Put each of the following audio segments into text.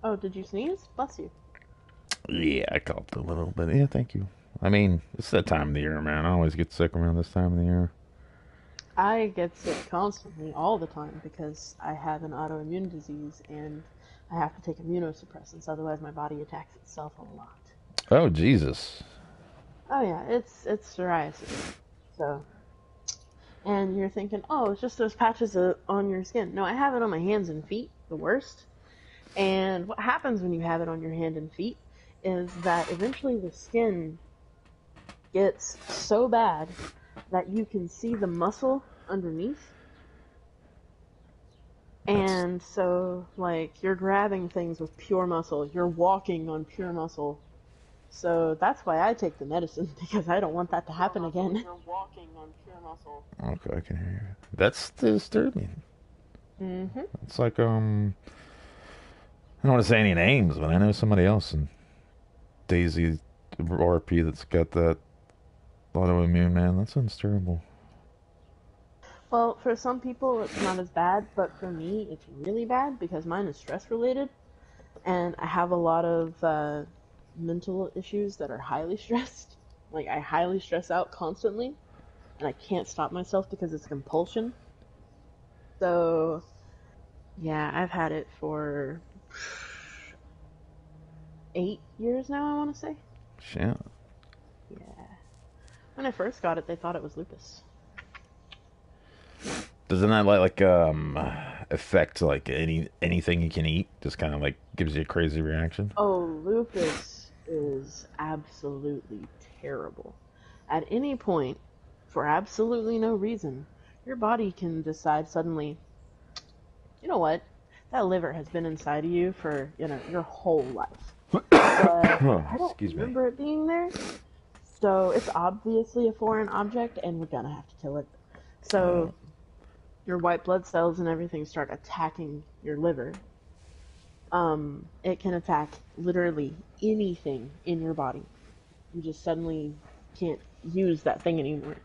Oh, did you sneeze? Bless you. Yeah, I coughed a little, but yeah, thank you. I mean, it's that time of the year, man. I always get sick around this time of the year. I get sick constantly, all the time, because I have an autoimmune disease and I have to take immunosuppressants, otherwise my body attacks itself a lot. Oh, Jesus. Oh yeah, it's psoriasis. So, and you're thinking, oh, it's just those patches on your skin. No, I have it on my hands and feet, the worst. And what happens when you have it on your hand and feet is that eventually the skin gets so bad that you can see the muscle underneath. That's And so, like, you're grabbing things with pure muscle, you're walking on pure muscle. So that's why I take the medicine, because I don't want that to happen again. You're walking on pure muscle. okay. I can hear you. That's disturbing. Mm-hmm. It's like I don't want to say any names, but I know somebody else in Daisy RP that's got that autoimmune. Man, that sounds terrible. Well, for some people it's not as bad, but for me it's really bad because mine is stress related, and I have a lot of mental issues that are highly stressed. Like, I highly stress out constantly, and I can't stop myself because it's a compulsion. So, yeah, I've had it for 8 years now, I want to say. Shit. Yeah. When I first got it, they thought it was lupus. Doesn't that affect like anything you can eat? Just kind of like gives you a crazy reaction. Oh, lupus is absolutely terrible. At any point, for absolutely no reason, your body can decide suddenly, you know what? That liver has been inside of you for, your whole life. But I don't Excuse me. remember it being there. So it's obviously a foreign object, and we're gonna have to kill it. So your white blood cells and everything start attacking your liver. It can attack literally anything in your body. You just suddenly can't use that thing anymore.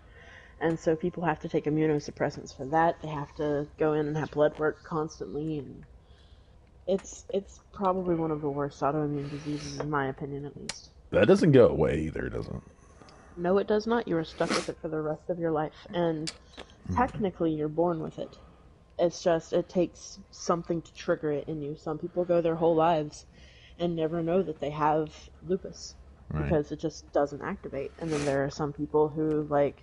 And so people have to take immunosuppressants for that. They have to go in and have blood work constantly, and it's probably one of the worst autoimmune diseases, in my opinion, at least. That doesn't go away either, does it? No, it does not. You are stuck with it for the rest of your life, and technically you're born with it. It's just, it takes something to trigger it in you. Some people go their whole lives and never know that they have lupus Right. because it just doesn't activate. And then there are some people who, like,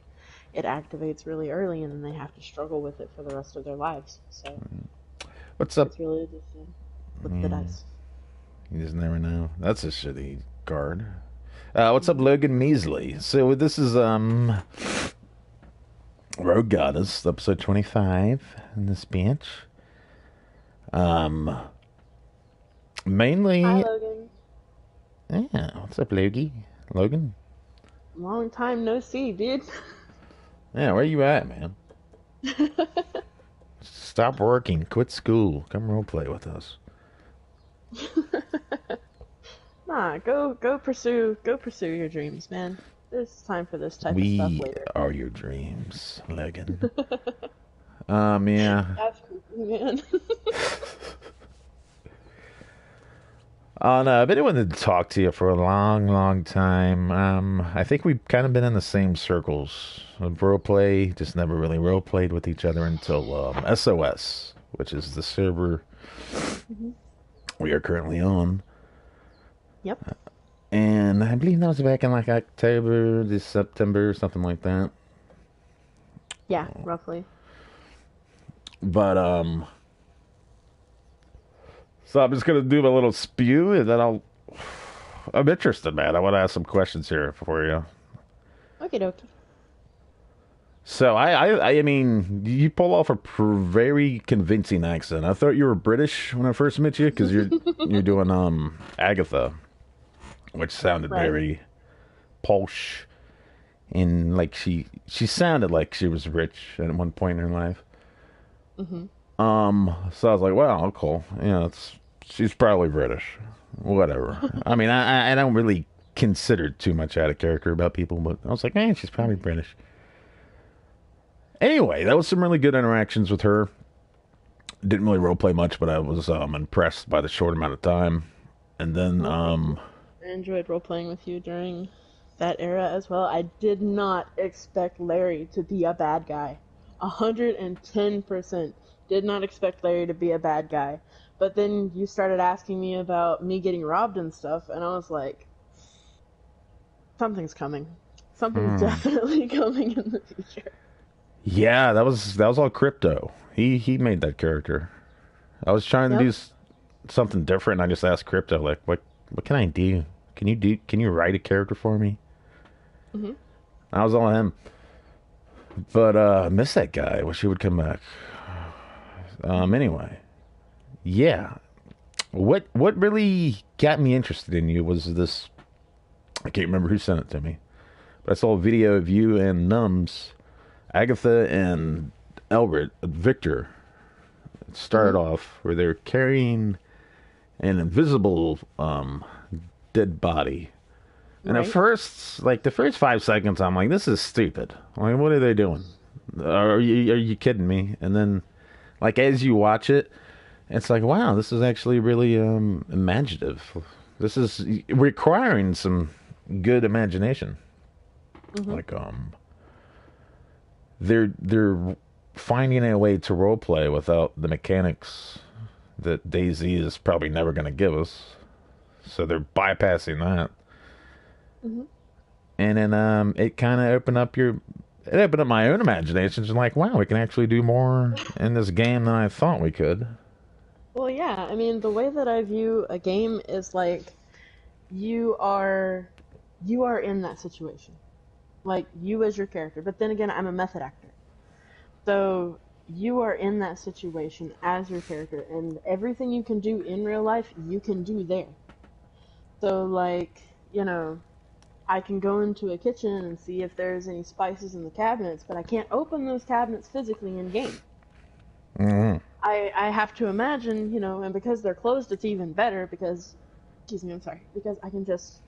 it activates really early and then they have to struggle with it for the rest of their lives. So What's up? it's really just flip the dice. You just never know. That's a shitty card. What's up, Logan Measley? So this is RougeGoddess, episode 25 in this bench. Mainly. Hi, Logan. Yeah, what's up, Logie? Logan? Long time no see, dude. Yeah, where you at, man? Stop working, quit school, come roleplay with us. Nah, go pursue your dreams, man. There's time for this type of stuff We later. are your dreams, Logan. Yeah. That's creepy, man. No, I've been wanting to talk to you for a long, long time. I think we've kind of been in the same circles of roleplay, just never really roleplayed with each other until SOS, which is the server we are currently on. Yep. And I believe that was back in like October to September, something like that. Yeah, roughly. But so I'm just gonna do a little spew, and then I'm interested, man. I want to ask some questions here for you. Okie dokie. So I mean, you pull off a very convincing accent. I thought you were British when I first met you because you're doing Agatha, which sounded Right. very posh, and like she sounded like she was rich at one point in her life. So I was like, wow, cool. She's probably British. Whatever. I mean, I don't really consider too much out of character about people, but I was like, man, she's probably British. Anyway, that was some really good interactions with her. Didn't really role play much, but I was impressed by the short amount of time. And then Well, thank you. I enjoyed role playing with you during that era as well. I did not expect Larry to be a bad guy. 110% did not expect Larry to be a bad guy. But then you started asking me about me getting robbed and stuff, and I was like, something's coming. Something's hmm. definitely coming in the future. Yeah, that was all crypto. He made that character. I was trying to do Yep. something different, and I just asked crypto like, what can I do? Can you write a character for me? Hmm. I was all him. But I miss that guy. Wish he would come back. Anyway, yeah. What really got me interested in you was this. I can't remember who sent it to me, but I saw a video of you and Nums, Agatha and Elbert, Victor. It Hmm. started off where they're carrying an invisible dead body. And at Right? first, like the first 5 seconds, I'm like, this is stupid. Like, what are they doing? Are you kidding me? And then, like as you watch it, it's like, wow, this is actually really imaginative. This is requiring some good imagination. Hmm. Like they're finding a way to role play without the mechanics that Daisy is probably never going to give us. So they're bypassing that, Hmm. and then it kind of it opened up my own imagination. It's like, wow, we can actually do more in this game than I thought we could. Well, yeah. I mean, the way that I view a game is like you are you are in that situation. Like you as your character. But then again, I'm a method actor. So you are in that situation as your character and everything you can do in real life, you can do there. So like, you know, I can go into a kitchen and see if there's any spices in the cabinets, but I can't open those cabinets physically in game. Mm-hmm. I have to imagine, you know, and because they're closed, it's even better because, excuse me, I'm sorry, because I can just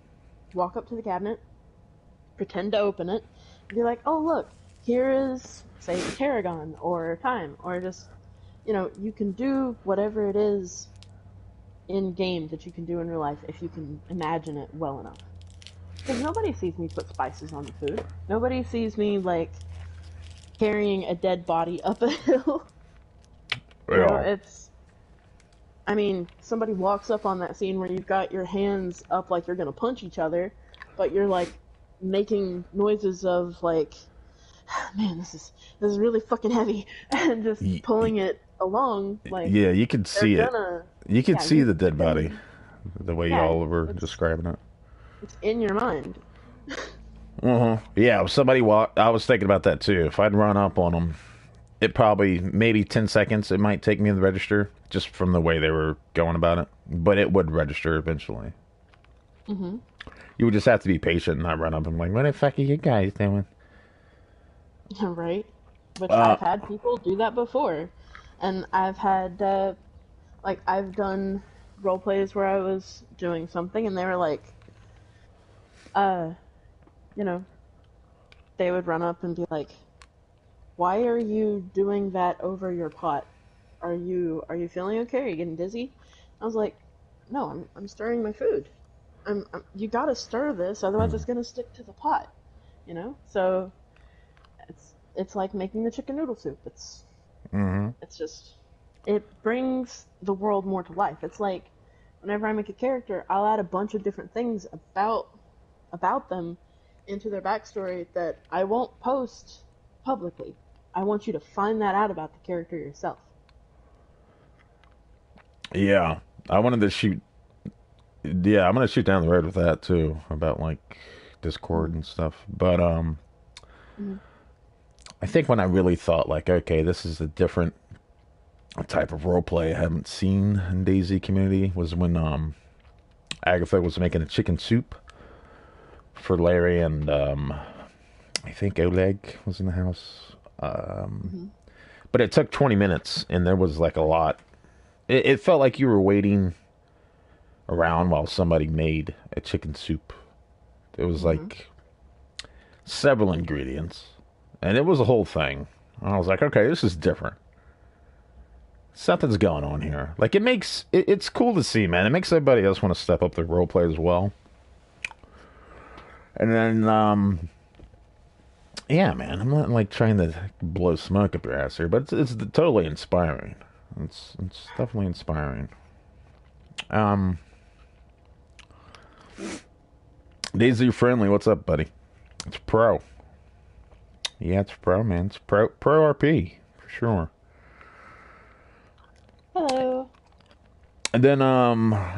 walk up to the cabinet, pretend to open it, and be like, oh, look, here is, say, tarragon or thyme, or just, you know, you can do whatever it is in game that you can do in real life if you can imagine it well enough. Because nobody sees me put spices on the food. Nobody sees me, like, carrying a dead body up a hill. You know, Yeah. it's I mean, somebody walks up on that scene where you've got your hands up like you're gonna punch each other, but you're like making noises of like, man, this is really fucking heavy, and just Y- y- pulling it along. Like yeah, you could they're see it. gonna, You could yeah, see you the dead body, can, the way yeah, y'all were it's describing it. it's in your mind. Uh-huh. Yeah, if somebody walked. I was thinking about that too. If I'd run up on them, it probably maybe 10 seconds. It might take me to the register just from the way they were going about it, but it would register eventually. Hmm. You would just have to be patient and not run up and be like, "What the fuck are you guys doing?" Right? Which Uh, I've had people do that before, and I've had like I've done role plays where I was doing something, and they were like, uh, you know, they would run up and be like, "Why are you doing that over your pot? Are you feeling okay? Are you getting dizzy?" I was like, "No, I'm stirring my food. You gotta stir this, otherwise it's gonna stick to the pot, you know." So it's like making the chicken noodle soup. mm-hmm. It's just it brings the world more to life. It's like whenever I make a character, I'll add a bunch of different things about them into their backstory that I won't post publicly. I want you to find that out about the character yourself. Yeah, I wanted to shoot. Yeah, I'm gonna shoot down the road with that too about like Discord Mm-hmm. and stuff. But Mm-hmm. I think when I really thought like, okay, this is a different type of role play I haven't seen in DayZ community was when Agatha was making a chicken soup for Larry and I think Oleg was in the house. Mm-hmm. But it took 20 minutes and there was like a lot. It felt like you were waiting around while somebody made a chicken soup. It was Mm-hmm. like several ingredients and it was a whole thing. I was like, okay, this is different. something's going on here. Like it's cool to see, man. It makes everybody else want to step up their role play as well. And then, yeah, man, I'm not like trying to blow smoke up your ass here, but it's totally inspiring. It's definitely inspiring. Um, Daisy Friendly, what's up, buddy? It's pro. Yeah, it's pro, man. It's pro RP for sure. Hello. And then,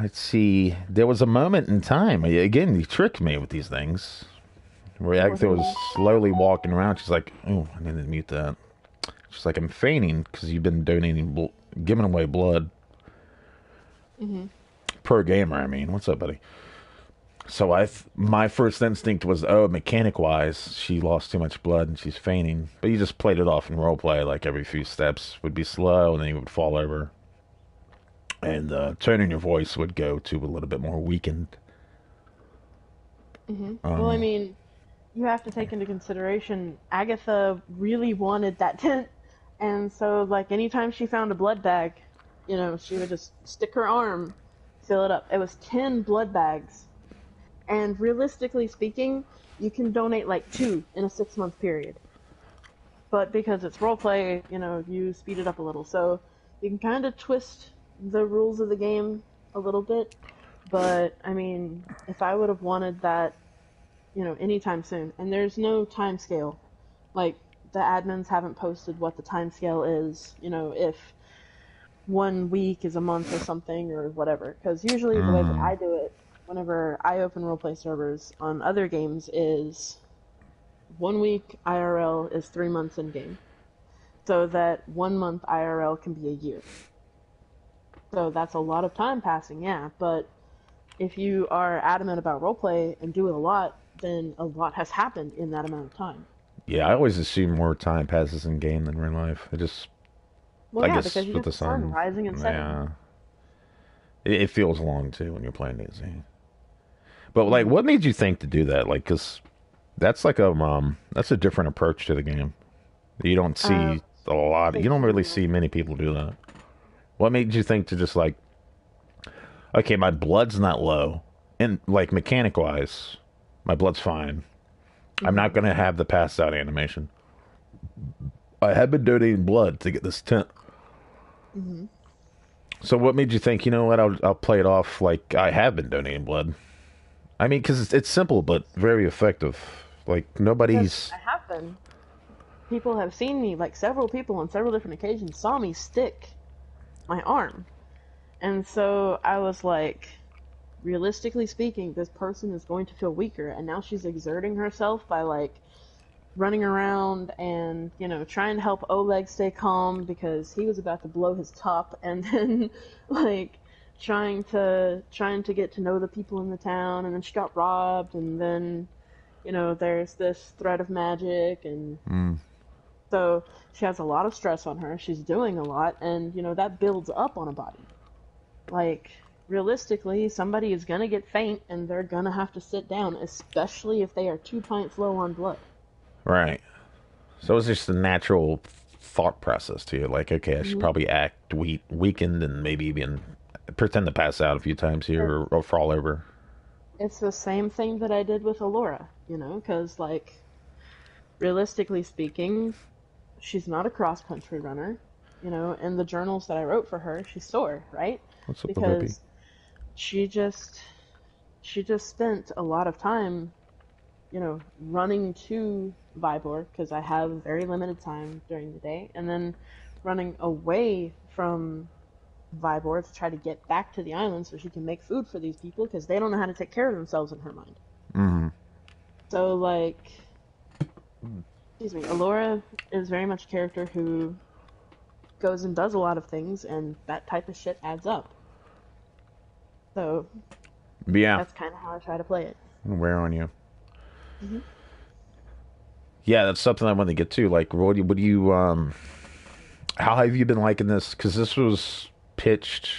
let's see. There was a moment in time. Again, you tricked me with these things. Where Agatha was slowly walking around. She's like, "Oh, I need to mute that." She's like, "I'm fainting because you've been donating, giving away blood." Mm-hmm. Per gamer, I mean. What's up, buddy? So my first instinct was, oh, mechanic-wise, she lost too much blood and she's fainting. But you just played it off in roleplay, like every few steps would be slow and then you would fall over. And tone in your voice would go to a little bit more weakened. Mm-hmm. Well, I mean, you have to take into consideration Agatha really wanted that tent, and so like anytime she found a blood bag, she would just stick her arm, fill it up. It was 10 blood bags, and realistically speaking, you can donate like 2 in a 6-month period. But because it's roleplay, you speed it up a little, so you can kind of twist the rules of the game a little bit. But I mean, if I would have wanted that, anytime soon, and there's no time scale, like the admins haven't posted what the time scale is, if 1 week is a month or something or whatever, because usually the way that I do it whenever I open roleplay servers on other games is 1 week IRL is 3 months in game, so that 1 month IRL can be a year. So that's a lot of time passing, yeah, but if you are adamant about roleplay and do it a lot, then a lot has happened in that amount of time. Yeah, I always assume more time passes in game than real life. Well, I yeah, guess because you with get the the sun sun, rising and setting. yeah, it feels long too when you're playing Daisy. But like, what made you think to do that? Like, because that's like that's a different approach to the game. You don't see a lot. You don't really see many people do that. What made you think to just like, okay, my blood's not low, and like mechanic wise, my blood's fine. I'm not gonna have the pass out animation. I have been donating blood to get this tent. So what made you think, you know what, I'll play it off like I have been donating blood? I mean, because it's simple but very effective. Like nobody's. I have been. People have seen me, like several people on several different occasions saw me stick my arm. And so I was like, realistically speaking, this person is going to feel weaker, and now she's exerting herself by like running around and, trying to help Oleg stay calm because he was about to blow his top, and then like trying to get to know the people in the town, and then she got robbed, and then there's this threat of magic, and so she has a lot of stress on her. She's doing a lot, and that builds up on a body. Like realistically, somebody is gonna get faint and they're gonna have to sit down, especially if they are 2 pints low on blood. Right. So it's just a natural thought process to you. Like, okay, I should probably act weakened and maybe even pretend to pass out a few times here or fall over. It's the same thing that I did with Alora, because like realistically speaking, she's not a cross-country runner. In the journals that I wrote for her, she's sore, right? What's up, Because she just spent a lot of time, running to Vybor, because I have very limited time during the day, and then running away from Vybor to try to get back to the island so she can make food for these people, because they don't know how to take care of themselves in her mind. Mm-hmm. So, like, excuse me, Alora is very much a character who goes and does a lot of things, and that type of shit adds up. So, Yeah, that's kind of how I try to play it. wear on you. Yeah, that's something I want to get to. Like, what do you how have you been liking this? Because this was pitched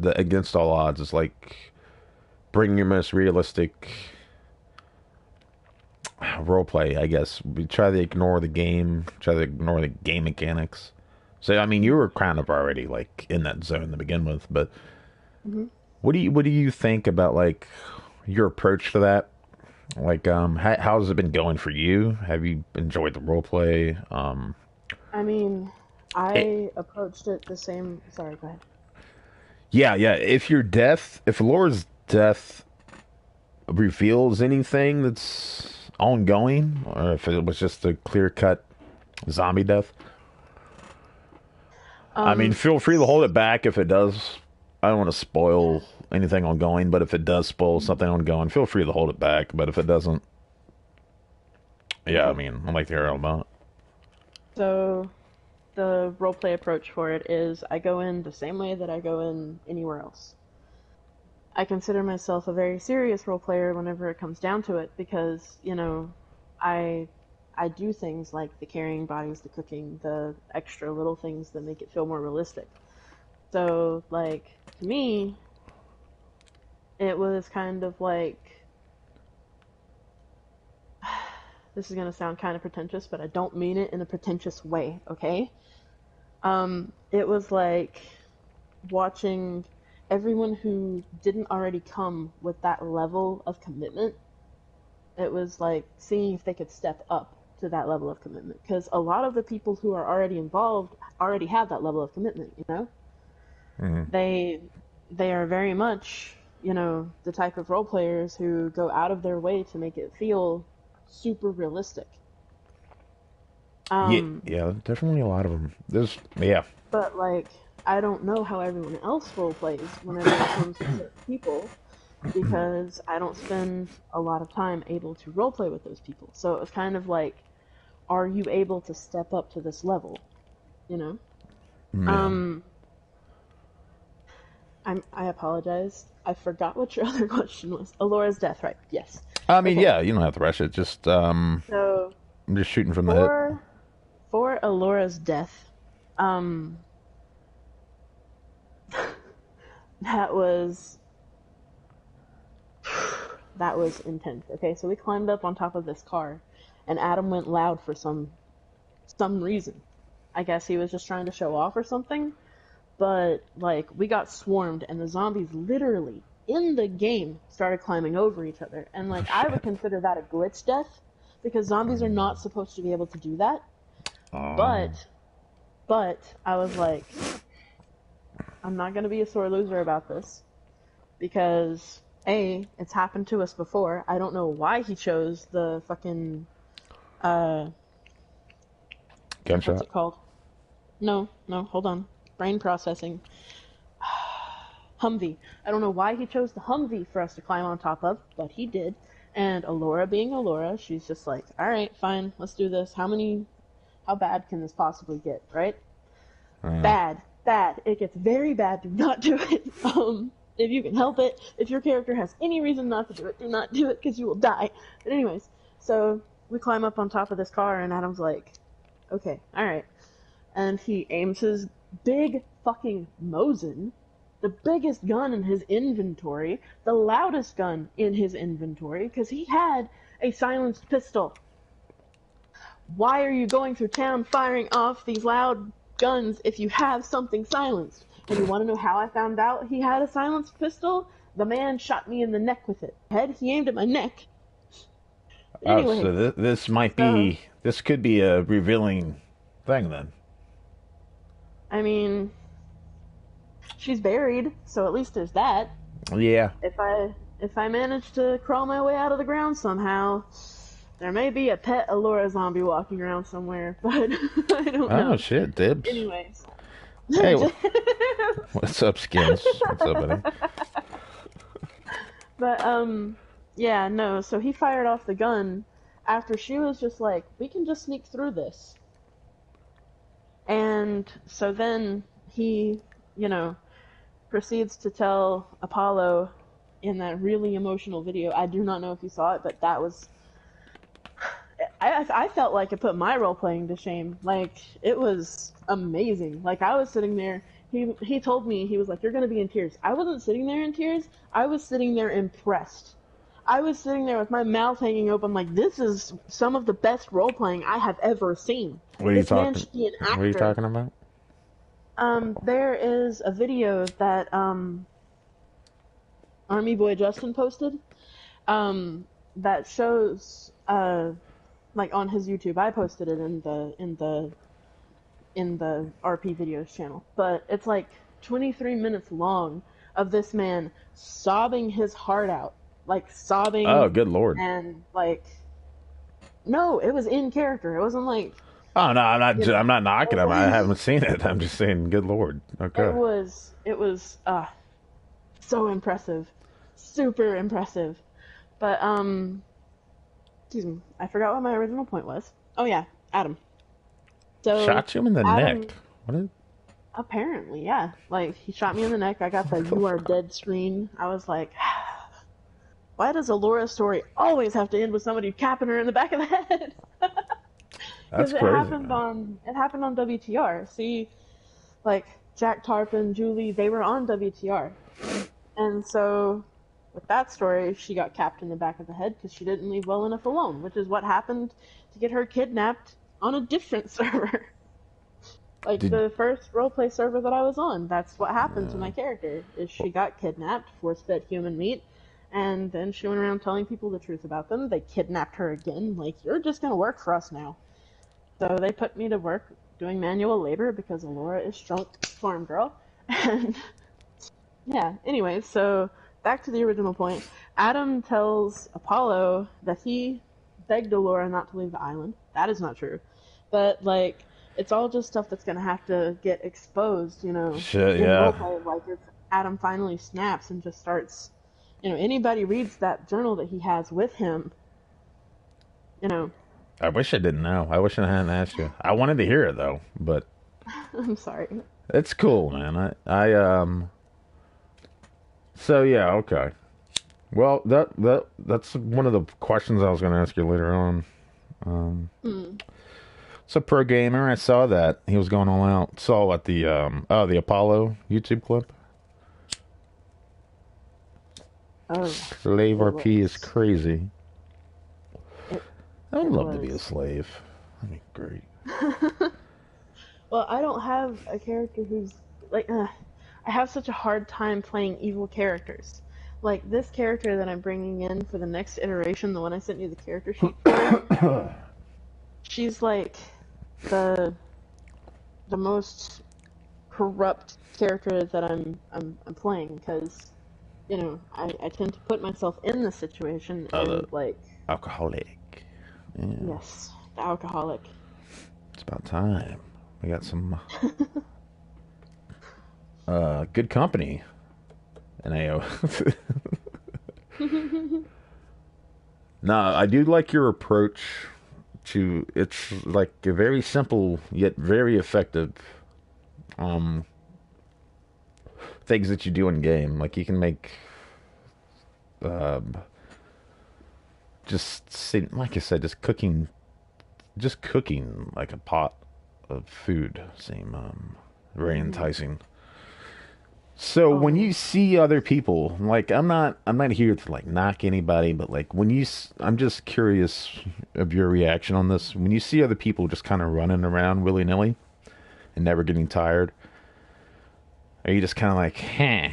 against all odds. It's like bring your most realistic role play, I guess. We try to ignore the game, try to ignore the game mechanics. So I mean, you were kind of already like in that zone to begin with, but Hmm. what do you think about like your approach to that? Like, how's it been going for you? Have you enjoyed the role play? I mean, It, I approached it the same. Sorry, go ahead. yeah, yeah. If Laura's death reveals anything that's ongoing, or if it was just a clear cut zombie death, I mean, Um, feel free to hold it back if it does. I don't want to spoil anything ongoing, but if it does spoil something ongoing, feel free to hold it back. But if it doesn't, yeah, I okay. mean, I'd like to hear all about So the roleplay approach for it is I go in the same way that I go in anywhere else. I consider myself a very serious role player whenever it comes down to it because, I I do things like the carrying bodies, the cooking, the extra little things that make it feel more realistic. So, like, to me, it was kind of like this is gonna sound kind of pretentious, but I don't mean it in a pretentious way, okay? It was like watching everyone who didn't already come with that level of commitment. It was like seeing if they could step up to that level of commitment because a lot of the people who are already involved already have that level of commitment, it. Hmm. they they are very much, the type of role players who go out of their way to make it feel super realistic. Yeah, um yeah, definitely a lot of them. There's, yeah. but like I don't know how everyone else role plays whenever it comes to certain people because I don't spend a lot of time able to roleplay with those people. So it was kind of like, are you able to step up to this level? You know? Yeah. Um, I apologize. I forgot what your other question was. Alora's death, right? Yes. I mean, Okay. yeah, you don't have to rush it. Just, So I'm just shooting from the hip. for for Alora's death, um, that was that was intense. Okay, so we climbed up on top of this car, and Adam went loud for some reason. I guess he was just trying to show off or something. But like we got swarmed, and the zombies literally in the game started climbing over each other. And Oh, like I would shit. consider that a glitch death because zombies are not supposed to be able to do that. Oh. But I was like, I'm not gonna be a sore loser about this because it's happened to us before. I don't know why he chose the fucking uh what's Gunshot. it called? No, no, hold on. Brain processing. Humvee. I don't know why he chose the Humvee for us to climb on top of, but he did. And Alora being Alora, she's just like, all right, fine, let's do this. How bad can this possibly get, right? Uh, Bad, bad. It gets very bad. Do not do it. If you can help it, if your character has any reason not to do it, do not do it because you will die. But anyways, so we climb up on top of this car, and Adam's like, okay, all right. And he aims his big fucking Mosin, the biggest gun in his inventory, the loudest gun in his inventory, because he had a silenced pistol. Why are you going through town firing off these loud guns if you have something silenced? And you want to know how I found out he had a silenced pistol? The man shot me in the neck with it. Head, he aimed at my neck. But oh, so anyways, so this could be a revealing thing then. I mean, she's buried, so at least there's that. Yeah. If I manage to crawl my way out of the ground somehow, there may be a pet Allura zombie walking around somewhere, but I don't Oh, know. shit, Dibs. Anyways, Hey, just, what's up, Skins? What's up, buddy? but yeah, no. So he fired off the gun after she was just like, "We can just sneak through this," and so then he, you know, proceeds to tell Apollo in that really emotional video. I do not know if you saw it, but that was I felt like it put my role playing to shame. Like it was amazing. Like I was sitting there. He told me he was like, "You're gonna be in tears." I wasn't sitting there in tears. I was sitting there impressed. I was sitting there with my mouth hanging open, like this is some of the best role playing I have ever seen. What are you This man talking? should be an What are you actor. talking about? There is a video that Army Boy Justin posted that shows like on his YouTube. I posted it in the RP videos channel, but it's like 23 minutes long of this man sobbing his heart out, like Oh, sobbing, good lord. and like no, it was in character. It wasn't like, Oh no, I'm not. you know, I'm not knocking him. I it, haven't seen it. I'm just saying, good lord. Okay. it was so impressive, super impressive. But excuse me, I forgot what my original point was. Oh yeah, Adam. So Shot you in the Adam, neck. What? Is... apparently, yeah, like he shot me in the neck. I got the "You are dead" scream. I was like, why does a Laura story always have to end with somebody capping her in the back of the head? That's Because crazy, man. it happened on WTR. See, like Jack Tarpon, Julie, they were on WTR, and so with that story, she got capped in the back of the head because she didn't leave well enough alone, which is what happened to get her kidnapped on a different server. Like Did the first roleplay server that I was on, that's what happened to my character, is she got kidnapped, force-fed human meat, and then she went around telling people the truth about them. They kidnapped her again, like, you're just gonna work for us now. So they put me to work doing manual labor because Alora is drunk farm girl. And yeah, anyways, so back to the original point. Adam tells Apollo that he begged Alora not to leave the island. That is not true. But, like, it's all just stuff that's gonna have to get exposed, shit? in Yeah. roleplay. Like, if Adam finally snaps and just starts, anybody reads that journal that he has with him, you know, I wish I didn't know. I wish I hadn't asked you. I wanted to hear it though, but I'm sorry. it's cool, man. I. So yeah, okay. Well, that's one of the questions I was going to ask you later on. Um, Mm. so pro gamer, I saw that he was going all out. Saw what the Apollo YouTube clip. Oh, Slave it RP is was. crazy. It, I would it love to be a was. slave. That'd be great. Well, I don't have a character who's like. I have such a hard time playing evil characters. Like this character that I'm bringing in for the next iteration, the one I sent you the character sheet for. She's like the the most corrupt character that I'm playing because I tend to put myself in the situation The and like alcoholic. Yeah, yes, the alcoholic. it's about time. We got some good company in AO. No, I do like your approach to it's like a very simple yet very effective um things that you do in game. Like you can make um like I said, just cooking like a pot of food seem very Hmm. enticing. So when Oh, you see other people, like I'm not here to like knock anybody, but like I'm just curious of your reaction on this. When you see other people just kind of running around willy nilly and never getting tired, are you just kind of like, huh?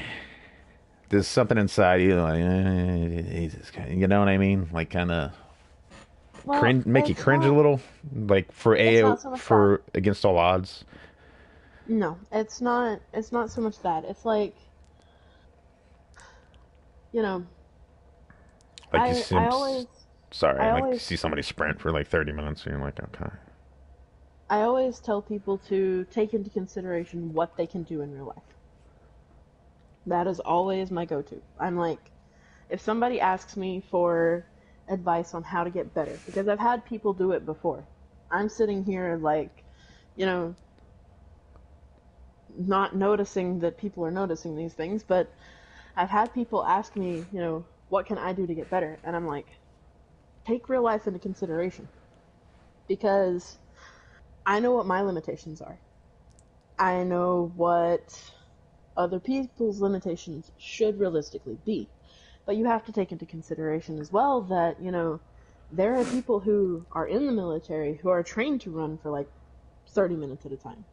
There's something inside you like, Jesus, you know what I mean? Like kind of well, cringe, make you cringe a little, like for it's AO not so much that. for against all odds. No, it's not. It's not so much that. It's like you know, Like you I see, I always sorry, I like you always see somebody sprint for like 30 minutes, and you're like, okay. I always tell people to take into consideration what they can do in real life. That is always my go-to. I'm like, if somebody asks me for advice on how to get better, because I've had people do it before. I'm sitting here like, you know, not noticing that people are noticing these things, but I've had people ask me, what can I do to get better? And I'm like, take real life into consideration because I know what my limitations are. I know what other people's limitations should realistically be. But you have to take into consideration as well that, there are people who are in the military who are trained to run for like 30 minutes at a time.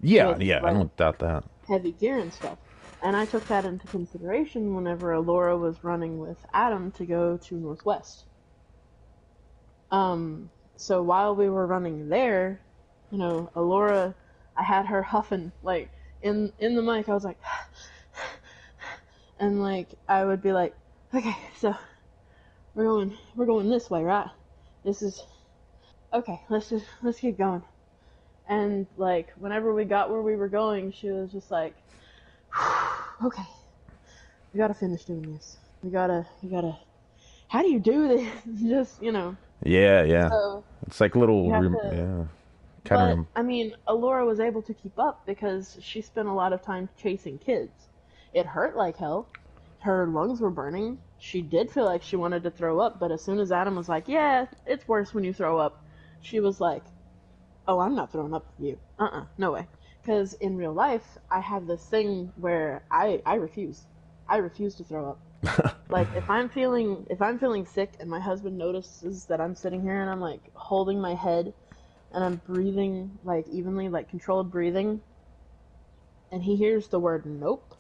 Yeah, with yeah, I like don't doubt that. heavy gear and stuff. And I took that into consideration whenever Alora was running with Adam to go to Northwest. So while we were running there, Alora, I had her huffing like in the mic. I was like, and like I would be like, okay, so we're going this way, right? This is okay. Let's keep going. And like whenever we got where we were going, she was just like, okay, we gotta finish doing this. We gotta. How do you do this? Just Yeah, yeah. So It's like little, you have to. yeah, kind of. But I mean, Alora was able to keep up because she spent a lot of time chasing kids. It hurt like hell. Her lungs were burning. She did feel like she wanted to throw up, but as soon as Adam was like, "Yeah, it's worse when you throw up," she was like, "Oh, I'm not throwing up for you. No way." Because in real life, I have this thing where I refuse. I refuse to throw up. Like if I'm feeling sick and my husband notices that I'm sitting here and I'm like holding my head and I'm breathing like evenly, like controlled breathing, and he hears the word nope,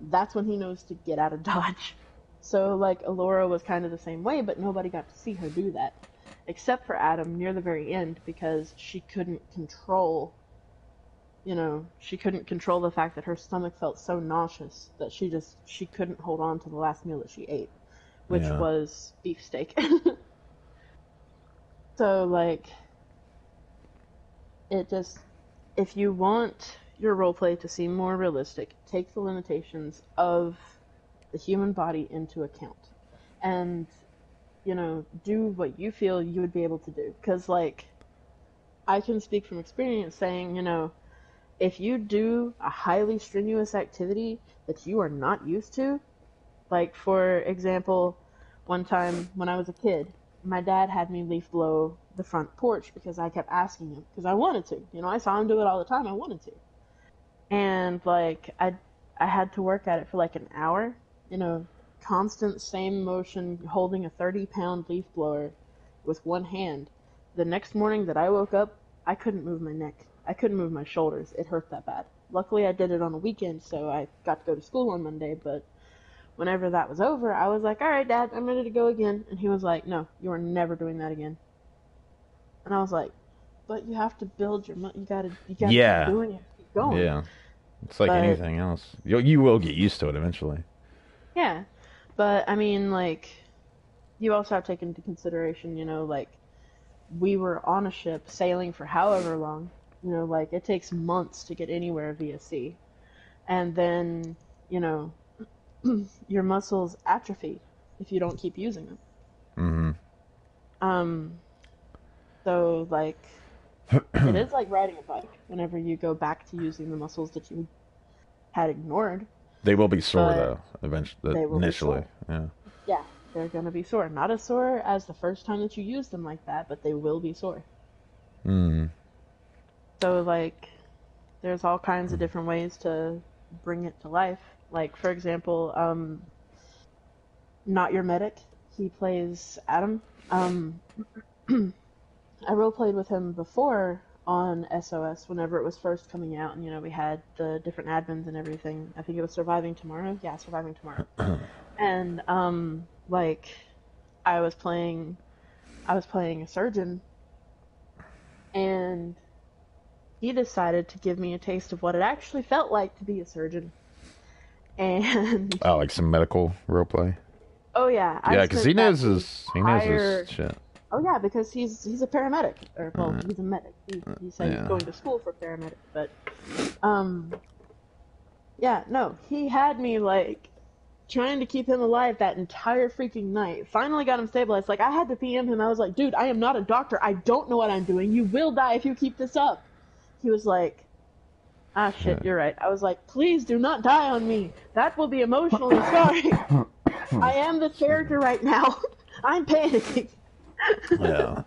that's when he knows to get out of Dodge. So like Alora was kind of the same way, but nobody got to see her do that. Except for Adam near the very end because she couldn't control the fact that her stomach felt so nauseous that she couldn't hold on to the last meal that she ate, which Yeah. was beefsteak. So like it just if you want your roleplay to seem more realistic, take the limitations of the human body into account. And, do what you feel you would be able to do. Because, like, I can speak from experience saying, if you do a highly strenuous activity that you are not used to, like, for example, one time when I was a kid, my dad had me leaf blow the front porch because I kept asking him, because I wanted to. I saw him do it all the time, I wanted to. And like I had to work at it for like an hour, constant same motion, holding a 30-pound leaf blower with one hand. The next morning that I woke up, I couldn't move my neck. I couldn't move my shoulders. It hurt that bad. Luckily, I did it on a weekend, so I got to go to school on Monday, but whenever that was over, I was like, all right, Dad, I'm ready to go again. And he was like, no, you are never doing that again. And I was like, but you have to build you gotta keep Yeah, doing it, keep going. yeah. It's like But anything else. You will get used to it eventually. yeah, but I mean, like, you also have to take into consideration, like, we were on a ship sailing for however long, like, it takes months to get anywhere via sea. And then, you know, your muscles atrophy if you don't keep using them. Hmm. Um, so, like, it is like riding a bike whenever you go back to using the muscles that you had ignored, They will be sore but though, eventually, they will be initially. sore. Yeah. Yeah, they're gonna be sore. Not as sore as the first time that you use them like that, but they will be sore. Mm. So, like, there's all kinds of different ways to bring it to life. Like, for example, Not Your Medic, he plays Adam. I role played with him before on SOS whenever it was first coming out, and we had the different admins and everything. I think it was Surviving Tomorrow. Yeah, Surviving Tomorrow. And like I was playing a surgeon, and he decided to give me a taste of what it actually felt like to be a surgeon. And Oh, like some medical role play. oh yeah, I Yeah, because spent that he knows entire. his shit. Oh yeah, because he's a paramedic, or well, he's a medic. He said he's Yeah. going to school for paramedic, but um, yeah, no, he had me like trying to keep him alive that entire freaking night. Finally got him stabilized. Like I had to PM him. I was like, dude, I am not a doctor. I don't know what I'm doing. You will die if you keep this up. He was like, ah shit, you're right. I was like, please do not die on me. That will be emotionally scarring. I am this character right now. I'm panicking. Yeah.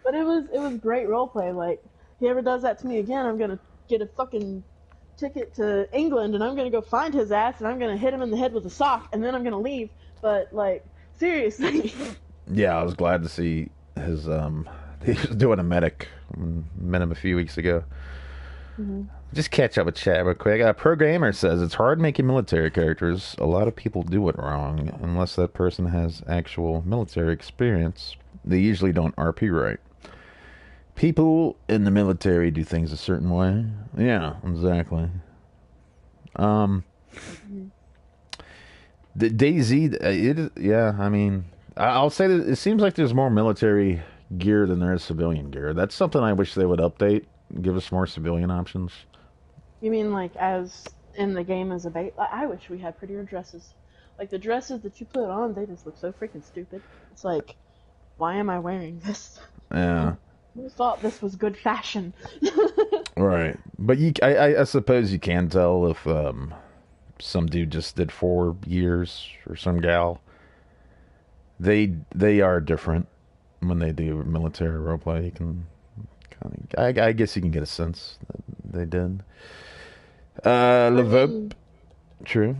But it was great roleplay. Like, if he ever does that to me again, I'm gonna get a fucking ticket to England and I'm gonna go find his ass and I'm gonna hit him in the head with a sock and then I'm gonna leave. But like, seriously. Yeah, I was glad to see his he was doing a medic. Met him a few weeks ago. Hmm. Just catch up with chat real quick. Pro Gamer says it's hard making military characters. A lot of people do it wrong unless that person has actual military experience. They usually don't RP right. People in the military do things a certain way. Yeah, exactly. Um, Hmm. the DayZ, yeah. I mean, I'll say that it seems like there's more military gear than there is civilian gear. That's something I wish they would update. Give us more civilian options. You mean like as in the game as a bait? I wish we had prettier dresses. Like the dresses that you put on, they just look so freaking stupid. It's like, why am I wearing this? Yeah, Who thought this was good fashion? right. But I suppose you can tell if some dude just did 4 years or some gal. They are different when they do military roleplay. You can I guess you can get a sense that they did. I Levope, mean, true.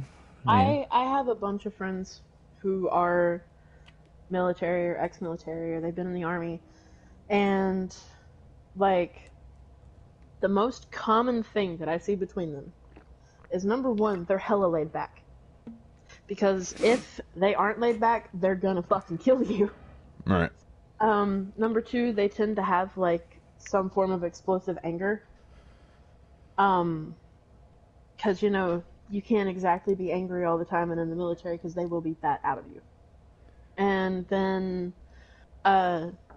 Yeah. I have a bunch of friends who are military or ex-military or they've been in the army, and like the most common thing that I see between them is number one, they're hella laid back. Because if they aren't laid back, they're gonna fucking kill you. All right. Number two, they tend to have like some form of explosive anger. Um, because you can't exactly be angry all the time and in the military because they will beat that out of you. And then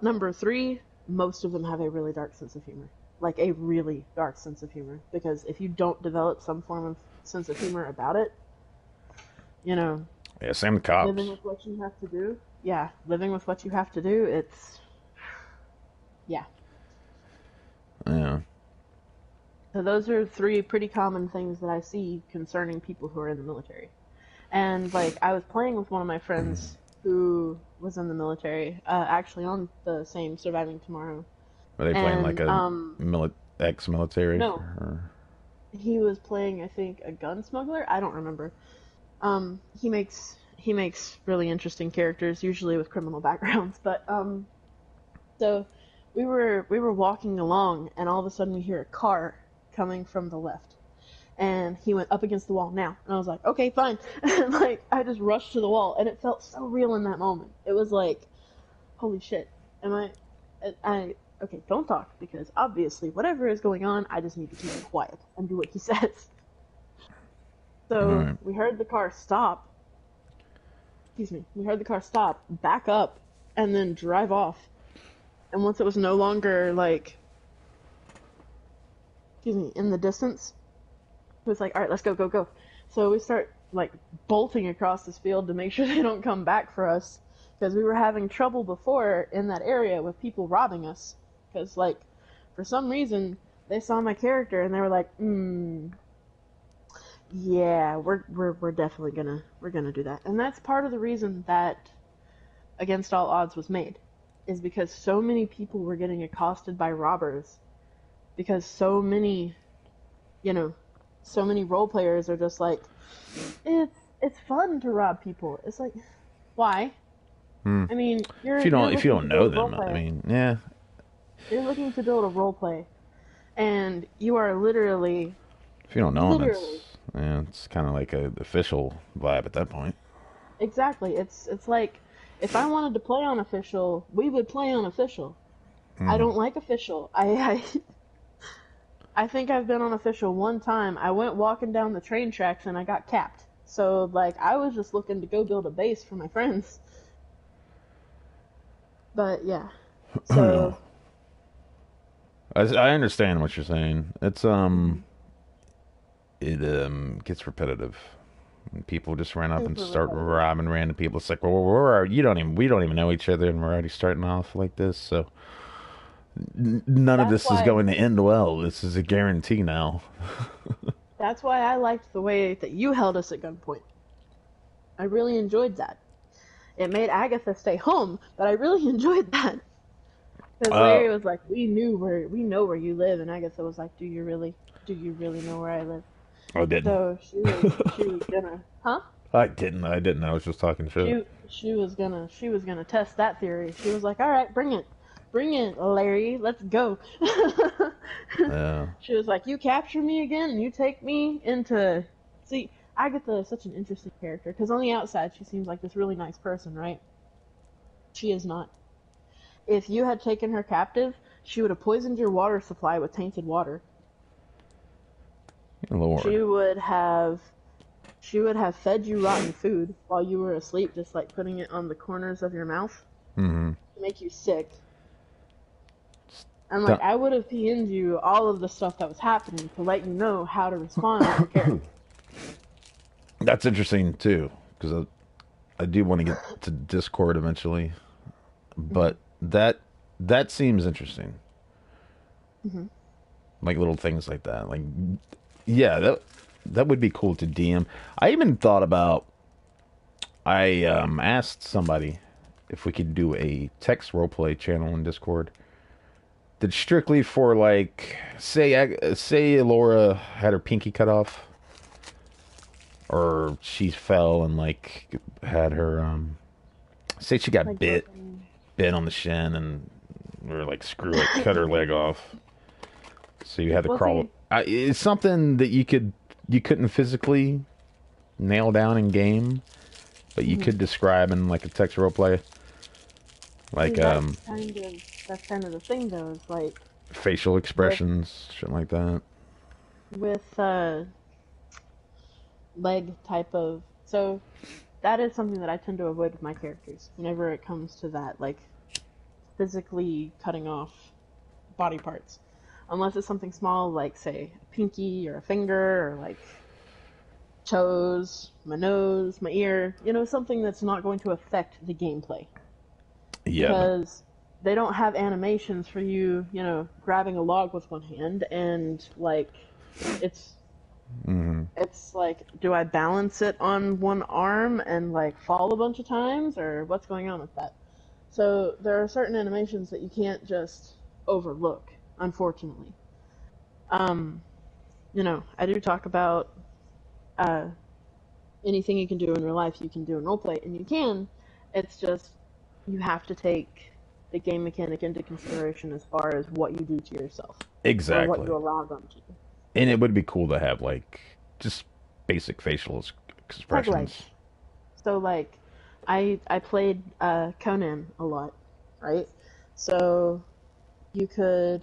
number three, most of them have a really dark sense of humor. Like a really dark sense of humor. Because if you don't develop some form of sense of humor about it, you know, Yeah, same with living cops. with what you have to do. Yeah, living with what you have to do, yeah. Yeah. So those are three pretty common things that I see concerning people who are in the military. And like I was playing with one of my friends who was in the military, actually on the same Surviving Tomorrow. Are they playing like And a ex-military? no, Or... he was playing I think a gun smuggler. I don't remember. He makes really interesting characters, usually with criminal backgrounds. But so we were walking along, and all of a sudden we hear a car coming from the left, and he went up against the wall now, and I was like, okay, fine. And like I just rushed to the wall, and it felt so real in that moment. It was like, holy shit, am I okay? Don't talk because obviously whatever is going on, I just need to keep it quiet and do what he says. All So right. we heard the car stop. Excuse me. We heard the car stop, back up, and then drive off. And once it was no longer like, excuse me, in the distance, it was like, all right, let's go, go, go. So we start like bolting across this field to make sure they don't come back for us, because we were having trouble before in that area with people robbing us. Because like, for some reason, they saw my character and they were like, yeah, we're definitely gonna do that. And that's part of the reason that Against All Odds was made, is because so many people were getting accosted by robbers, because you know, so many role players are just like, it's fun to rob people. It's like, why? Hmm. I mean, If you're you don't, you're if you looking don't to know build role them, I play. mean, yeah. You're looking to build a role play, and you are literally, If you don't know them, literally, it's kind of like a official vibe at that point. exactly. It's like if I wanted to play on official, we would play on official. I Hmm. don't like official. I think I've been on official one time. I went walking down the train tracks and I got capped. So like I was just looking to go build a base for my friends. But yeah. I So understand what you're saying. mhm, It gets repetitive. People just run up and super start repetitive. robbing random people. It's like, well, we don't even know each other, and we're already starting off like this. So none of That's this is why going to end well. This is a guarantee now. that's why I liked the way that you held us at gunpoint. I really enjoyed that. It made Agatha stay home, but I really enjoyed that. Because Uh, Larry was like, we know where you live," and Agatha was like, do you really know where I live? I didn't. So she was gonna, huh? I didn't. I didn't. I was just talking shit. She was gonna test that theory. She was like, all right, bring it. Bring it, Larry. Let's go. Yeah. She was like, you capture me again and you take me into... See, Agatha is such an interesting character, because on the outside she seems like this really nice person, right? She is not. If you had taken her captive, she would have poisoned your water supply with tainted water. Lord. She would have fed you rotten food while you were asleep, just like putting it on the corners of your mouth Mm-hmm. to make you sick. And like I would have PN'd you all of the stuff that was happening to let you know how to respond with your character. That's interesting too, because I do want to get to Discord eventually, but that seems interesting. Mm-hmm. Like little things like that. Like, yeah, that would be cool to DM. I even thought about. I asked somebody if we could do a text roleplay channel in Discord. That's strictly for like, say Laura had her pinky cut off, or she fell and like had her say she got Like bit broken. on the shin, and or like screw it, cut her leg off. So you had to Well, crawl. see, It's something that you couldn't physically nail down in game, but you could describe in like a text roleplay, see, like that's kind of the thing though, is like facial with expressions, shit like that. with leg type of, so that is something that I tend to avoid with my characters whenever it comes to that, like physically cutting off body parts, unless it's something small like say a pinky or a finger or like toes, my nose, my ear, something that's not going to affect the gameplay, Yeah, but because they don't have animations for you, grabbing a log with one hand and like it's it's like, do I balance it on one arm and like fall a bunch of times, or what's going on with that? So there are certain animations that you can't just overlook, unfortunately. Um, I do talk about uh, anything you can do in real life, you can do in roleplay, and you can. It's just you have to take the game mechanic into consideration as far as what you do to yourself or what exactly. you allow them to do. And it would be cool to have like just basic facial Peg legs. expressions. So like, I played Conan a lot, right? So you could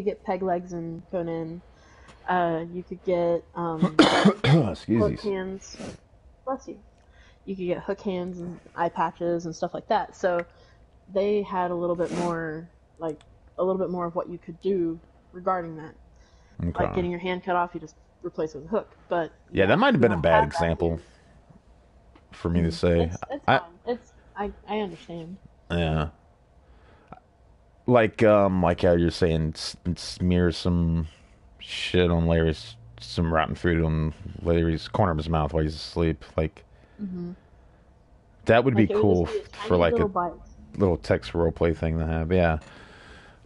get peg legs in Conan. You could get Excuse me. hook hands. Bless you. You could get hook hands and eye patches and stuff like that. So they had a little bit more, like a little bit more of what you could do regarding that. Like Okay. getting your hand cut off, you just replace it with a hook. But Yeah, yeah, that might have you been a don't bad have that example here. for me to say. It's I fine. I understand. Yeah, like how you're saying, smear some shit on Larry's, some rotten food on Larry's corner of his mouth while he's asleep. Like Hmm. that would be Like it would just cool be a for tiny like a little bite. little text roleplay thing to have. Yeah,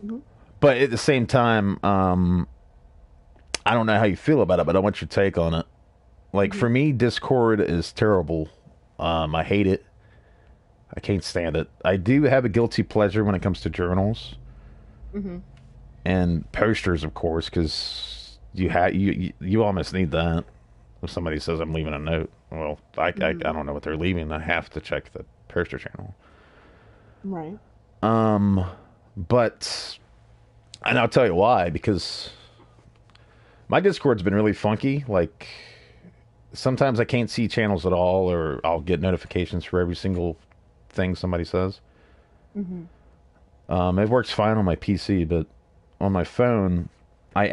Hmm. but at the same time, I don't know how you feel about it, but I want your take on it. Like Hmm. for me, Discord is terrible. I hate it. I can't stand it. I do have a guilty pleasure when it comes to journals Hmm. and posters, of course, because you almost need that. If somebody says I'm leaving a note, well, I Hmm. don't know what they're leaving. I have to check the poster channel. Right. Um, but and I'll tell you why, because my Discord's been really funky. Like sometimes I can't see channels at all, or I'll get notifications for every single thing somebody says. Hmm. It works fine on my PC, but on my phone, I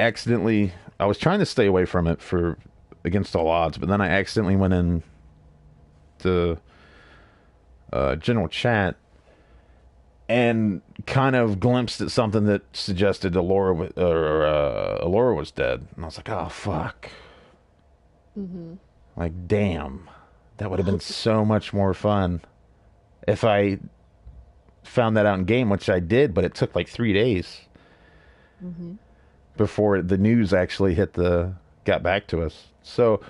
was trying to stay away from it for against all odds, but then I accidentally went in the general chat and kind of glimpsed at something that suggested Alora was dead, and I was like, oh fuck, Hmm. like damn, that would have been so much more fun if I found that out in game, which I did, but it took like 3 days Hmm. before the news actually got back to us. So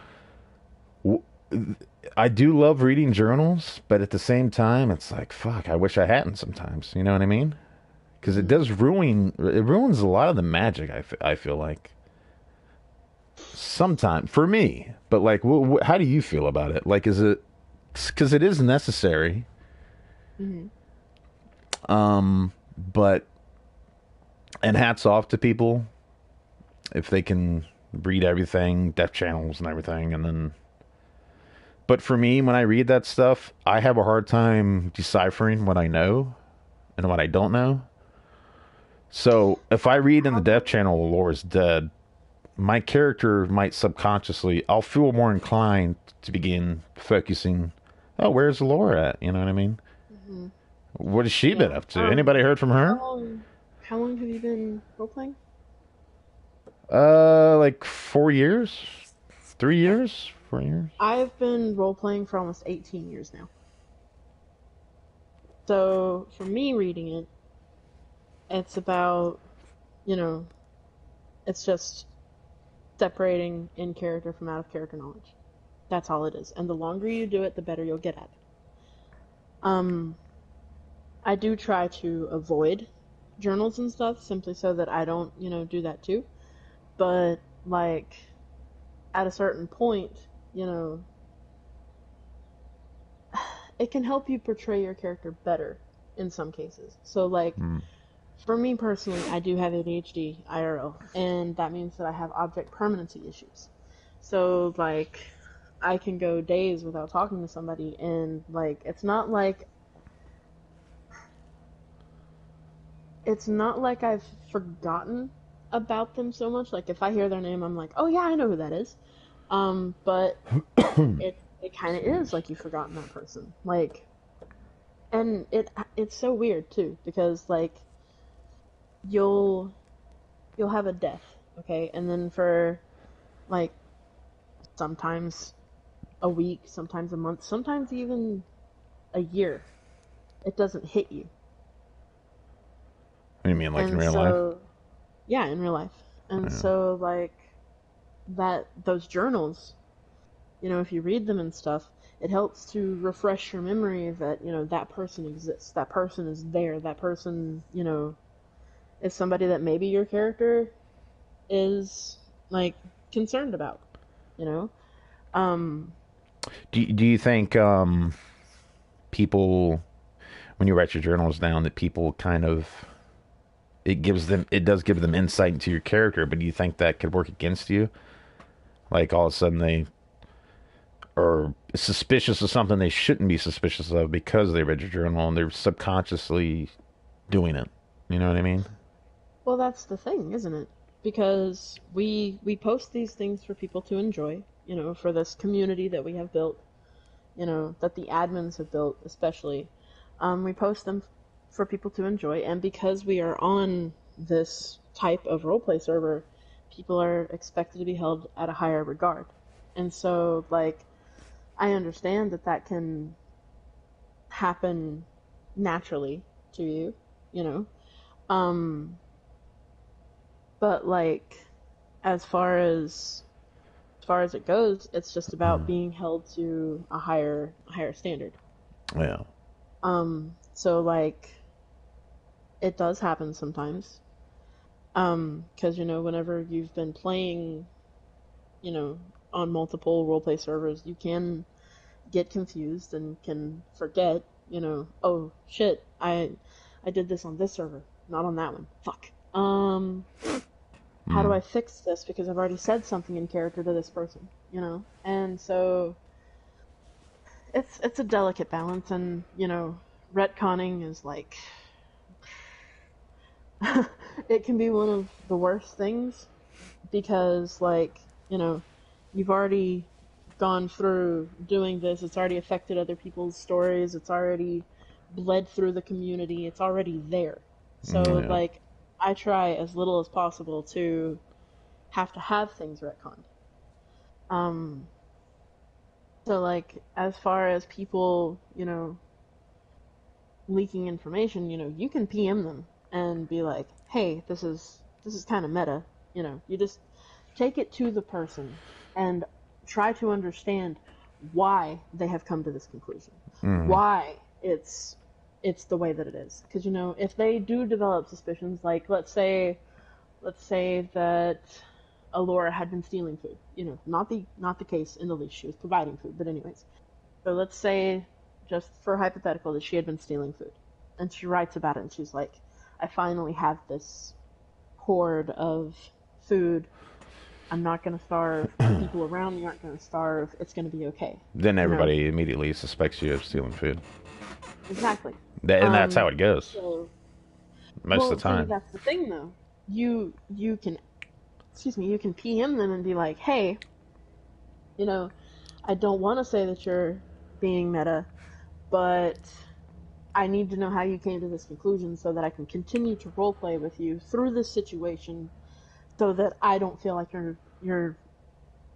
I do love reading journals, but at the same time, it's like, fuck, I wish I hadn't sometimes. You know what I mean? Because it Mhm. does it ruins a lot of the magic, I feel like. Sometimes, for me. But, like, how do you feel about it? Like, is it, because it is necessary, Mhm. but, and hats off to people if they can read everything, deaf channels and everything, and then. But for me, when I read that stuff, I have a hard time deciphering what I know and what I don't know. So if I read in the death channel the lore is dead, my character might subconsciously, I'll feel more inclined to begin focusing, oh, where's the lore at? You know what I mean? Mhm. What has she been Yeah. up to? Anybody heard from How her? long? How long have you been role playing? Like 4 years, 3 years, 4 years. I've been role playing for almost 18 years now. So for me reading it, it's about, you know, it's just separating in character from out of character knowledge. That's all it is. And the longer you do it, the better you'll get at it. Um, I do try to avoid journals and stuff simply so that I don't, do that too. But like at a certain point, you know, it can help you portray your character better in some cases. So like Hmm. for me personally, I do have ADHD IRL, and that means that I have object permanency issues. So like I can go days without talking to somebody, and like it's not like I've forgotten about them so much. Like if I hear their name, I'm like, oh yeah, I know who that is. But it kind of is Jeez. like you've forgotten that person. Like, and it's so weird too because like you'll you'll have a death, okay, and then for like sometimes a week, sometimes a month, sometimes even a year, it doesn't hit you. What do you mean, like in And real life? so, yeah, in real life. And Yeah. so, like, those journals, if you read them and stuff, it helps to refresh your memory that, that person exists. That person is there. That person, is somebody that maybe your character is, like, concerned about, you know? Um, Do you think people, when you write your journals down, that people kind of, it does give them insight into your character, but do you think that could work against you? Like all of a sudden they are suspicious of something they shouldn't be suspicious of because they read your journal and they're subconsciously doing it. You know what I mean? well, that's the thing, isn't it? Because we post these things for people to enjoy, for this community that we have built, that the admins have built, especially. We post them for people to enjoy, and because we are on this type of roleplay server, people are expected to be held at a higher regard. And so, like, I understand that that can happen naturally to you, you know. Um, but like, as far as it goes, it's just about being held to a higher standard. Yeah. So like it does happen sometimes. Because whenever you've been playing, you know, on multiple roleplay servers, you can get confused and can forget, oh shit, I did this on this server, not on that one. Fuck. How do Mm. I fix this because I've already said something in character to this person, And so it's a delicate balance, and retconning is like it can be one of the worst things because like you've already gone through doing this, it's already affected other people's stories, it's already bled through the community, it's already there. Mm, So yeah. like I try as little as possible to have things retconned. um so like as far as people leaking information, you can PM them and be like, "Hey, this is kind of meta." You just take it to the person and try to understand why they have come to this conclusion, Mm. why it's the way that it is. Because if they do develop suspicions, like let's say that Alora had been stealing food. Not the case in the least. She was providing food, but anyways. So let's say, just for hypothetical, that she had been stealing food, and she writes about it, and she's like, "I finally have this hoard of food. I'm not gonna starve. The people around me aren't gonna starve. It's gonna be okay." Then You know everybody immediately suspects you of stealing food. exactly. And that's how it goes So, most well, of the see, time. that's the thing, though. You can, excuse me, you can PM them and be like, "Hey, you know, I don't want to say that you're being meta, but I need to know how you came to this conclusion so that I can continue to roleplay with you through this situation, so that I don't feel like you're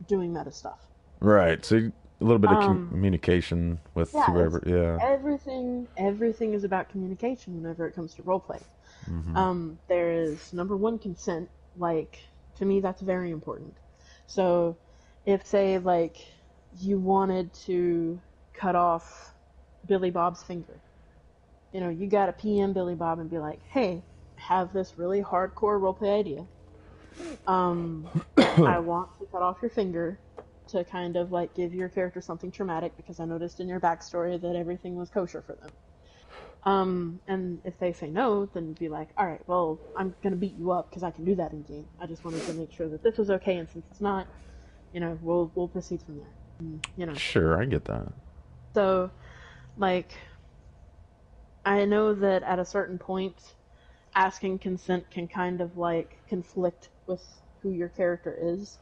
doing meta stuff." Right. So a little bit of Um, communication with yeah, whoever. Yeah. everything is about communication whenever it comes to roleplay. Hmm. There is number one, consent. Like, to me, that's very important. So, if, say, like, you wanted to cut off Billy Bob's finger, you gotta PM Billy Bob and be like, "Hey, I have this really hardcore roleplay idea. Um, I want to cut off your finger to kind of like give your character something traumatic because I noticed in your backstory that everything was kosher for them." And if they say no, then be like, "All right, well, I'm gonna beat you up because I can do that in game. I just wanted to make sure that this was okay, and since it's not, we'll proceed from there." Sure, I get that. So, like, I know that at a certain point, asking consent can kind of like conflict with who your character is,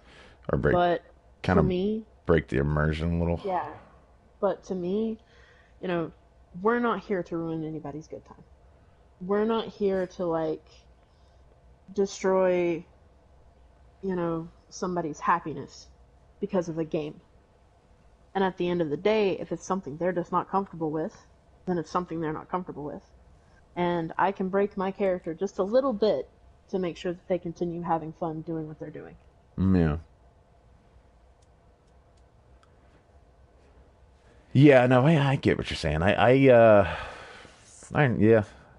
Or but kind to of me, break the immersion a little. yeah, but to me, you know, we're not here to ruin anybody's good time. We're not here to like destroy, somebody's happiness because of a game. And at the end of the day, if it's something they're just not comfortable with, then it's something they're not comfortable with. And I can break my character just a little bit to make sure that they continue having fun doing what they're doing. Yeah. Yeah, no, I get what you're saying. Yeah,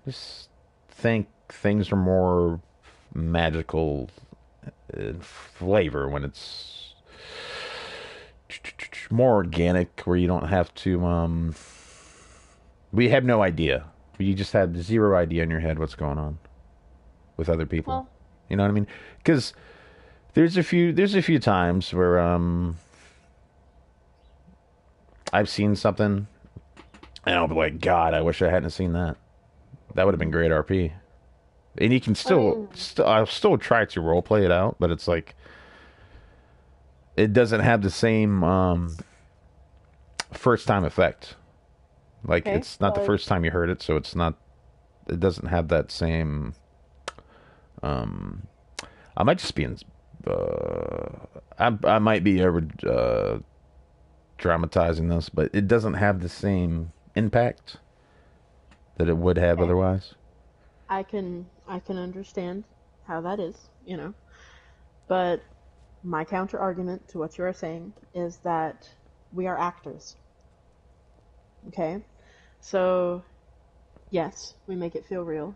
just think things are more magical in flavor when it's more organic, where you don't have to, we have no idea. You just had zero idea in your head what's going on with other people. Well, You know what I mean? Because there's a few times where I've seen something and I'll be like, God, I wish I hadn't seen that. That would have been great RP. And you can I mean, I'll still try to role play it out, but it's like it doesn't have the same first time effect. Like okay, it's not the but first time you heard it, so it's not. It doesn't have that same. Um, I might just be in. I might be over dramatizing this, but it doesn't have the same impact that it would have okay, otherwise. I can understand how that is. But my counter argument to what you are saying is that we are actors. Okay? So, yes, we make it feel real.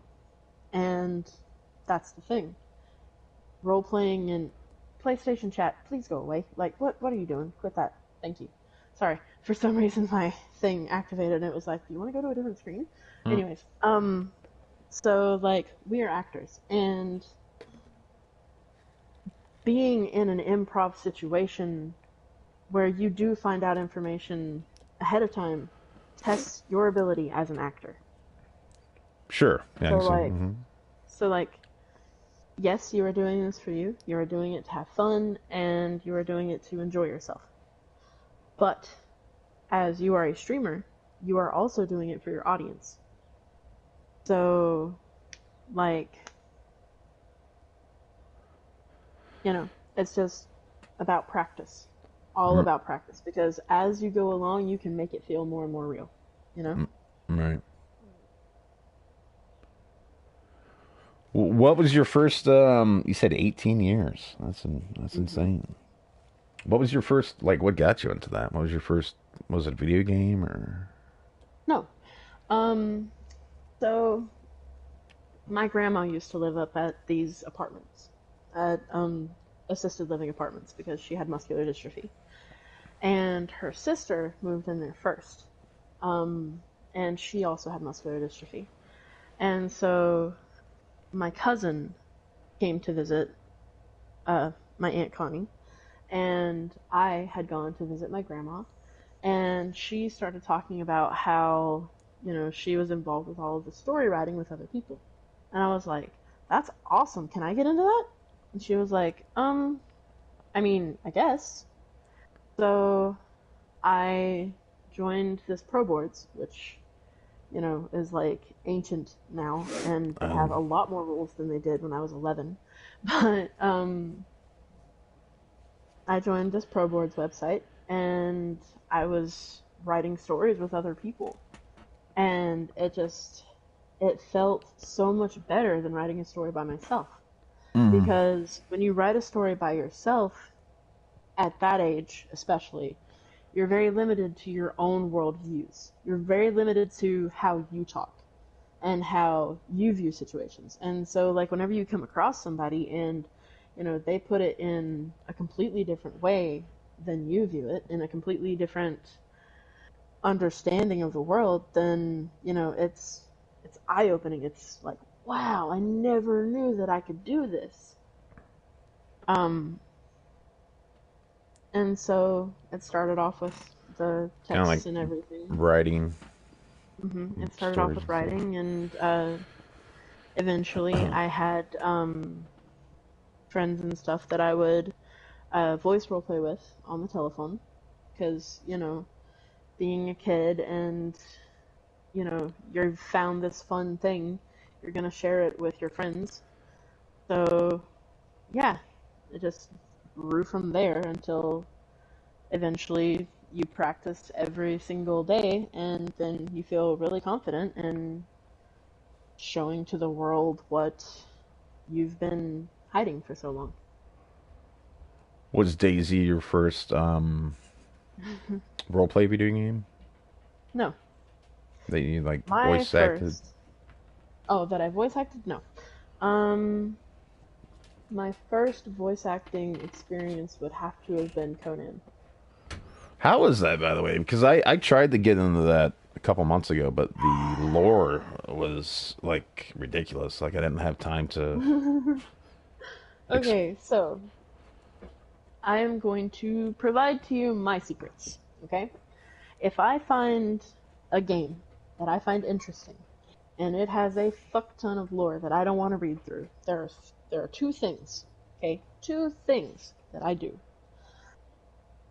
And that's the thing. Role playing and PlayStation chat, please go away. Like, what are you doing? Quit that. Thank you. Sorry. For some reason my thing activated and it was like, "Do you want to go to a different screen?" Hmm. Anyways, so like we are actors, and being in an improv situation where you do find out information ahead of time tests your ability as an actor. Sure. Yeah, I So can see. like Hmm. so like yes, you are doing this for you. You are doing it to have fun and you are doing it to enjoy yourself. But as you are a streamer, you are also doing it for your audience. So like, it's just about practice. All about practice, because as you go along, you can make it feel more and more real. You know? Right. What was your first? You said 18 years. That's Mm-hmm. insane. What was your first? Like, what got you into that? What was your first? Was it a video game or? No. Um, so my grandma used to live up at these apartments, at assisted living apartments, because she had muscular dystrophy, and her sister moved in there first, um, and she also had muscular dystrophy, and so my cousin came to visit my aunt Connie, and I had gone to visit my grandma, and she started talking about how, she was involved with all of the story writing with other people. And I was like, that's awesome. Can I get into that? And she was like, I mean, I guess. So I joined this Pro Boards, which, is like ancient now, and they have a Um, lot more rules than they did when I was 11. But I joined this Pro Boards website, and I was writing stories with other people, and it felt so much better than writing a story by myself, mm, because when you write a story by yourself at that age especially, you're very limited to your own worldviews, you're very limited to how you talk and how you view situations. And so, like, whenever you come across somebody and, they put it in a completely different way than you view it, in a completely different understanding of the world, then, it's eye opening. It's like, wow, I never knew that I could do this. Um, and so it started off with the kind of like texts and everything. writing It started off stories with and stuff. writing, and eventually I had friends and stuff that I would voice role play with on the telephone, because, being a kid and, you've found this fun thing, you're gonna share it with your friends. So, yeah, it just grew from there until eventually you practice every single day, and then you feel really confident in showing to the world what you've been hiding for so long. Was Daisy your first role play video game No, that you like my voice acted? first. Oh, that I voice acted? No. Um, my first voice acting experience would have to have been Conan. How was that, by the way? Because I tried to get into that a couple months ago, but the lore was like ridiculous. Like I didn't have time to. Exp- Okay, so I am going to provide to you my secrets. Okay? If I find a game that I find interesting, and it has a fuck ton of lore that I don't want to read through, there are two things. Okay? Two things that I do.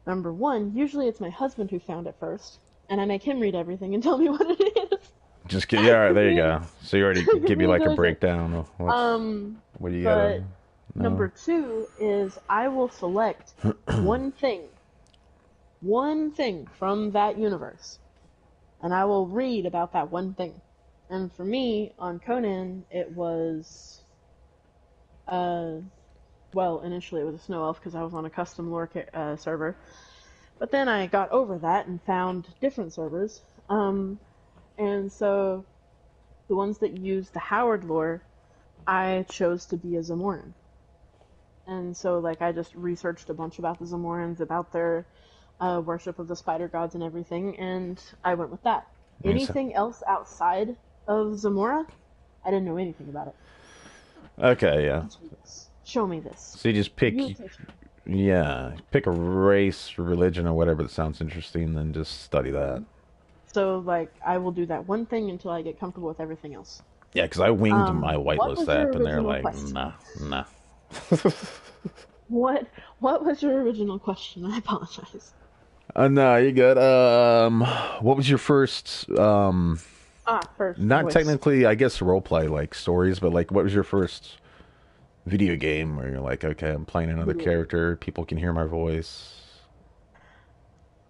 Number one, usually it's my husband who found it first, and I make him read everything and tell me what it is. Just get yeah. All right, Because there you me, go. So you already because give you me like a enjoys it. breakdown of Um, what do you gotta but number know. two is I will select one thing, one thing from that universe, and I will read about that one thing. And for me, on Conan, it was, uh, well, initially it was a snow elf because I was on a custom lore server. But then I got over that and found different servers. And so the ones that used the Howard lore, I chose to be a Zamoran. And so, like, I just researched a bunch about the Zamorans, about their worship of the spider gods and everything, and I went with that. I mean, so, Anything else outside of Zamora, I didn't know anything about it. okay, yeah. Teach me this. Show me this. So you just You pick, teach me. yeah, pick a race, religion, or whatever that sounds interesting, then just study that. So, like, I will do that one thing until I get comfortable with everything else. Yeah, because I winged my What whitelist was your app, and they're original like, question? nah, nah. What was your original question? I apologize. No, you good. What was your first? First Not voice. technically, I guess, role play like stories, but like, what was your first video game where you're like, okay, I'm playing another Video game. character, people can hear my voice.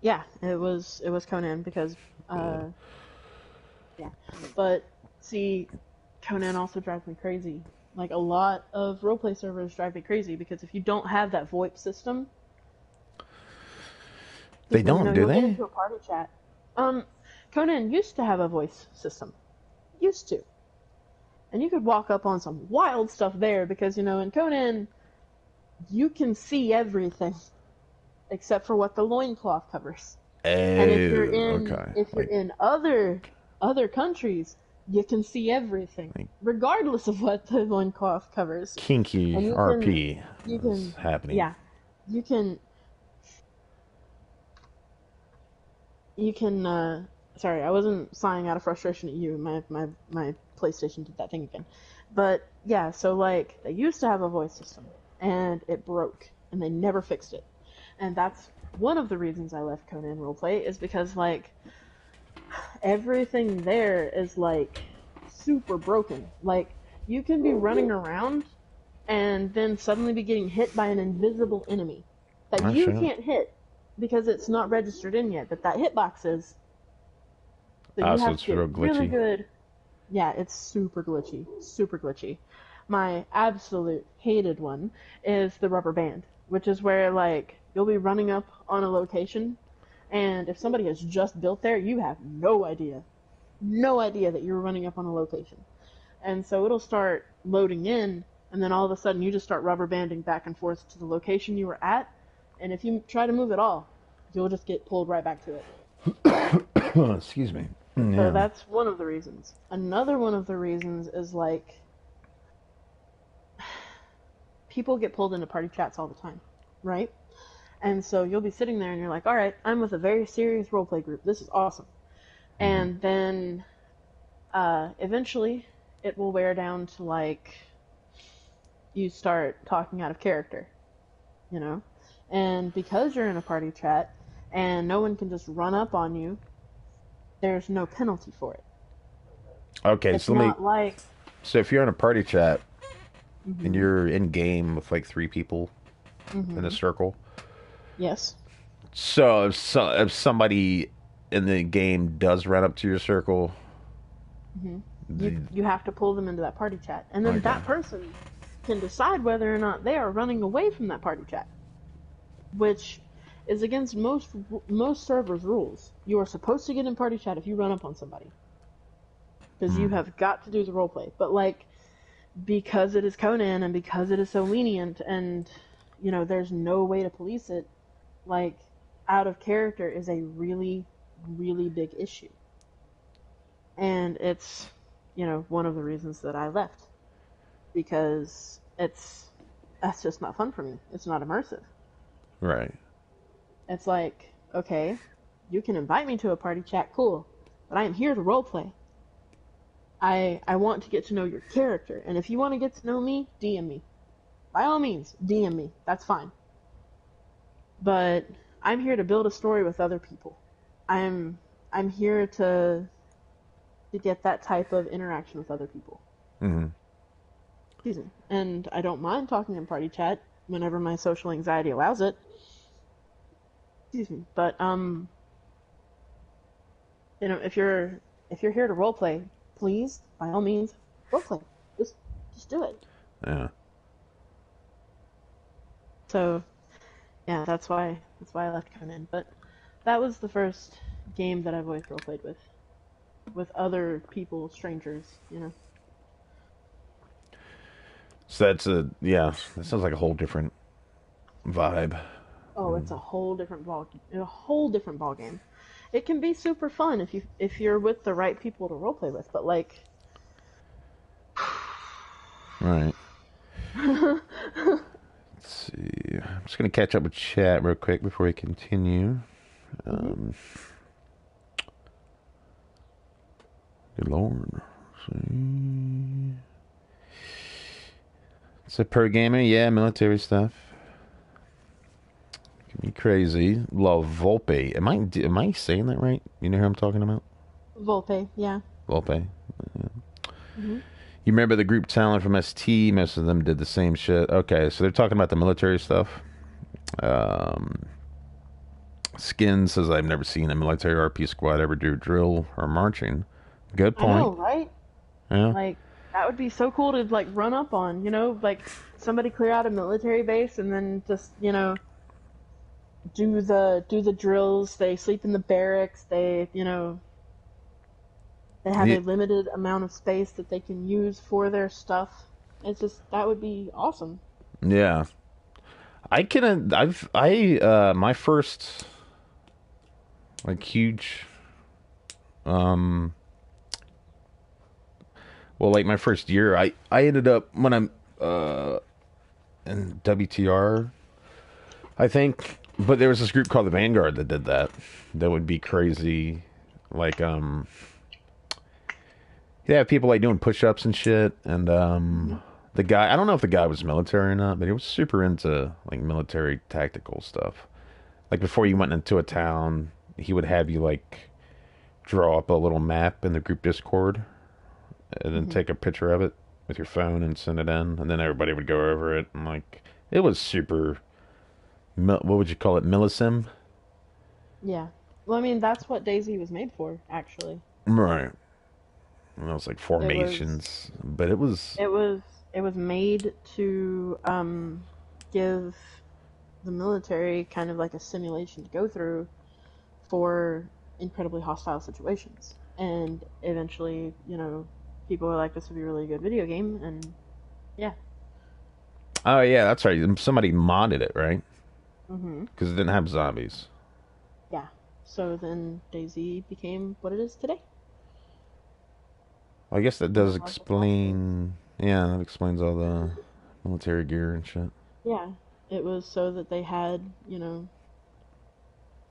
Yeah, it was Conan because Good. yeah. But see, Conan also drives me crazy. Like, a lot of roleplay servers drive me crazy because if you don't have that VoIP system, They Excuse me. don't, No, do you'll get they? into a party chat. Um, Conan used to have a voice system. Used to. And you could walk up on some wild stuff there because, in Conan, you can see everything except for what the loincloth covers. And if you're Oh, in okay. if you're in other countries, you can see everything, Like regardless of what the loincloth covers. kinky And RP you is can happening. yeah, you can sorry, I wasn't sighing out of frustration at you. My PlayStation did that thing again. But yeah, so like they used to have a voice system and it broke and they never fixed it. And that's one of the reasons I left Conan Roleplay is because like everything there is like super broken. Like you can be running around and then suddenly be getting hit by an invisible enemy that Oh you shit. can't hit because it's not registered in yet, but that hitbox is. So Ah, you so have to it's get real really glitchy. good. Yeah, it's super glitchy. Super glitchy. My absolute hated one is the rubber band, which is where like you'll be running up on a location and if somebody has just built there, you have no idea that you're running up on a location. And so it'll start loading in, and then all of a sudden you just start rubber banding back and forth to the location you were at. And if you try to move at all, you'll just get pulled right back to it. Excuse me. So Yeah. that's one of the reasons. Another one of the reasons is like people get pulled into party chats all the time, right? And so you'll be sitting there and you're like, all right, I'm with a very serious roleplay group. This is awesome. Mm-hmm. And then eventually it will wear down to like you start talking out of character, you know? And because you're in a party chat and no one can just run up on you, there's no penalty for it. Okay, It's so let me. not like. So if you're in a party chat and Mhm. you're in game with like three people in a Mhm. circle, Yes. so if somebody in the game does run up to your circle, Mhm. You the, you have to pull them into that party chat, and then okay, that person can decide whether or not they are running away from that party chat, which is against most servers' rules. You are supposed to get in party chat if you run up on somebody, because you hmm. have got to do the roleplay. But like because it is Conan and because it is so lenient, and there's no way to police it, like out of character is a really really big issue, and it's one of the reasons that I left because that's just not fun for me. It's not immersive. Right. It's like, okay, you can invite me to a party chat, cool, but I am here to roleplay. I want to get to know your character, and if you want to get to know me, DM me. By all means, DM me. That's fine. But I'm here to build a story with other people. I'm I'm here to get that type of interaction with other people. Mm-hmm. Excuse me. And I don't mind talking in party chat whenever my social anxiety allows it. Excuse me. But if you're here to roleplay, please, by all means, roleplay. Just do it. Yeah. So yeah, that's why I left Conan. But that was the first game that I've always roleplayed with other people, strangers. So that's a yeah. That sounds like a whole different vibe. Oh, it's a whole different ball game. It can be super fun if you're with the right people to roleplay with, but like Right. Let's see. I'm just gonna catch up with chat real quick before we continue. Mhm. Um, Good lord. See. It's a pro gamer, yeah, military stuff. Can be crazy. La Volpe. Am I saying that right? You know who I'm talking about? Volpe, yeah. Volpe. Mhm. You remember the group talent from ST? Most of them did the same shit. Okay, so they're talking about the military stuff. Um, Skin says I've never seen a military RP squad ever do drill or marching. Good I know, point. right? Yeah. Like that would be so cool to like run up on, like somebody clear out a military base and then just, do the drills. They sleep in the barracks. They have Yeah, a limited amount of space that they can use for their stuff. It's just that would be awesome. yeah. I can. My first like huge, um, well, like my first year, I ended up when I'm in WTR, I think. But there was this group called the Vanguard that did that. That would be crazy. Like, yeah, people like doing push-ups and shit. And Hmm. the guy, I don't know if the guy was military or not, but he was super into like military tactical stuff. Like before you went into a town, he would have you like draw up a little map in the group Discord and then Hmm. take a picture of it with your phone and send it in, and then everybody would go over it and like it was super. What would you call it? Millisim, Yeah. Well, I mean, that's what Daisy was made for, actually. right? And it was like It was formations, but it was it was it was made to give the military kind of like a simulation to go through for incredibly hostile situations. And eventually, people were like, this would be a really good video game, and yeah. oh yeah, that's right. Somebody modded it, right? Hmm. Because it didn't have zombies. Yeah. So then Daisy became what it is today. I guess that And does a lot of the philosophy. explain. Yeah, that explains all the military gear and shit. Yeah. It was so that they had,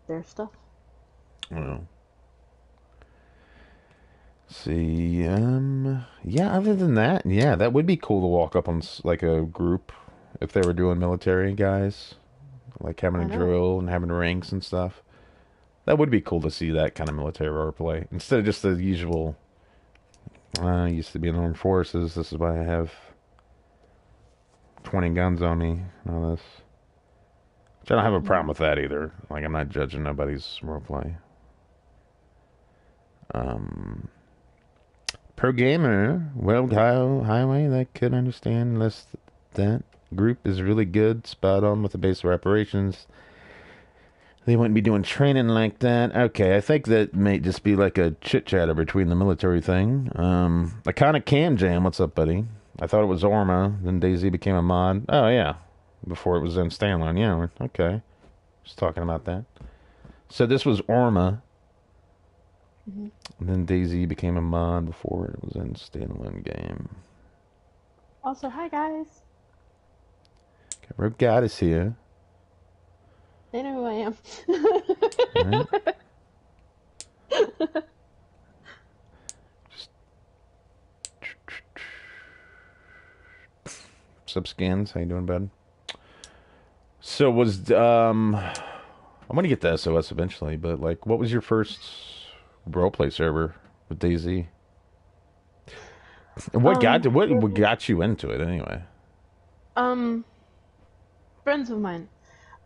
their stuff. Well, see, yeah. Other than that, yeah, that would be cool to walk up on like a group if they were doing military guys, like having a I know. drill and having ranks and stuff. That would be cool to see that kind of military role play instead of just the usual. I used to be in the armed forces. This is why I have 20 guns on me. And all this. Which I don't have a problem Hmm. with that either. Like I'm not judging nobody's role play. Um, Per gamer, World Highway that could understand less that group is really good, spot on with the base of operations. They wouldn't be doing training like that. Okay, I think that may just be like a chit chatter between the military thing. Iconic Cam Jam, what's up, buddy? I thought it was Orma, then Daisy became a mod. Oh yeah, before it was in Stanlon. Yeah, okay. Just talking about that. So this was Orma, Hmm. and then Daisy became a mod before it was in Stanlon game. Also, hi guys. RougeGoddess here. They know who I am. All right. Just Subscans, how you doing, bud? So was I'm gonna get to SOS eventually, but like, what was your first roleplay server with DayZ? What Really, got you into it anyway? um, friends of mine.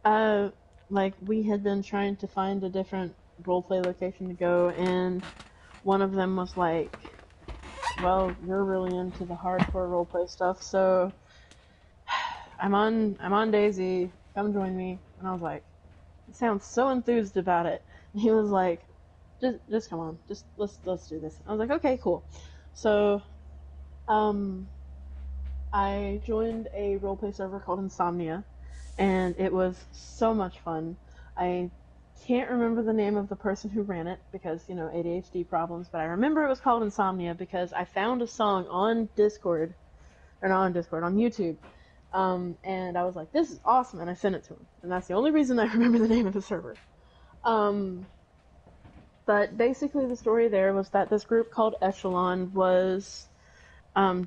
Uh, like we had been trying to find a different roleplay location to go, and one of them was like, "Well, you're really into the hardcore roleplay stuff, so I'm on Daisy. Come join me." And I was like, "He sounds so enthused about it." And he was like, "Just come on, just let's do this." I was like, "Okay, cool." So, um, I joined a roleplay server called Insomnia, and it was so much fun. I can't remember the name of the person who ran it because, ADHD problems, but I remember it was called Insomnia because I found a song on Discord, or not on Discord, on YouTube. And I was like, this is awesome, and I sent it to him. And that's the only reason I remember the name of the server. Um, but basically, the story there was that this group called Echelon was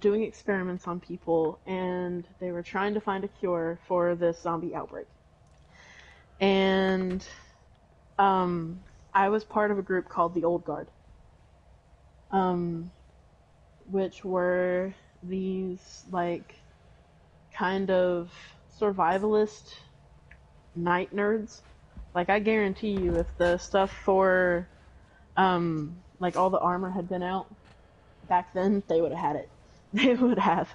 doing experiments on people, and they were trying to find a cure for this zombie outbreak. And I was part of a group called the Old Guard, um, which were these like kind of survivalist night nerds. Like I guarantee you, if the stuff for like all the armor had been out back then, they would have had it. They would have.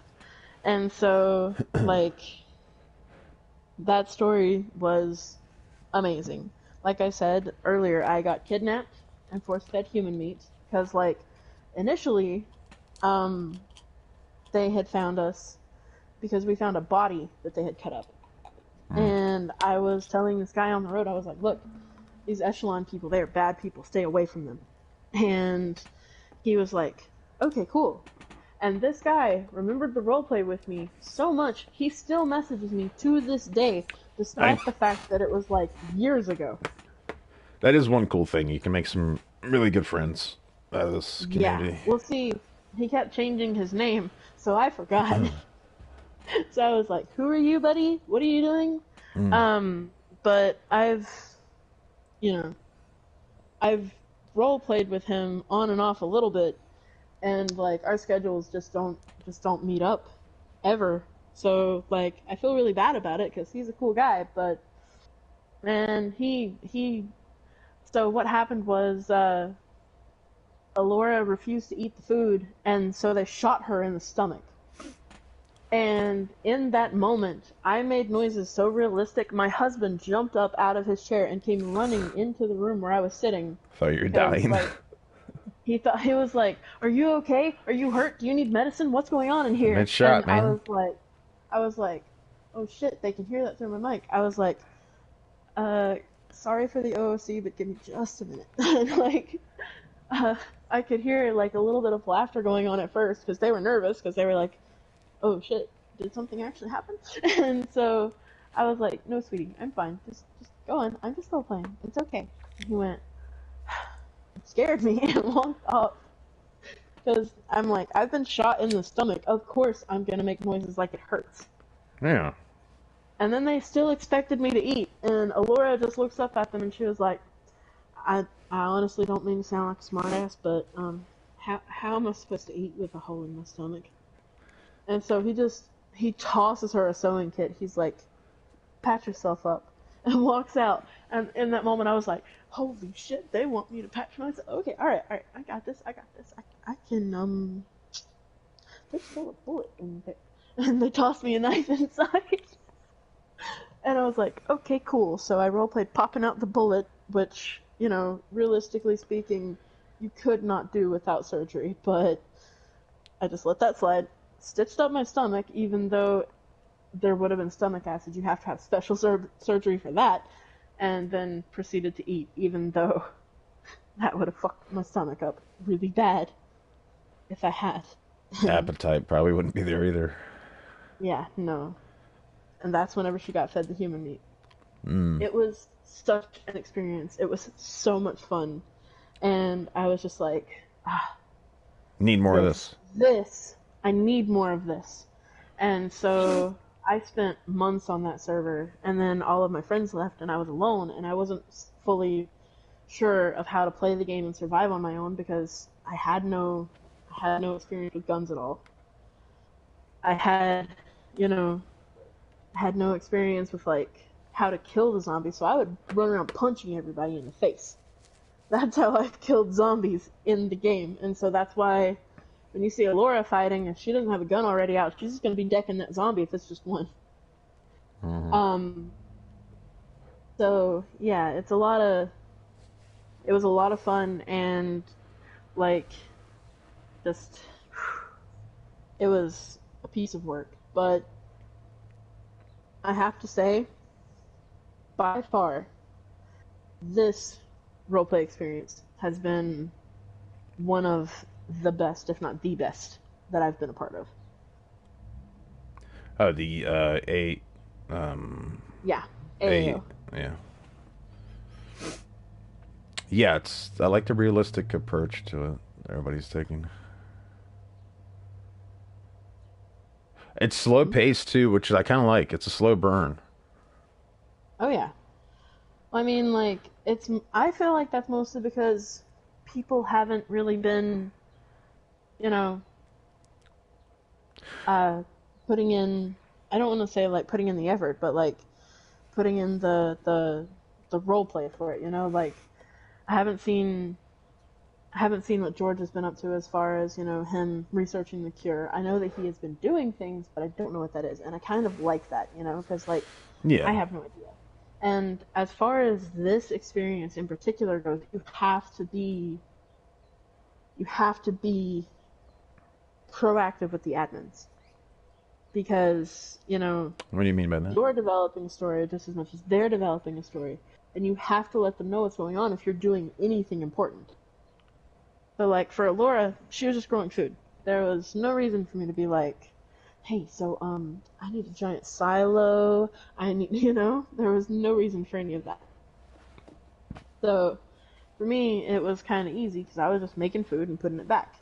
And so like that story was amazing. Like I said earlier, I got kidnapped and force-fed human meat because, like, initially, um, they had found us because we found a body that they had cut up. Mm. And I was telling this guy on the road, I was like, look, these echelon people, they are bad people. Stay away from them. And he was like, okay, cool. And this guy remembered the roleplay with me so much, he still messages me to this day, I despite the fact that it was like years ago. That is one cool thing. You can make some really good friends out of this Yeah. community. Well, see, he kept changing his name, so I forgot. So I was like, who are you, buddy? What are you doing? Mm. Um, but you know, I've role played with him on and off a little bit, and like our schedules just don't meet up ever. So like I feel really bad about it because he's a cool guy, but man, he. So what happened was Alora refused to eat the food, and so they shot her in the stomach. And in that moment, I made noises so realistic, my husband jumped up out of his chair and came running into the room where I was sitting Thought you were because, dying. like, he was like, "Are you okay? Are you hurt? Do you need medicine? What's going on in I've been here?" And shot, man. I was like, "Oh shit, they can hear that through my mic." I was like, "Uh, sorry for the OOC, but give me just a minute." And like, uh, I could hear like a little bit of laughter going on at first because they were nervous because they were like, oh shit, did something actually happen? And so I was like, no, sweetie, I'm fine. Just go on. I'm just role playing. It's okay. And he went, it scared me and walked off. Because I'm like, I've been shot in the stomach. Of course I'm going to make noises like it hurts. Yeah. And then they still expected me to eat. And Alora just looks up at them and she was like, I honestly don't mean to sound like a smartass, but how am I supposed to eat with a hole in my stomach? And so he tosses her a sewing kit. He's like, patch yourself up, and walks out. And in that moment, I was like, holy shit, they want me to patch myself. Okay, all right, I got this. I can, there's still a bullet in there. And they tossed me a knife inside. And I was like, okay, cool. So I roleplayed popping out the bullet, which, realistically speaking, you could not do without surgery, but I just let that slide. Stitched up my stomach, even though there would have been stomach acid. You have to have special surgery for that, and then proceeded to eat, even though that would have fucked my stomach up really bad if I had. And Appetite probably wouldn't be there either. yeah, no. And that's whenever she got fed the human meat. Mm. It was such an experience. It was so much fun. And I was just like, Need more of this, this. this, I need more of this. And so I spent months on that server, and then all of my friends left, and I was alone, and I wasn't fully sure of how to play the game and survive on my own because I had no experience with guns at all. I had, you know, had no experience with like how to kill the zombies, so I would run around punching everybody in the face. That's how I've killed zombies in the game, and so that's why when you see Alora fighting, if she doesn't have a gun already out, she's just gonna be decking that zombie if it's just one. Mm-hmm. Um, so yeah, it was a lot of fun and like just it was a piece of work, but I have to say, by far, this roleplay experience has been one of the best, if not the best, that I've been a part of. Oh, the um, Yeah, a AAO. yeah, yeah. I like the realistic approach to it. Everybody's taking. It's slow paced too, which I kind of like. It's a slow burn. Oh yeah. I mean, like I feel like that's mostly because people haven't really been, you know, uh, putting in. I don't want to say like putting in the effort, but like putting in the role play for it. Like I haven't seen I haven't seen what George has been up to as far as him researching the cure. I know that he has been doing things, but I don't know what that is, and I kind of like that, because like I Yeah, have no idea. And as far as this experience in particular goes, you have to be proactive with the admins because, you know, What do you mean by that? you're developing a story just as much as they're developing a story, and you have to let them know what's going on if you're doing anything important. So, like, for Laura, she was just growing food. There was no reason for me to be like, hey, so, I need a giant silo, I need, you know, there was no reason for any of that. So, for me, it was kind of easy because I was just making food and putting it back.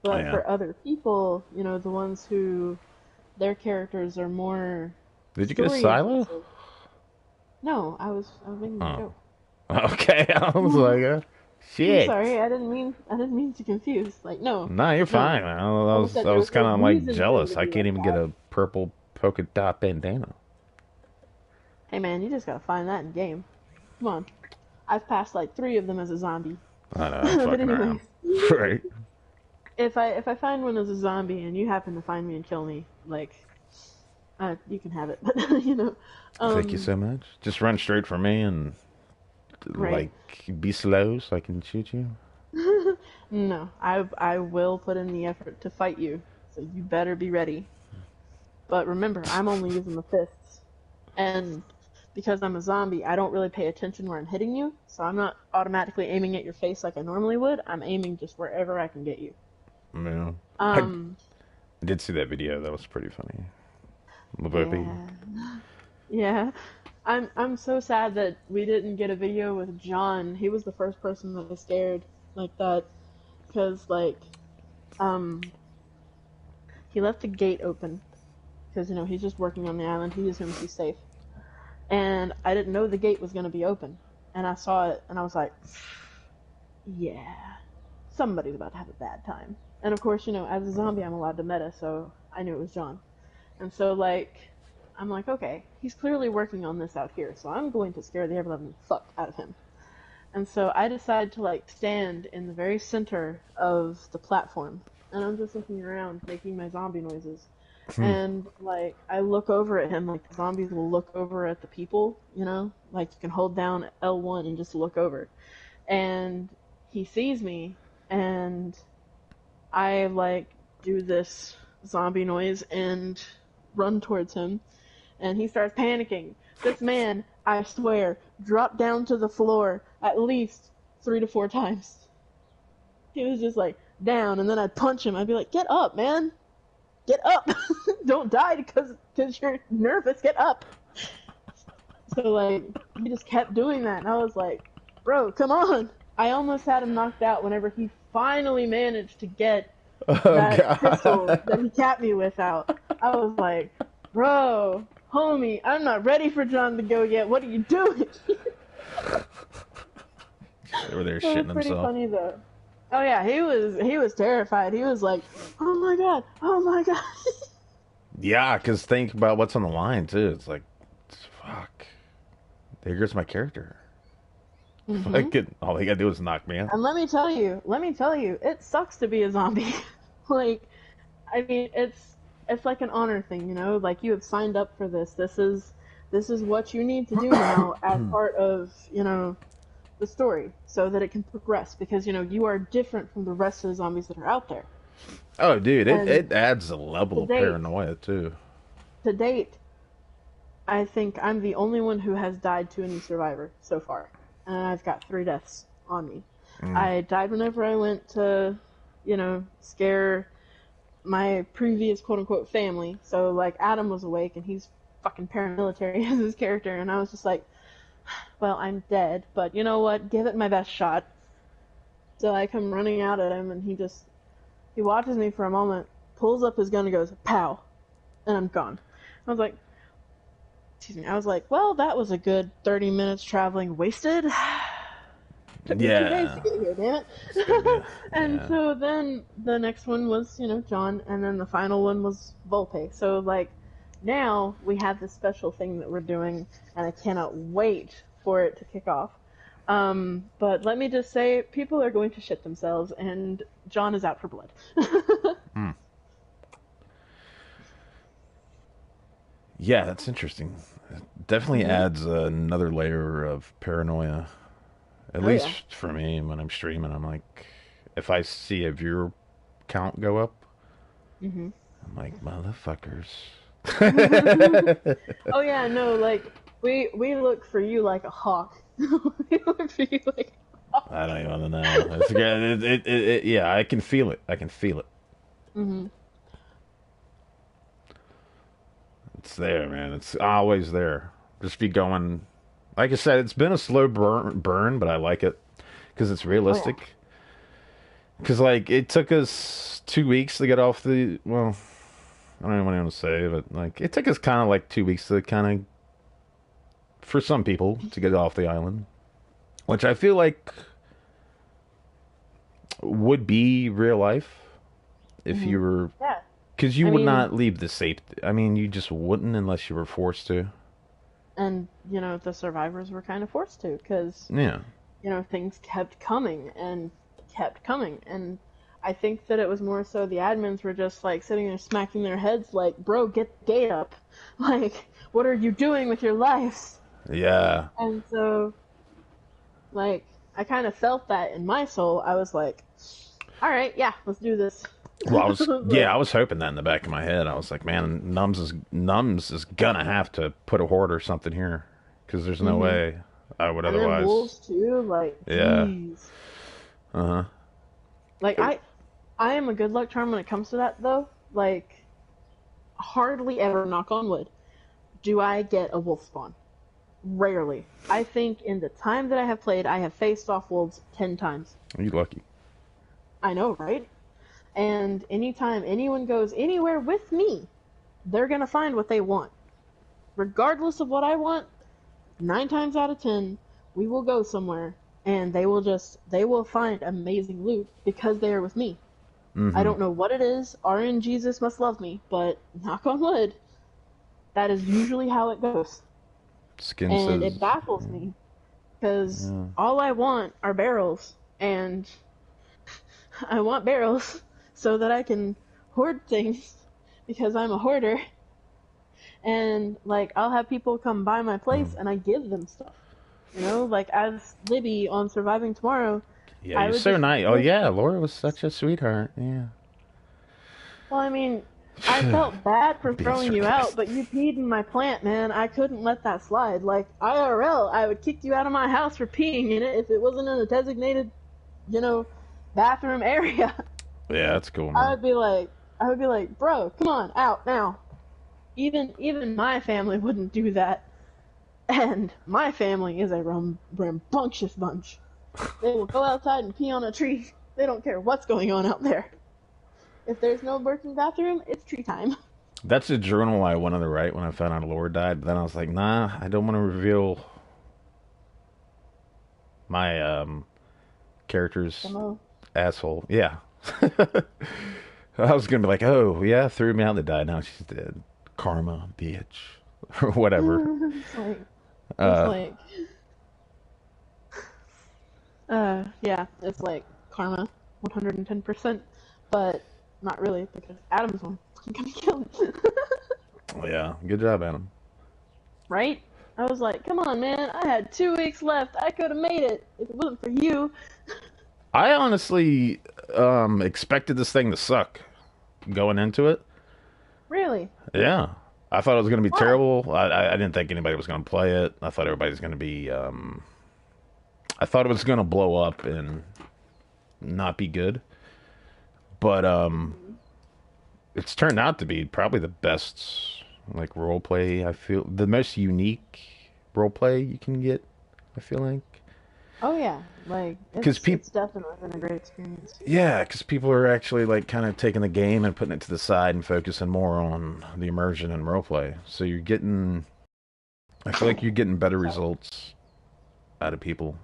Oh, But yeah. for other people, you know, the ones who their characters are more Did you get a story silo? intensive. No, I was making a Oh. joke. Okay. I was like, I'm shit. sorry, I didn't mean to confuse. Like, no, Nah, you're no. fine, man. I Like I was, said, I there was was no kind of like reason for them jealous. to I be can't like even get that. a purple polka dot bandana. Hey man, you just gotta find that in game. Come on. I've passed like 3 of them as a zombie. I know, I'm But fucking around. anyways, Right. if I find one as a zombie and you happen to find me and kill me, like, you can have it. But you know, Thank you um, so much. Just run straight for me and right. like be slow so I can shoot you. No, I will put in the effort to fight you, so you better be ready. But remember, I'm only using the fists, and because I'm a zombie, I don't really pay attention where I'm hitting you, so I'm not automatically aiming at your face like I normally would. I'm aiming just wherever I can get you. Yeah. I Um, did see that video. That was pretty funny. Lavopi. yeah, yeah. I'm so sad that we didn't get a video with John. He was the first person that was scared like that, because like, um, he left the gate open because you know he's just working on the island. He assumes he's safe, and I didn't know the gate was going to be open. And I saw it, and I was like, yeah, somebody's about to have a bad time. And of course, you know, as a zombie, I'm allowed to meta, so I knew it was John. And so, like, I'm like, okay, he's clearly working on this out here, so I'm going to scare the ever-loving fuck out of him. And so I decide to, like, stand in the very center of the platform, and I'm just looking around, making my zombie noises. Hmm. And like I look over at him, like the zombies will look over at the people, you know, like you can hold down L1 and just look over. And he sees me, and I like do this zombie noise and run towards him, and he starts panicking. This man, I swear, dropped down to the floor at least 3 to 4 times. He was just like down, and then I'd punch him. I'd be like, "Get up, man! Get up! Don't die because you're nervous. Get up!" So like he just kept doing that, and I was like, "Bro, come on!" I almost had him knocked out whenever he finally managed to get Oh that pistol god. that he capped me with out. I was like, "Bro, homie, I'm not ready for John to go yet. What are you doing?" They were there It was shitting pretty himself. funny though. Oh yeah, he was terrified. He was like, "Oh my god, oh my god." Yeah, because think about what's on the line too. It's like, fuck. There goes my character. Mhm. Fucking, all they gotta do is knock me out. And let me tell you, it sucks to be a zombie. Like, I mean, it's like an honor thing, you know. Like you have signed up for this. This is what you need to do now as part of you know the story, so that it can progress. Because you know you are different from the rest of the zombies that are out there. Oh, dude, And it adds a level to of date, paranoia too. to date, I think I'm the only one who has died to any survivor so far, and I've got 3 deaths on me. Mm. I died whenever I went to, you know, scare my previous quote unquote family. So like Adam was awake and he's fucking paramilitary as his character, and I was just like, well, I'm dead, but you know what? Give it my best shot. So I come running out at him, and he watches me for a moment, pulls up his gun and goes, pow, and I'm gone. I was like, excuse me. I was like, well, that was a good 30 minutes traveling wasted. Took me 2 days to Yeah, get here, damn it's good, it. man. And Yeah. so then the next one was, you know, John, and then the final one was Volpe. So like now we have this special thing that we're doing, and I cannot wait for it to kick off. But let me just say, people are going to shit themselves, and John is out for blood. Hmm. Yeah, that's interesting. It definitely Hmm. adds another layer of paranoia. At Oh yeah. least for me, when I'm streaming, I'm like, if I see a viewer count go up, Hmm. I'm like, motherfuckers. Oh yeah, no, like we look for you like a hawk. We look for you like a I hawk. don't even know. Yeah, I can feel it. I can feel it. Hmm. It's there, man. It's always there. Just be going. Like I said, it's been a slow burn, but I like it because it's Oh yeah. realistic. Because like it took us 2 weeks to get off the. Well, I don't know what I want to say, but like it took us kind of like 2 weeks to kind of, for some people, to get off the island, which I feel like would be real life if Hmm. you were, Yeah. because you I would mean, not leave the safe. I mean, you just wouldn't unless you were forced to. and the survivors were kind of forced to because Yeah. things kept coming and kept coming, and I think that it was more so the admins were just like sitting there smacking their heads like, bro, get the gate up. Like, what are you doing with your lives? Yeah. And so, like, I kind of felt that in my soul. I was like, all right, yeah, let's do this. Well, I was, Like, yeah, I was hoping that in the back of my head. I was like, man, Nums is gonna have to put a horde or something here, because there's no hmm. way I would And then otherwise. wolves too, like, Yeah. jeez. Uh Like, huh. I am a good luck charm when it comes to that, though. Like, hardly ever, knock on wood, do I get a wolf spawn. Rarely. I think in the time that I have played, I have faced off wolves 10 times. You lucky. I know, right? And anytime anyone goes anywhere with me, they're gonna find what they want. Regardless of what I want, 9 times out of 10, we will go somewhere and they will find amazing loot because they are with me. I Mm-hmm. don't know what it is. RN Jesus must love me, but knock on wood, that is usually how it goes. Skin And says, it baffles me because yeah. all I want are barrels, and I want barrels so that I can hoard things because I'm a hoarder. And like, I'll have people come by my place and I give them stuff. Like as Libby on Surviving Tomorrow, Yeah, I you're would so just nice. Oh give yeah, stuff. Laura was such a sweetheart. Yeah. Well, I mean, I felt bad for Being throwing you out, sarcastic. but you peed in my plant, man. I couldn't let that slide. Like IRL, I would kick you out of my house for peeing in it if it wasn't in a designated, you know, bathroom area. Yeah, that's cool, I man. would be like, bro, come on, out now. Even my family wouldn't do that, and my family is a rambunctious bunch. They will go outside and pee on a tree. They don't care what's going on out there. If there's no working bathroom, it's tree time. That's a journal I wanted to write when I found out Laura died, but then I was like, nah, I don't want to reveal my character's Demo. asshole. Yeah. I was gonna be like, oh yeah, threw me out and died. Now she's dead. Karma, bitch, or whatever. it's like, it's Uh, like, yeah, it's like karma, 110%, but not really because Adam's one gonna kill it. yeah, good job, Adam. Right? I was like, come on, man, I had 2 weeks left. I could have made it if it wasn't for you. I honestly expected this thing to suck going into it. Really? Yeah, I thought it was gonna be Why? terrible. I didn't think anybody was gonna play it. I thought everybody's gonna be. I thought it was gonna blow up and not be good. But Mhm. it's turned out to be probably the best like role play. I feel the most unique role play you can get. I feel like Oh yeah, like because it's people, definitely been a great experience. yeah, because people are actually like kind of taking the game and putting it to the side and focusing more on the immersion and role play. So you're getting, I feel like you're getting better Sorry. results out of people.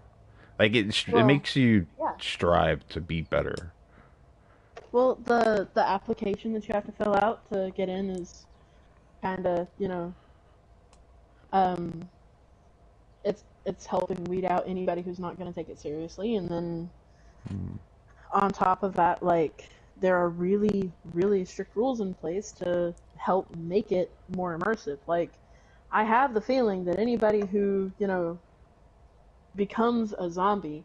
Like it Well, makes you yeah. strive to be better. Well, the application that you have to fill out to get in is kind of, um, it's helping weed out anybody who's not going to take it seriously, and then Mm. on top of that, like there are really really strict rules in place to help make it more immersive. Like, I have the feeling that anybody who, becomes a zombie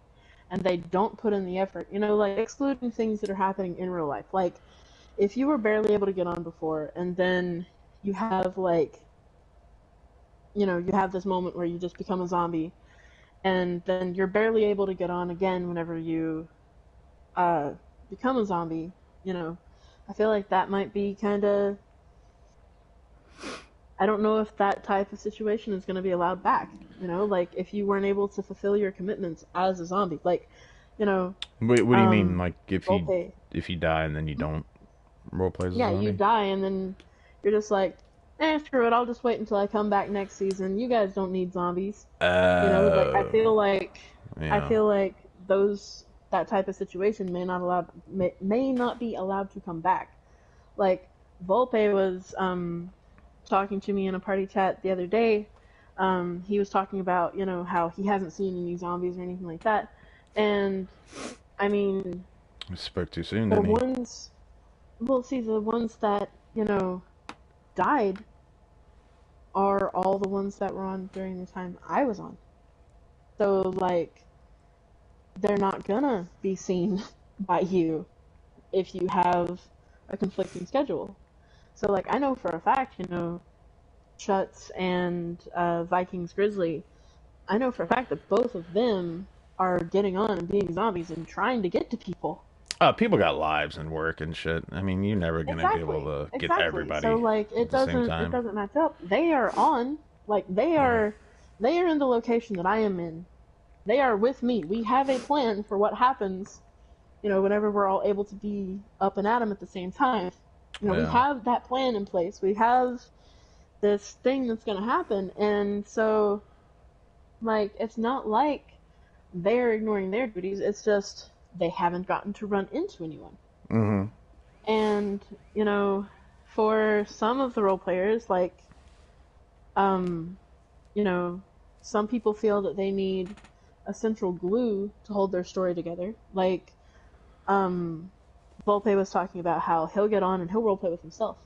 and they don't put in the effort, like excluding things that are happening in real life. Like, if you were barely able to get on before and then you have like, you have this moment where you just become a zombie and then you're barely able to get on again whenever you become a zombie, I feel like that might be kind of. I don't know if that type of situation is going to be allowed back. Like if you weren't able to fulfill your commitments as a zombie, like, What do you mean? Like roleplay. if you die and then you don't roleplay as a Yeah, you zombie? die and then you're just like, screw it. I'll just wait until I come back next season. You guys don't need zombies. Like I Oh, feel like I yeah. feel like that type of situation may not be allowed to come back. Like Volpe was talking to me in a party chat the other day. He was talking about how he hasn't seen any zombies or anything like that, and I mean I spoke too soon, the didn't he? ones, well, see, the ones that died are all the ones that were on during the time I was on. So like they're not gonna be seen by you if you have a conflicting schedule. So like I know for a fact, Shuts and Vikings Grizzly, I know for a fact that both of them are getting on and being zombies and trying to get to people. People got lives and work and shit. I mean, you're never gonna be able Exactly. to get Exactly. So everybody like at the same time. it doesn't match up. They are on, like Yeah. they are in the location that I am in. They are with me. We have a plan for what happens, whenever we're all able to be up and at 'em at the same time. We Yeah. have that plan in place. We have this thing that's going to happen. And so, like, it's not like they're ignoring their duties. It's just they haven't gotten to run into anyone. Mm-hmm. And, for some of the role players, like, um, you know, some people feel that they need a central glue to hold their story together. Like, um, Volpe was talking about how he'll get on and he'll roleplay with himself.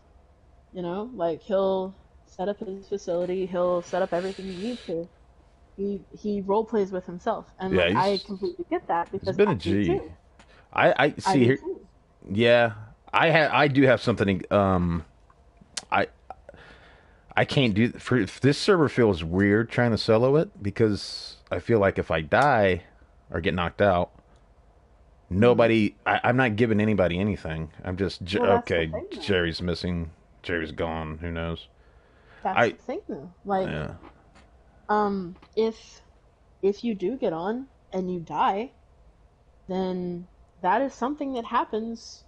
Like he'll set up his facility, he'll set up everything he needs to. He role plays with himself, and Yeah, like I completely get that he's because been I a do G. too. I I see do here. too. Yeah, I do have something. I I can't do for this server feels weird trying to solo it because I feel like if I die or get knocked out, Hmm. I'm not giving anybody anything. I'm just Well, that's the okay. thing, though. Jerry's missing. Jerry's gone. Who knows? That's I the thing, though. Like, yeah. if you do get on and you die, then that is something that happens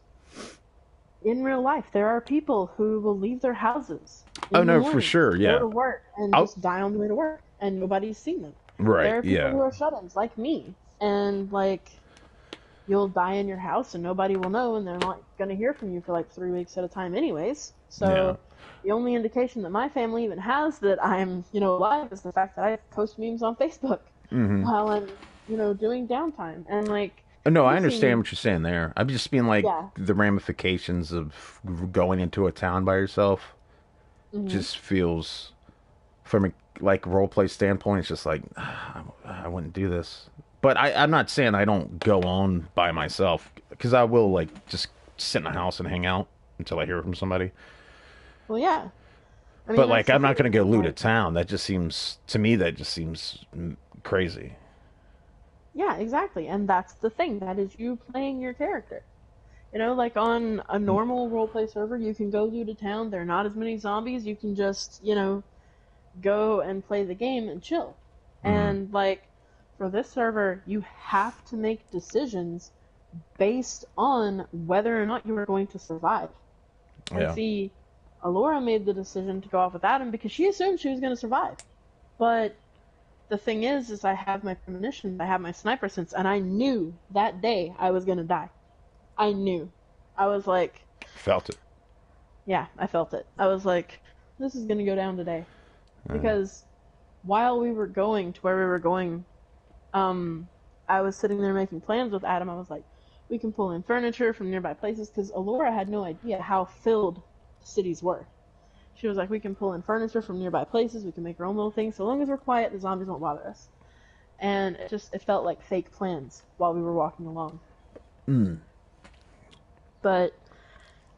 in real life. There are people who will leave their houses Oh in the no, for morning sure. to go Yeah. to work and I'll just die on the way to work, and nobody's seen them. right. There are people Yeah. who are shut-ins like me, and like you'll die in your house and nobody will know, and they're not going to hear from you for like 3 weeks at a time anyways. Yeah. So the only indication that my family even has that I'm alive is the fact that I post memes on Facebook Mm-hmm. while I'm doing downtime. And like No, I you've understand seen. what you're saying there. I'm just being like Yeah. the ramifications of going into a town by yourself Hmm. just feels from a like role play standpoint. It's just like I wouldn't do this. But I'm not saying I don't go on by myself because I will like just sit in a house and hang out until I hear from somebody. Well, yeah, I But mean that's like the I'm not thing going to go though. loot a Like, town. That just seems to me that just seems crazy. yeah, exactly, and that's the thing. That is you playing your character. Like on a normal roleplay server, you can go loot a town. There are not as many zombies. You can just go and play the game and chill. Mm-hmm. And like for this server, you have to make decisions based on whether or not you are going to survive. And Yeah. see, Alora made the decision to go off with Adam because she assumed she was going to survive. But the thing is I have my premonitions, I have my sniper sense, and I knew that day I was going to die. I knew. I was like, Felt it. yeah, I felt it. I was like, this is going to go down today. Uh, Because while we were going to where we were going, um, I was sitting there making plans with Adam. I was like, we can pull in furniture from nearby places because Alora had no idea how filled the cities were. She was like, we can pull in furniture from nearby places, we can make our own little things. So long as we're quiet, the zombies won't bother us. And it felt like fake plans while we were walking along. Mm. But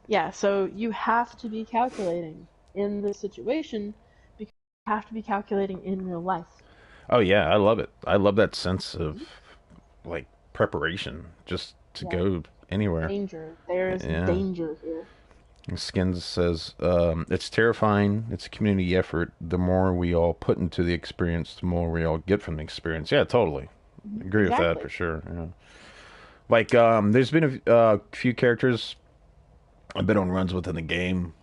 yeah, so you have to be calculating in this situation because you have to be calculating in real life. Oh yeah, I love it. I love that sense of like preparation just to Yeah. go anywhere. Danger. There's Yeah. danger here. Skins says, it's terrifying. It's a community effort. The more we all put into the experience, the more we all get from the experience. Yeah, totally. Agree with that Exactly. for sure. Yeah. Like, there's been a few characters I've been on runs with in the game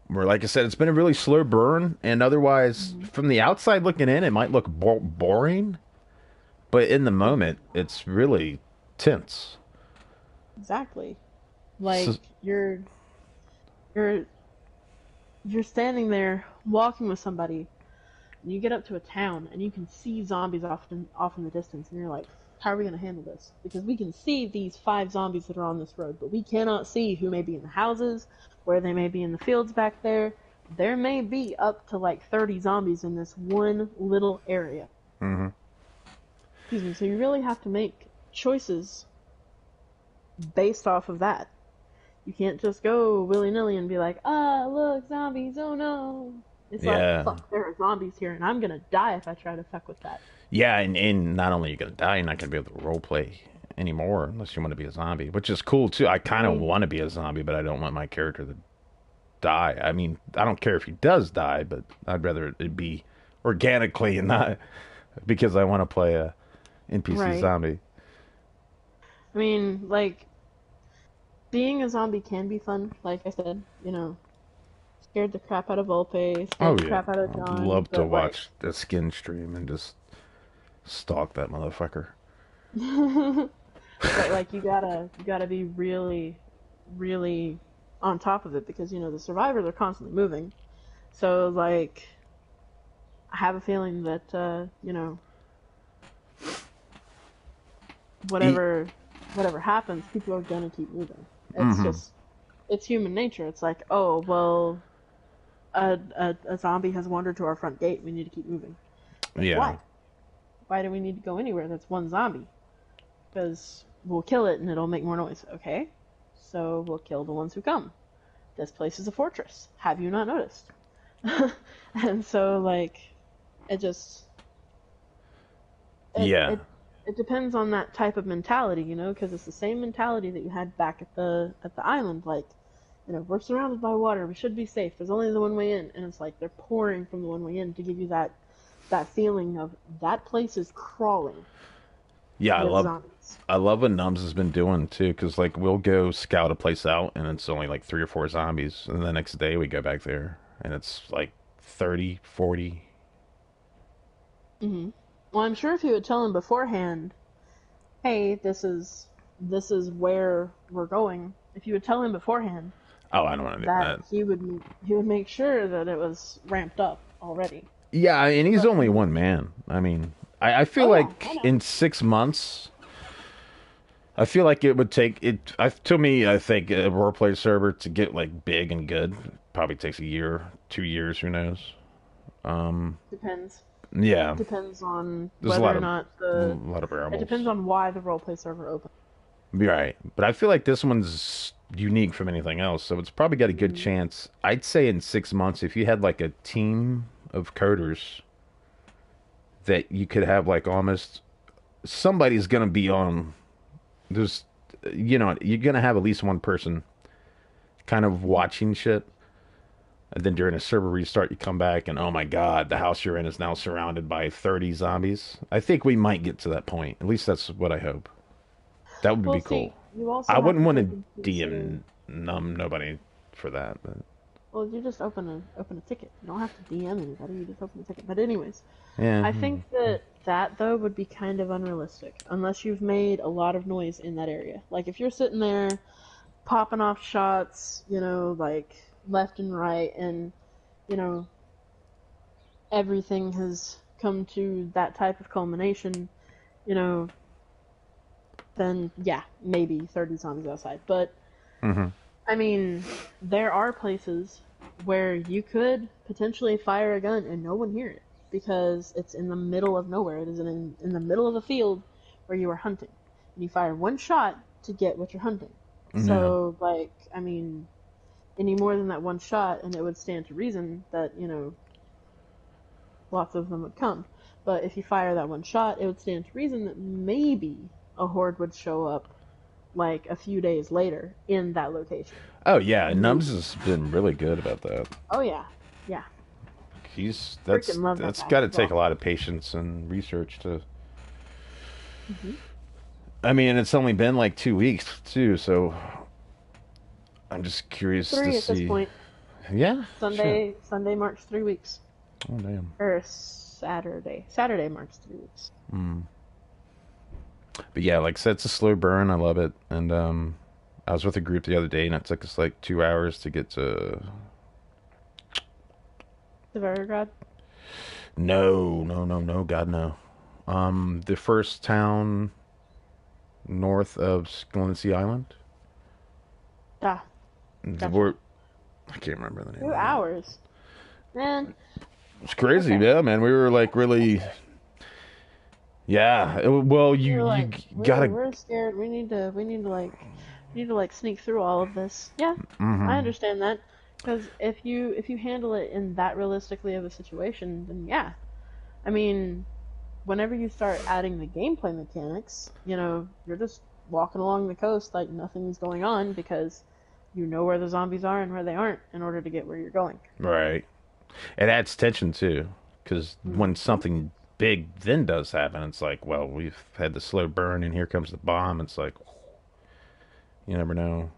where, like I said, it's been a really slow burn, and otherwise, Mm-hmm. from the outside looking in, it might look boring, but in the moment, it's really tense. Exactly. So, Like you're you're standing there walking with somebody, and you get up to a town, and you can see zombies off in the distance, and you're like, how are we going to handle this? Because we can see these 5 zombies that are on this road, but we cannot see who may be in the houses, where they may be in the fields back there. There may be up to like 30 zombies in this one little area. mhm. Excuse me. So you really have to make choices based off of that. You can't just go willy-nilly and be like, ah, look, zombies, oh no. It's like, Yeah. fuck, there are zombies here, and I'm gonna die if I try to fuck with that. Yeah, and not only are you gonna die, you're not gonna be able to role play anymore unless you want to be a zombie, which is cool too. I kind of Right. want to be a zombie, but I don't want my character to die. I mean, I don't care if he does die, but I'd rather it be organically and not because I want to play a NPC Right. zombie. I mean, like, being a zombie can be fun, like I said, scared the crap out of Volpe, Oh scared the yeah, crap out of I'd John, love to but like, watch the skin stream and just stalk that motherfucker. but like you gotta be really, really on top of it because the survivors are constantly moving. So like, I have a feeling that E- whatever whatever happens, people are gonna keep moving. It's mm-hmm. just it's human nature. It's like, oh well, a zombie has wandered to our front gate. We need to keep moving. Like Yeah. why? Why do we need to go anywhere that's one zombie? Because we'll kill it and it'll make more noise. Okay, so we'll kill the ones who come. This place is a fortress. Have you not noticed? And so like, it just it Yeah. it it depends on that type of mentality, because it's the same mentality that you had back at the island. Like, we're surrounded by water. We should be safe. There's only the one way in, and it's like they're pouring from the one way in to give you that feeling of that place is crawling Yeah, with zombies. I love what Nums has been doing too, because like we'll go scout a place out and it's only like 3 or 4 zombies, and the next day we go back there and it's like 30, 40. Well, I'm sure if you would tell him beforehand, hey, this is where we're going. If you would tell him beforehand, Oh, I don't want to do that that. he would make sure that it was ramped up already. Yeah, and he's But only one man. I mean, I feel oh yeah, I like know. in 6 months, I feel like it would take it. To me, I think a roleplay server to get like big and good probably takes a year, 2 years, who knows? Um, Depends. yeah, Depends on there's whether or not a the. lot of It depends variables. on why the roleplay server opened. You're right, but I feel like this one's unique from anything else, so it's probably got a good Mm, chance. I'd say in 6 months, if you had like a team of coders, that you could have like almost somebody's gonna be on. There's, you're gonna have at least one person kind of mhm. watching shit, and then during a server restart, you come back and oh my god, the house you're in is now surrounded by 30 zombies. I think we might get to that point. At least that's what I hope. That would Well, be cool. see, you I also have wouldn't to want take to into consider. DM nobody for that, but Well, you just open a ticket. You don't have to DM anybody. You just open a ticket. But anyways, yeah, I think that though would be kind of unrealistic unless you've made a lot of noise in that area. Like if you're sitting there popping off shots, like left and right, and you know everything has come to that type of culmination, you know, then yeah, maybe 30 zombies outside. But hmm I mean, there are places where you could potentially fire a gun and no one hear it because it's in the middle of nowhere. It is in the middle of a field where you are hunting. And you fire one shot to get what you're hunting. Yeah. So, like, I mean, any more than that one shot, and it would stand to reason that, lots of them would come. But if you fire that one shot, it would stand to reason that maybe a horde would show up like a few days later in that location. Oh yeah, Nums Maybe. has been really good about that. Oh yeah, yeah. He's Freaking love that that's guy. got to He's take a awesome. lot of patience and research to. Hmm. I mean, it's only been like 2 weeks too, so I'm just curious to 3 at this see. point. Yeah, shit. Sunday marks 3 weeks. Oh damn. Or Saturday. Saturday marks 3 weeks. Mm. But yeah, like I said, it's a slow burn. I love it, and I was with a group the other day, and it took us like 2 hours to get to. Severograd. No, no, no, no, God no. The first town north of Scalency Island. Ah, gotcha. We're, I can't remember the name Two of it. hours. Man, It's crazy, okay. yeah, man. We were like really, yeah. Well, We you were you like, gotta. we're scared. We need to sneak through all of this. Yeah, I Hmm. understand that. Because if you handle it in that realistically of a situation, then yeah. I mean, whenever you start adding the gameplay mechanics, you're just walking along the coast like nothing's going on because you know where the zombies are and where they aren't in order to get where you're going. Right. It adds tension too, because when Hmm. something big then does happen, it's like, well, we've had the slow burn, and here comes the bomb. It's like you never know.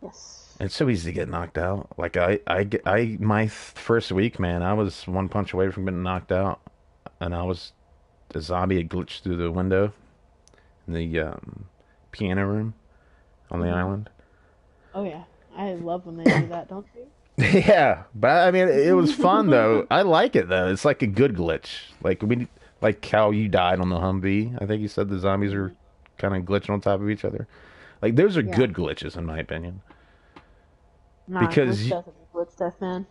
Yes. It's so easy to get knocked out. Like my first week, man, I was one punch away from getting knocked out, and I was a zombie had glitched through the window in the piano room on the Hmm. island. Oh yeah, I love when they do that, don't Yeah, but I mean, it was fun though. you? I like it though. It's like a good glitch. Like how you died on the Humvee. I think you said the zombies are Mhm. kind of glitching on top of each other. Like those are Yeah. good glitches in my opinion. Nah, Because glitch death is glitch death, man.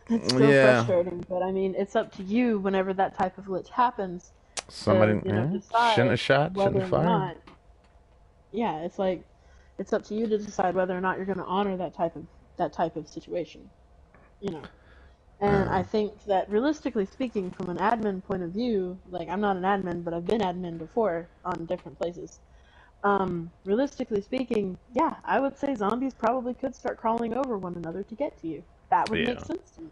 It's so yeah, frustrating, but I mean, it's up to you whenever that type of glitch happens to, somebody shouldn't have decide shot, shouldn't whether have or fired. not, yeah, it's like it's up to you to decide whether or not you're going to honor that type of situation, you know. And Uh, I think that realistically speaking, from an admin point of view, like I'm not an admin, but I've been admin before on different places. Realistically speaking, yeah, I would say zombies probably could start crawling over one another to get to you. That would make yeah, sense to me.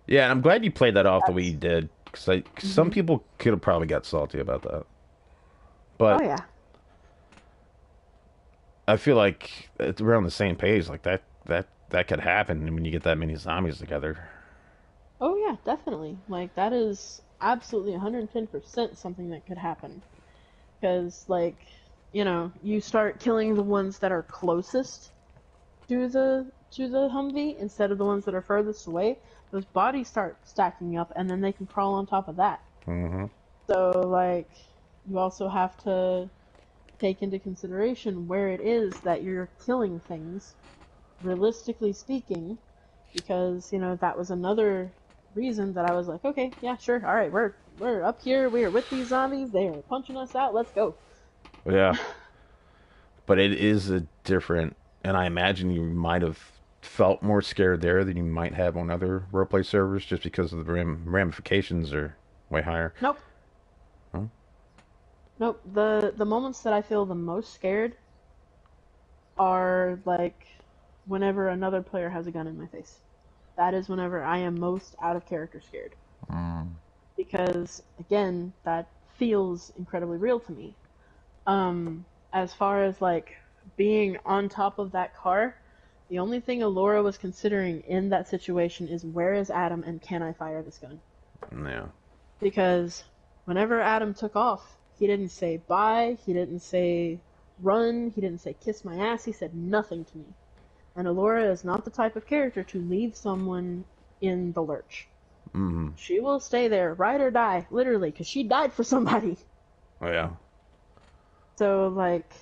yeah, and I'm glad you played that off the way you That's. did. Because some Hmm. people could have probably got salty about that, Oh but yeah. I feel like we're on the same page. Like that could happen when you get that many zombies together. Oh yeah, definitely. Like that is absolutely 110% something that could happen. Because like, you start killing the ones that are closest to the Humvee instead of the ones that are furthest away. Those bodies start stacking up, and then they can crawl on top of that. Hmm. So like, you also have to take into consideration where it is that you're killing things, realistically speaking, because that was another reason that I was like, okay, yeah, sure, all right, we're up here, we are with these zombies, they are punching us out, let's go. Yeah, but it is a different, and I imagine you might have felt more scared there than you might have on other roleplay servers, just because of the ramifications are way higher. Nope, Huh? nope. The moments that I feel the most scared are like whenever another player has a gun in my face. That is whenever I am most out of character scared. Mm. Because again, that feels incredibly real to me. As far as like being on top of that car, the only thing Alora was considering in that situation is where is Adam and can I fire this gun? Yeah. Because whenever Adam took off, he didn't say bye, he didn't say run, he didn't say kiss my ass, he said nothing to me. And Alora is not the type of character to leave someone in the lurch. Mm. She will stay there, ride or die, literally, because she died for somebody. Oh yeah. So, like,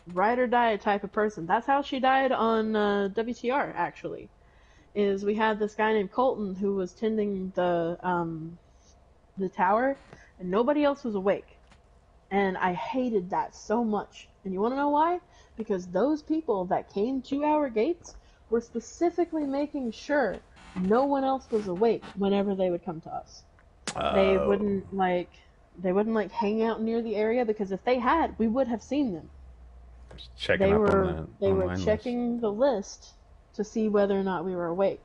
ride or die type of person. That's how she died on WTR, actually. is we had this guy named Colton who was tending the tower, and nobody else was awake. And I hated that so much. And you want to know why? Because those people that came to our gates were specifically making sure no one else was awake whenever they would come to us. They wouldn't like hang out near the area, because if they had, we would have seen them. Just checking up on that. They were checking the list to see whether or not we were awake.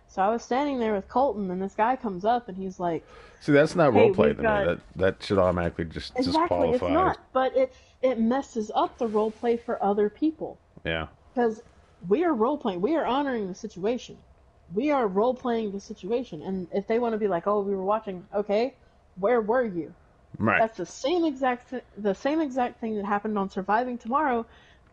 So I was standing there with Colton, and this guy comes up, and he's like, "See, that's not hey, roleplay to me. That should automatically just exactly, disqualify." it's not, but it messes up the roleplay for other people. Yeah. Because we are roleplaying, we are honoring the situation. We are role-playing the situation, and if they want to be like, oh, we were watching, okay, where were you? Right. That's the same exact thing that happened on Surviving Tomorrow,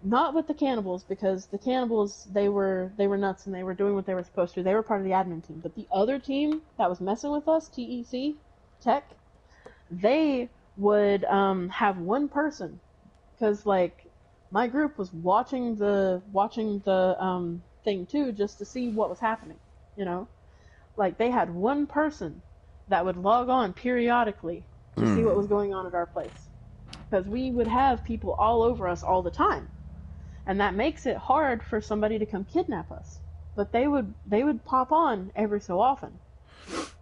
not with the cannibals, because the cannibals, they were nuts and they were doing what they were supposed to. They were part of the admin team, but the other team that was messing with us, TEC, Tech, they would have one person, because like my group was watching the thing too, just to see what was happening, you know? Like, they had one person that would log on periodically to see what was going on at our place. Because we would have people all over us all the time. And that makes it hard for somebody to come kidnap us. But they would pop on every so often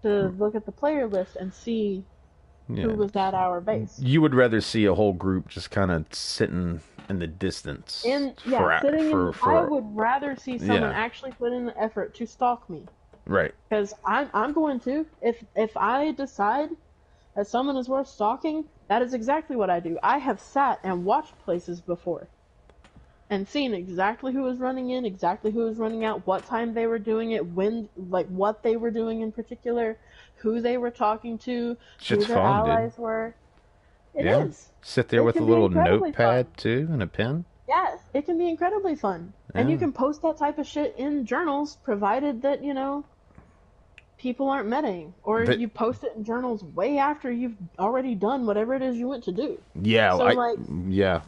to look at the player list and see who was at our base. You would rather see a whole group just kind of sitting in the distance. I would rather see someone actually put in the effort to stalk me. Right. Because I'm going to. If I decide that someone is worth stalking, that is exactly what I do. I have sat and watched places before and seen exactly who was running in, exactly who was running out, what time they were doing it, when, like, what they were doing in particular, who they were talking to, who their allies were. It is. Sit there with a little notepad, too, and a pen. Yeah, it can be incredibly fun. Yeah. And you can post that type of shit in journals, provided that, you know, people aren't metaing. Or you post it in journals way after you've already done whatever it is you went to do. Yeah, so,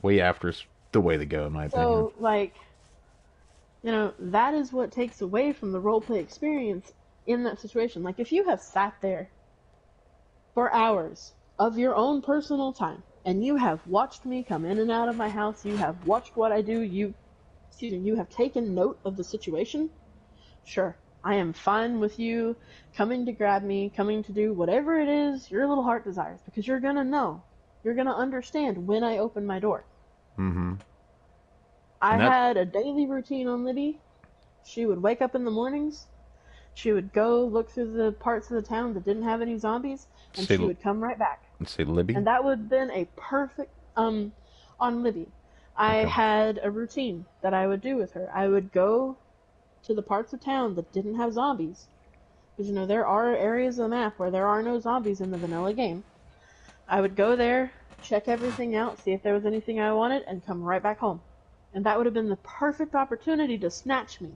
way after is the way to go, in my opinion. So, like, you know, that is what takes away from the roleplay experience in that situation. Like, if you have sat there for hours of your own personal time, and you have watched me come in and out of my house, you have watched what I do, you have taken note of the situation, sure, I am fine with you coming to grab me, coming to do whatever it is your little heart desires, because you're gonna know, you're gonna understand when I open my door. Mm-hmm. I had a daily routine on Libby. She would wake up in the mornings, she would go look through the parts of the town that didn't have any zombies, and she would come right back. And say Libby? And that would have been a perfect, on Libby. I had a routine that I would do with her. I would go to the parts of town that didn't have zombies. Because, you know, there are areas of the map where there are no zombies in the vanilla game. I would go there, check everything out, see if there was anything I wanted, and come right back home. And that would have been the perfect opportunity to snatch me.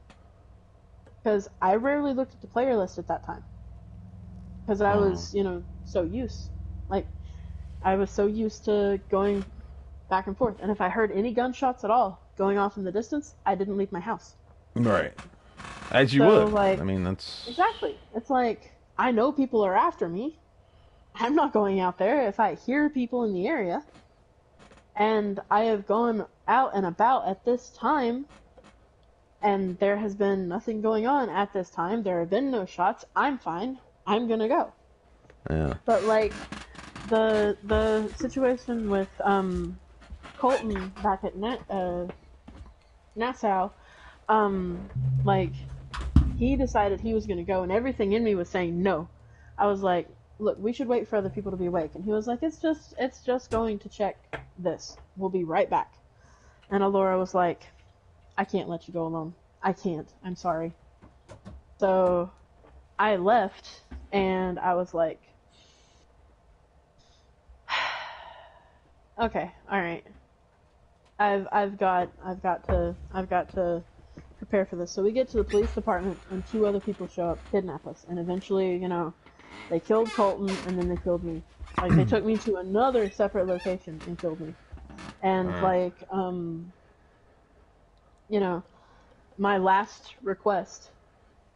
Because I rarely looked at the player list at that time. Because I was, you know, so used. Like, I was so used to going back and forth. And if I heard any gunshots at all going off in the distance, I didn't leave my house. Right. As you would. Like, I mean, that's... Exactly. It's like, I know people are after me. I'm not going out there if I hear people in the area. And I have gone out and about at this time, and there has been nothing going on at this time. There have been no shots. I'm fine. I'm gonna go. Yeah. But, like, the situation with Colton back at Nassau, like, he decided he was gonna go, and everything in me was saying no. I was like, look, we should wait for other people to be awake. And he was like, it's just going to check this. We'll be right back. And Alora was like, I can't let you go alone. I can't. I'm sorry. So I left, and I was like, okay, all right. I've got to prepare for this. So we get to the police department, and 2 other people show up, kidnap us, and eventually, you know, they killed Colton, and then they killed me. Like, they took me to another separate location and killed me. And, like, you know, my last request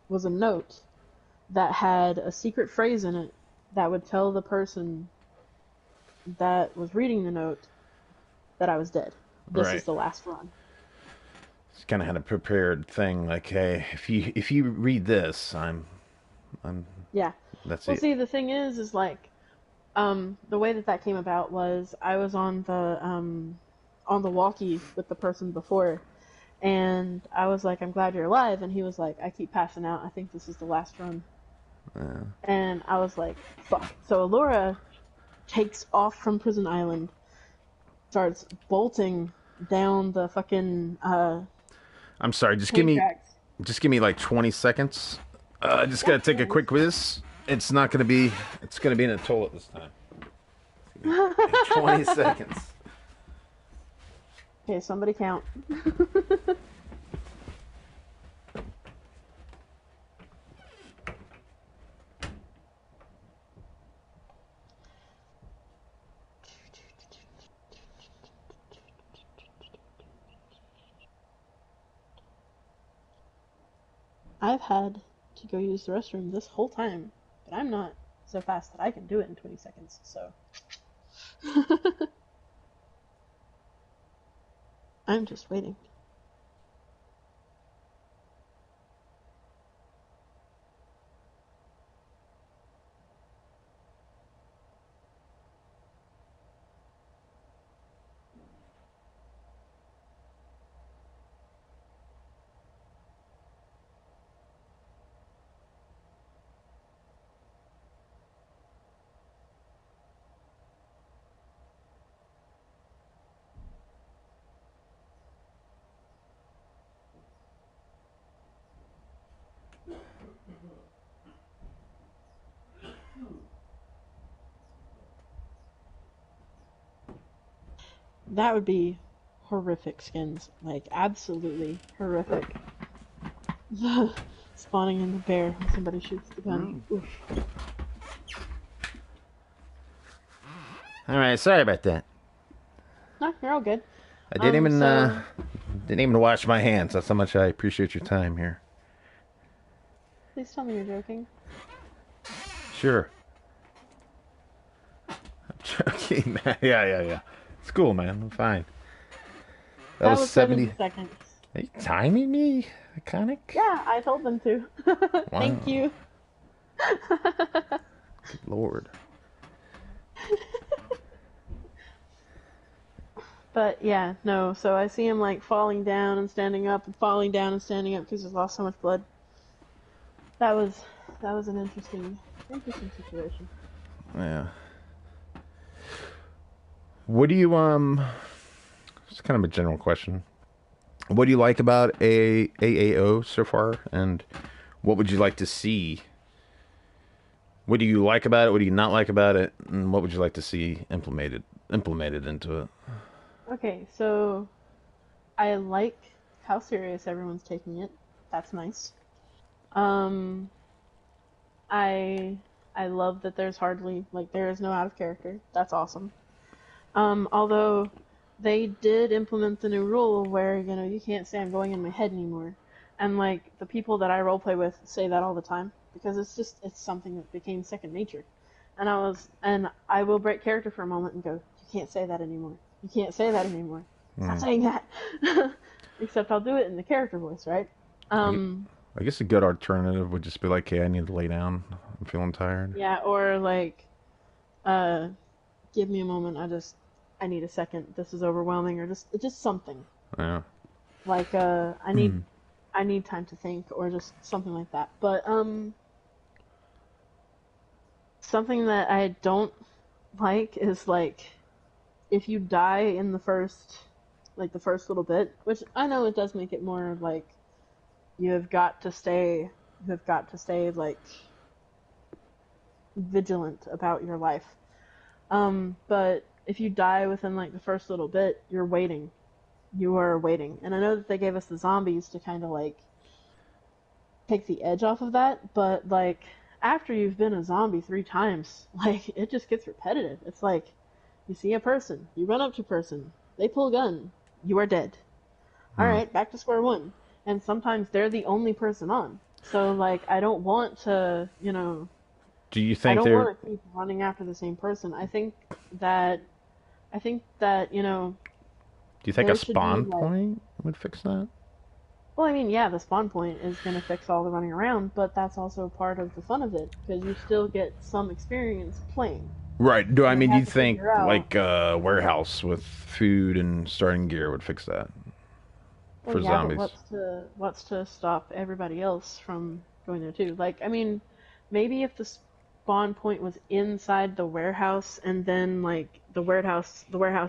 was a note that had a secret phrase in it that would tell the person that was reading the note that I was dead. This is Right. the last run. It's kind of had a prepared thing, like, hey, if you read this, I'm Yeah. that's Well, it. see, the thing is like, the way that came about was I was on the walkie with the person before, and I was like, "I'm glad you're alive," and he was like, "I keep passing out. I think this is the last run." Uh, And I was like, "Fuck." So Alora takes off from Prison Island, starts bolting down the fucking I'm sorry. train tracks. Just give me like 20 seconds. I just Yeah, gotta take no a quick worries. quiz. It's not gonna be. It's gonna be in a toilet this time. 20 seconds. Okay, somebody count. I've had to go use the restroom this whole time, but I'm not so fast that I can do it in 20 seconds, so. I'm just waiting. That would be horrific skins. Like, absolutely horrific. Spawning in the bear when somebody shoots the gun. Oof. All right. Sorry about that. No, you're all good. I So, didn't even wash my hands. That's how much I appreciate your time here. please tell me you're joking. Sure. I'm joking. Yeah. It's cool, man. I'm fine. That That was was 70 70. seconds. Are you timing me, Iconic? Yeah, I told them to. Thank Wow. you. Good Lord. But yeah, no, so I see him like falling down and standing up and falling down and standing up because he's lost so much blood. That was that was an interesting situation. Yeah. What do you It's kind of a general question. What do you like about AAO so far, and what would you like to see? What do you like about it? What do you not like about it? And what would you like to see implemented into it? Okay, so I like how serious everyone's taking it. That's nice. Um, I I love that there's hardly like there is no out of character. That's awesome. Although they did implement the new rule where you can't say I'm going in my head anymore, and like the people that I roleplay with say that all the time because it's something that became second nature. And I will break character for a moment and go, you can't say that anymore. You can't say that anymore. Stop Hmm. saying that. Except I'll do it in the character voice, right? I, gue- Um, I guess a good alternative would just be like, "Hey, I need to lay down. I'm feeling tired." yeah, or like, uh, give me a moment. I need a second. This is overwhelming, or just something Yeah. like, I need time to think, or just something like that. But something that I don't like is like if you die in the first little bit, which I know it does make it more like you have got to stay like vigilant about your life. But if you die within like the first little bit, you're waiting. You are waiting. And I know that they gave us the zombies to kind of like take the edge off of that, but like after you've been a zombie 3 times, like it just gets repetitive. It's like you see a person, you run up to a person, they pull a gun, you are dead. All Hmm. right, back to square one. And sometimes they're the only person on. So like I don't want to, Do you I think don't there? want to keep running after the same person. That I think that, Do you think a there should be spawn like, point would fix that? well, I mean, yeah, the spawn point is going to fix all the running around, but that's also part of the fun of it because you still get some experience playing. Right. Do I And they mean you have to think figure out, like a warehouse with food and starting gear would fix that well, for yeah, but zombies? what's to stop everybody else from going there too? Like, I mean, maybe if the spawn point was inside the warehouse and then like the warehouse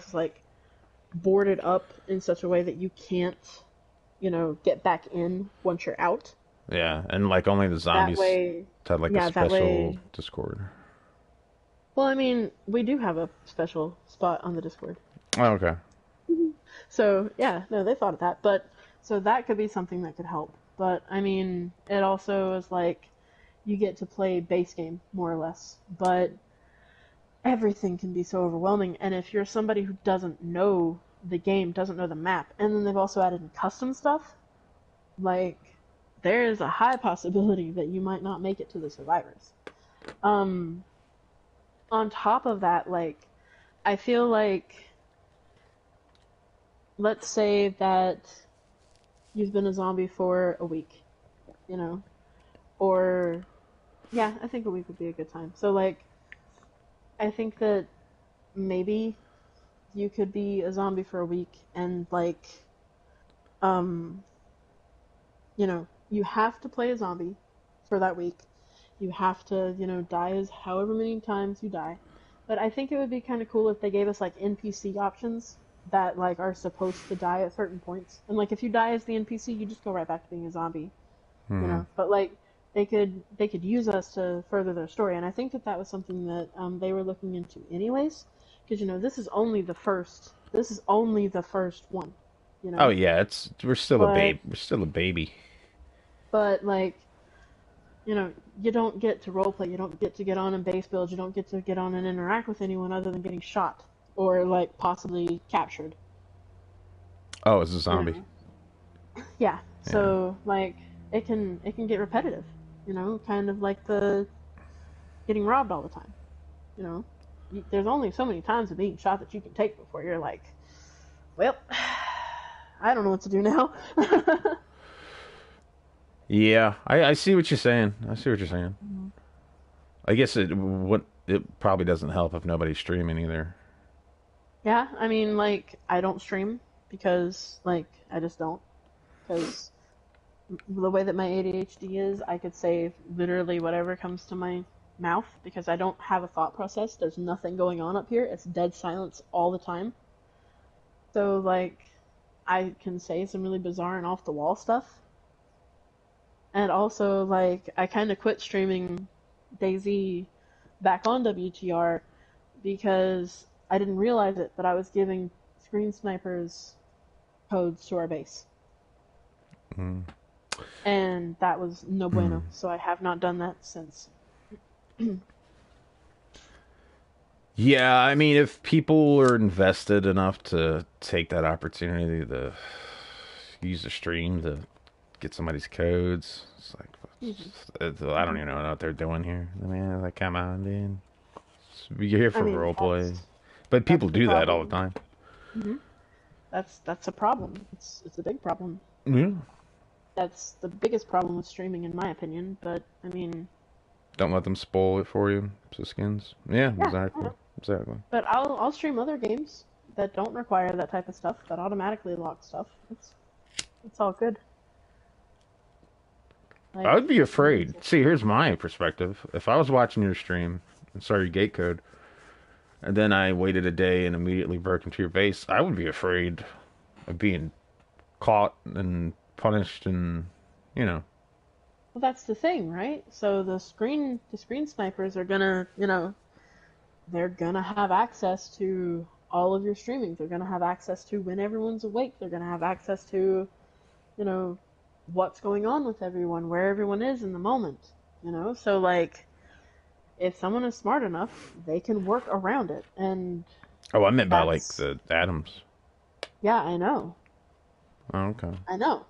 is like boarded up in such a way that you can't, get back in once you're out. Yeah, and like only the That zombies way, had like a yeah, that special way. Discord. Well, I mean, we do have a special spot on the Discord. Oh, okay. So, yeah, no, they thought of that. But, so that could be something that could help. But, I mean, it also is like you get to play base game, more or less. But everything can be so overwhelming. And if you're somebody who doesn't know the game, doesn't know the map, and then they've also added in custom stuff, like, there is a high possibility that you might not make it to the survivors. Um, on top of that, like, I feel like, let's say that you've been a zombie for a week, you know, or yeah, I think a week would be a good time. So like, I think that maybe you could be a zombie for a week and like, um, you have to play a zombie for that week. You have to, die as however many times you die. But I think it would be kind of cool if they gave us like NPC options that like are supposed to die at certain points. And like if you die as the NPC, you just go right back to being a zombie, Hmm. But like they could use us to further their story, and I think that that was something that they were looking into anyways, because this is only the first one, you Oh know. yeah, it's we're still a But babe. We're still a baby. like you don't get to roleplay. You don't get to get on in base builds. You don't get to get on and interact with anyone other than getting shot or like possibly captured. Oh, it's a You zombie. know, yeah. Yeah. So like it can get repetitive. Kind of like the getting robbed all the time. You know, there's only so many times of being shot that you can take before you're like, well, I don't know what to do now. Yeah, I see what you're saying. I see what you're saying. I guess it probably doesn't help if nobody's streaming either. Yeah, I mean, like, I don't stream because, like, I just don't. Because the way that my ADHD is, I could say literally whatever comes to my mouth because I don't have a thought process. There's nothing going on up here. It's dead silence all the time. So, like, I can say some really bizarre and off the wall stuff. And also, like, I kind of quit streaming DayZ back on WTR because I didn't realize it, but I was giving screen snipers codes to our base. Mm. And that was no Mm. bueno, so I have not done that since. Yeah, I mean, if people are invested enough to take that opportunity to use the stream to get somebody's codes, it's like Mhm. I don't Mhm. even know what they're doing here. I mean, like, come on, dude. You're here I for mean, role play, but that's people the do that all the problem. time. Hmm. That's a problem. It's a big problem. Yeah. That's the biggest problem with streaming, in my opinion. But I mean, Don't let them spoil it for you. So skins. Yeah, yeah, I exactly. know. Exactly. But I'll stream other games that don't require that type of stuff, that automatically lock stuff. It's all good. I Like, would be like I afraid. said. See, here's my perspective. If I was watching your stream and saw your gate code, and then I waited a day and immediately broke into your base, I would be afraid of being caught and punished and, you know. Well, that's the thing, right? So the screen snipers are gonna, they're gonna have access to all of your streaming. They're gonna have access to when everyone's awake. They're gonna have access to, you know, what's going on with everyone, where everyone is in the moment. So like if someone is smart enough, they can work around it, and Oh, I meant by like that's the atoms. yeah, I know, Oh, okay. I know.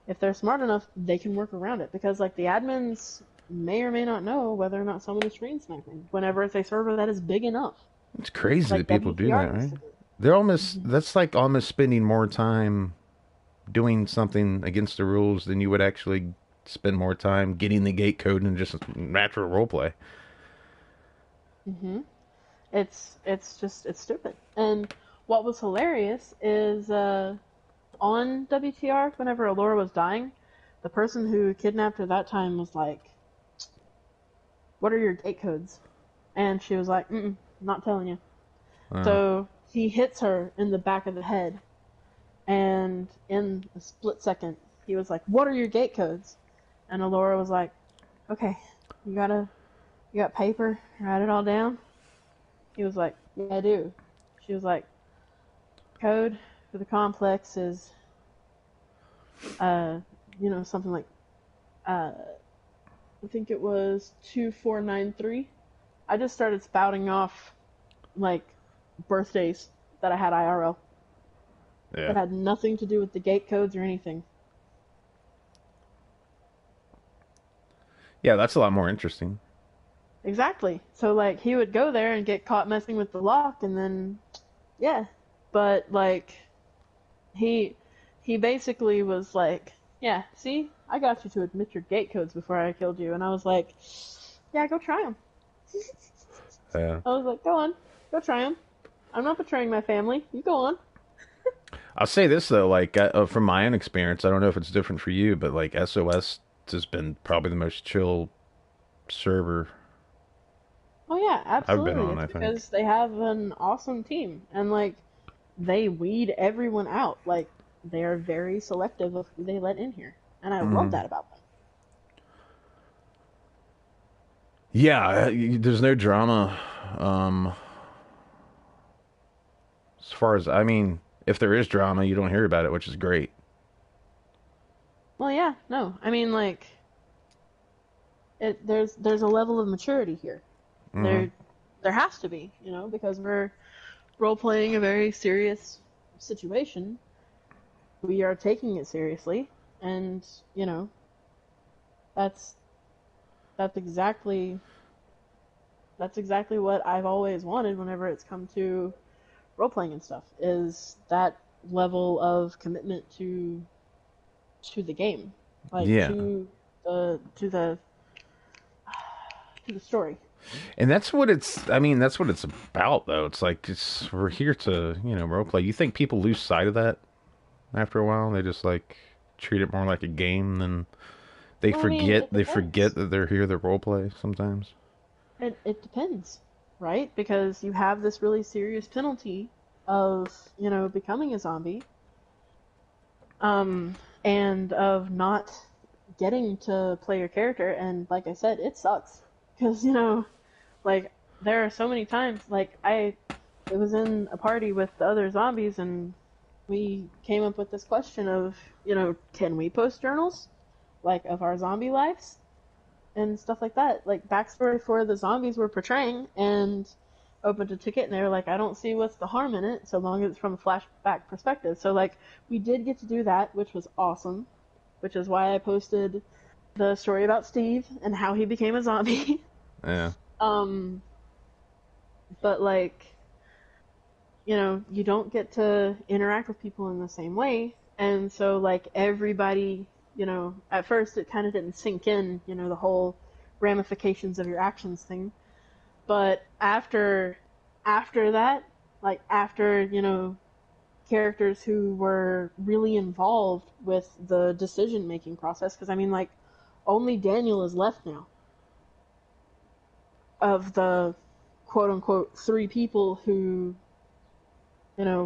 if they're smart enough, they can work around it because like the admins may or may not know whether or not someone is screen sniping whenever it's a server that is big enough, It's crazy that like people do WTR that, used right? to be. They're almost Hmm. that's like almost spending more time doing something against the rules than you would actually spend more time getting the gate code and just natural role play. Hmm. It's stupid. And what was hilarious is on WTR whenever Allura was dying, the person who kidnapped her that time was like, "What are your gate codes?" And she was like, "Mm, not telling you." Uh, So he hits her in the back of the head, and in a split second, he was like, "What are your gate codes?" And Allura was like, "Okay, you gotta, you got paper, write it all down." He was like, "Yeah, I do." She was like, "Code for the complex is, uh, something like, uh, I think it was 2493." I just started spouting off like birthdays that I had IRL yeah, that had nothing to do with the gate codes or anything. yeah, that's a lot more interesting. Exactly. So like he would go there and get caught messing with the lock and then yeah. But like he he basically was like, "Yeah, see? I got you to admit your gate codes before I killed you." And I was like, "Yeah, go try them." Yeah, I was like, "Go on. Go try them. I'm not betraying my family. You go on." I'll say this though, like from my own experience, I don't know if it's different for you, but like SOS has been probably the most chill server Oh yeah, I've been absolutely. on. It's I think. because they have an awesome team and like they weed everyone out. Like they are very selective of who they let in here. And I love Mm. that about them. Yeah, there's no drama. Um, as far as I mean, if there is drama, you don't hear about it, which is great. Well, yeah, no. I mean like there's a level of maturity here. Hmm. There has to be, because we're role playing a very serious situation. We are taking it seriously and, you know, that's that's exactly that's exactly what I've always wanted whenever it's come to role playing and stuff is that level of commitment to the game, like Yeah, to the story. and that's what it's. I mean, that's what it's about, though. It's like we're here to role play. You think people lose sight of that after a while? They just like treat it more like a game than they Well, I mean, forget. it They forget depends. that they're here to role play sometimes. It depends, right? Because you have this really serious penalty of, becoming a zombie, and of not getting to play your character. And like I said, it sucks because like there are so many times like it was in a party with the other zombies, and we came up with this question of, can we post journals like of our zombie lives and stuff like that, like backstory for the zombies we're portraying, and opened a ticket and they were like, I don't see what's the harm in it so long as it's from a flashback perspective. So like we did get to do that, which was awesome, which is why I posted the story about Steve and how he became a zombie. Yeah. um but like, you don't get to interact with people in the same way. And so, like, everybody, at first it kind of didn't sink in, the whole ramifications of your actions thing. But after that, like, after, characters who were really involved with the decision making process, because I mean, like, only Daniel is left now of the quote unquote three people who,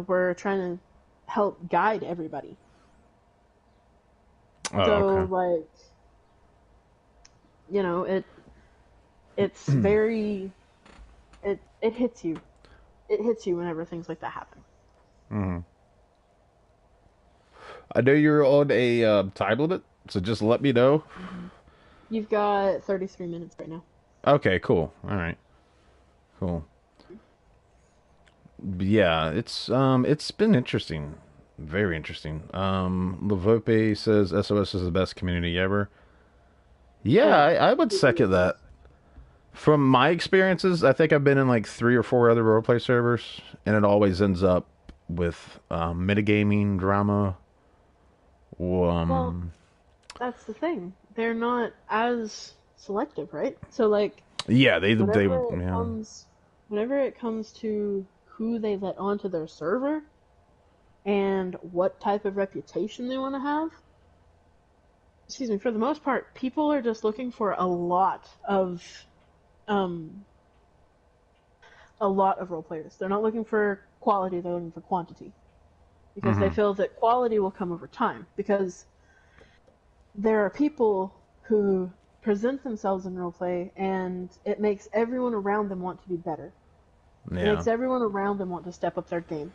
were trying to help guide everybody. Oh, So okay. like, it's very it hits you. It hits you whenever things like that happen. Hmm. I know you're on a time limit, so just let me know. Hmm. You've got 33 minutes right now. Okay, cool. All right, cool. Yeah, it's been interesting. Very interesting. Lavope says SOS is the best community ever. Oh Yeah, yeah, I would it really second is. that. From my experiences, I think I've been in like three or four other roleplay servers, and it always ends up with metagaming drama. Well, Um, that's the thing. They're not as selective, right? So like yeah, they whenever it yeah. comes whenever it comes to who they let onto their server and what type of reputation they want to have, excuse me, for the most part, people are just looking for um a lot of role players. They're not looking for quality, they're looking for quantity because they Hmm. feel that quality will come over time because there are people who present themselves in roleplay and it makes everyone around them want to be better. It Yeah. makes everyone around them want to step up their game.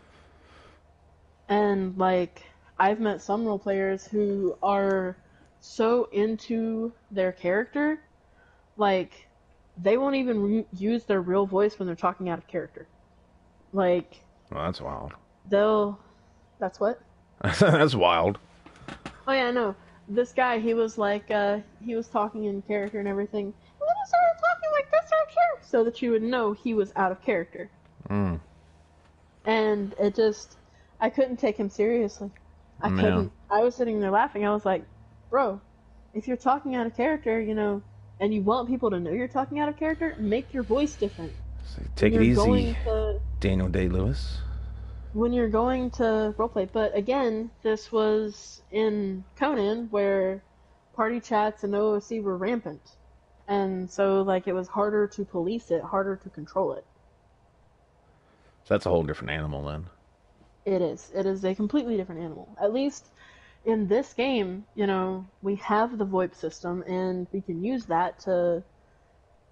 And like I've met some role players who are so into their character, like they won't even use their real voice when they're talking out of character. Like Well, that's wild. they'll that's what? That's wild. Oh yeah, no. This guy, he was like, he was talking in character and everything. And then he started talking like this right here, so that you would know he was out of character. Mm, And it just, I couldn't take him seriously. I yeah. couldn't. I was sitting there laughing. I was like, bro, if you're talking out of character, and you want people to know you're talking out of character, make your voice different. So When take it you're easy, going to Daniel Day Lewis. when you're going to roleplay. But again, this was in Conan where party chats and OOC were rampant. And so like it was harder to police it, harder to control it. So that's a whole different animal then. It is. It is a completely different animal. At least in this game, we have the VoIP system and we can use that to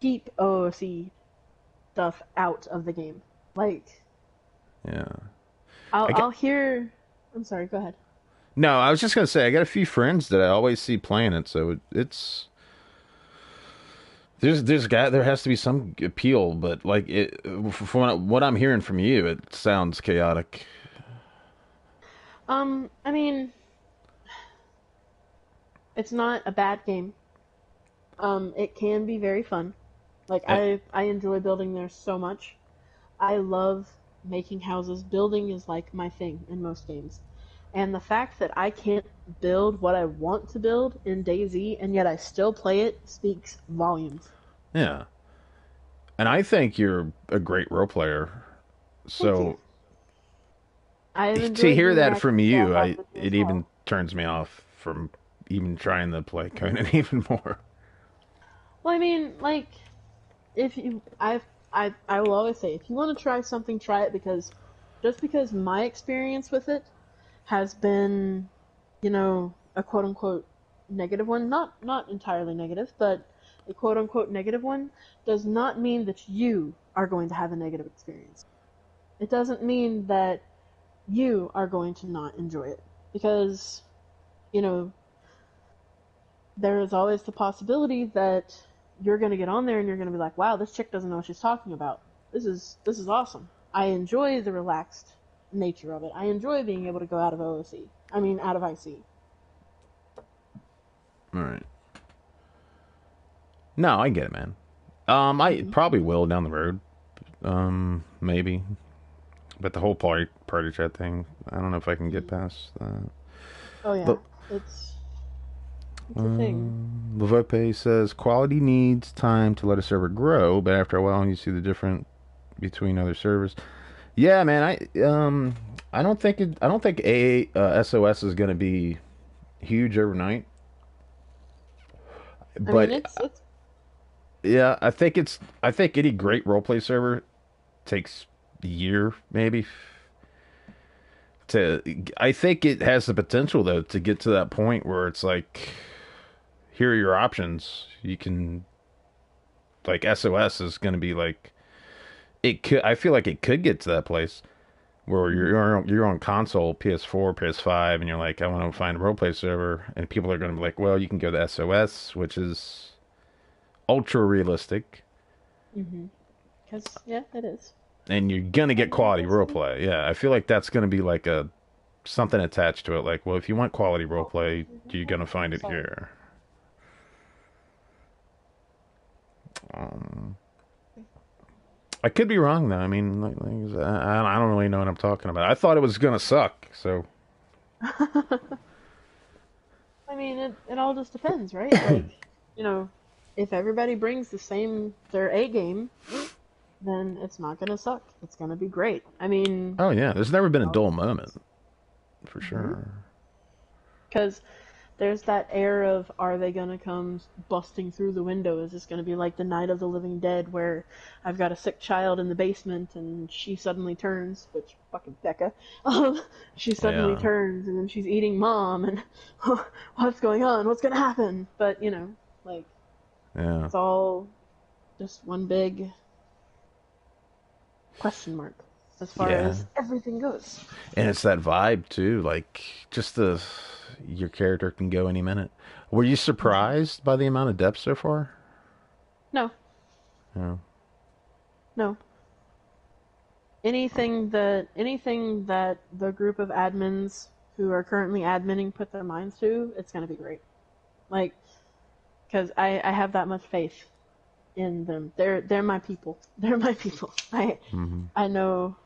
keep OOC stuff out of the game. Like Yeah. I'll I get. I'll hear I'm sorry, go ahead. No, I was just gonna say I got a few friends that I always see playing it, so it's there has to be some appeal, but like it from what I'm hearing from you, it sounds chaotic. I mean, it's not a bad game. It can be very fun. Like Eh, I enjoy building there so much. I love making houses. Building is like my thing in most games. And the fact that I can't build what I want to build in DayZ and yet I still play it speaks volumes. Yeah, and I think you're a great role player. Thank you. So I have to enjoyed hear doing the that from acting job you, off I with you as it even well. turns me off from even trying to play Conan even more. Well, I mean, like if you I will always say if you want to try something, try it because just because my experience with it has been, a quote unquote negative one, not entirely negative, but a quote unquote negative one does not mean that you are going to have a negative experience. It doesn't mean that you are going to not enjoy it because, you know, there is always the possibility that you're going to get on there and you're going to be like, "Wow, this chick doesn't know what she's talking about. This is awesome. I enjoy the relaxed nature of it. I enjoy being able to go out of OOC. I mean, out of IC." All right. No, I get it, man. I Hmm. probably will down the road. Maybe. But the whole party chat thing, I don't know if I can get Hmm. past that. Oh But yeah, it's a thing. Levope says quality needs time to let a server grow, but after a while you see the difference between other servers. Yeah, man, I don't think a SOS is going to be huge overnight, I mean, but it's yeah, I think any great roleplay server takes a year maybe to I think it has the potential though to get to that point where it's like here are your options. You can like SOS is going to be like it could I feel like it could get to that place where Mhm. you're on console PS4, PS5 and you're like I want to find a roleplay server and people are going to be like, "Well, you can go to SOS, which is ultra realistic Mhm. Because yeah, it is. and you're going to get And like quality I said, roleplay." Yeah, I feel like that's going to be like a something attached to it. Like, well, if you want quality role Oh, play, you're mhm. gonna find I'm it sorry. here. Um, I could be wrong though. I mean, I don't really know what I'm talking about. I thought it was gonna suck. So I mean, it all just depends, right? Like, you know, if everybody brings their A game, then it's not gonna suck. It's gonna be great. I mean, oh yeah, there's never been a dull moment for because sure. there's that air of, are they gonna come busting through the window? Is this gonna be like the Night of the Living Dead, where I've got a sick child in the basement and she suddenly turns, which fucking Becca, she suddenly Yeah, turns and then she's eating mom and what's going on? What's gonna happen? But like yeah, it's all just one big question mark as far yeah. as everything goes. And it's that vibe too. Like just the your character can go any minute. Were you surprised by the amount of depth so far? No, Yeah. no. Anything that the group of admins who are currently adminning put their minds to, it's gonna be great. Like, because I have that much faith in them. They're my people. They're my people. Mm-hmm. I know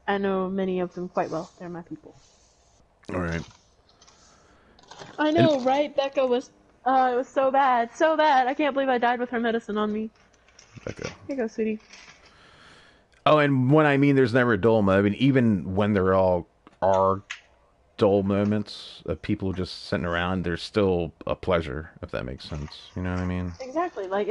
I know many of them quite well. They're my people. All right. I And know, right? Becca was. Oh, it was so bad, so bad. I can't believe I died with her medicine on me. okay. Here you go, sweetie. Oh, and when I mean there's never a dull moment, I mean even when there all are dull moments of people just sitting around, there's still a pleasure, if that makes sense. You know what I mean? Exactly. Like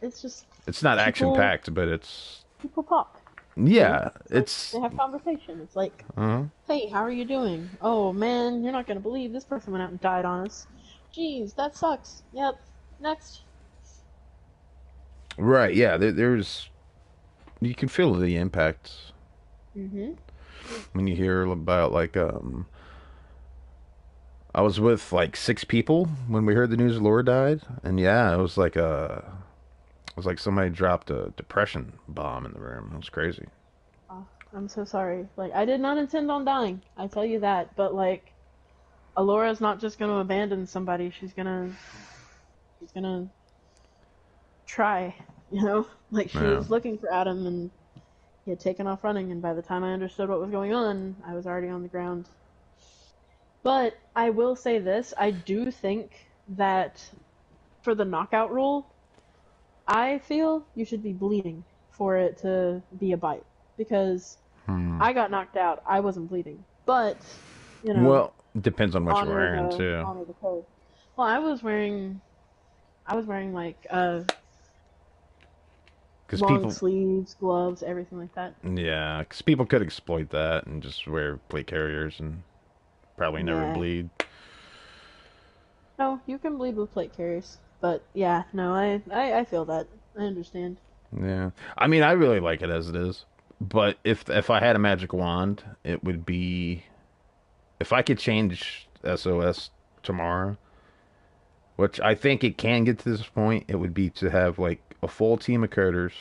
it's just It's not action people packed, but it's people talk. yeah, It's like it's they have conversation. It's like, uh hey, how are you doing? Oh man, you're not gonna believe this person went out and died on us. Jeez, that sucks. Yep. Next. right. Yeah, there's you can feel the impact Mm-hmm. when you hear about like I was with like six people when we heard the news Laura died, and yeah, it was like somebody dropped a depression bomb in the room. It was crazy. Oh, I'm so sorry. Like, I did not intend on dying. I tell you that. But like, Alora's not just gonna abandon somebody. She's gonna try. Like she Yeah. was looking for Adam and he had taken off running. And by the time I understood what was going on, I was already on the ground. But I will say this: I do think that for the knockout rule, I feel you should be bleeding for it to be a bite because Hmm. I got knocked out. I wasn't bleeding, but you know, Well, depends on what you're honor wearing the too, honor the code. Well, I was wearing like because long people, sleeves, gloves, everything like that. yeah, because people could exploit that and just wear plate carriers and probably never Nah, bleed. no, you can bleed with plate carriers, but yeah, no, I feel that. I understand. Yeah, I mean, I really like it as it is, but if I had a magic wand, it would be if I could change SOS tomorrow, which I think it can get to this point, it would be to have like a full team of coders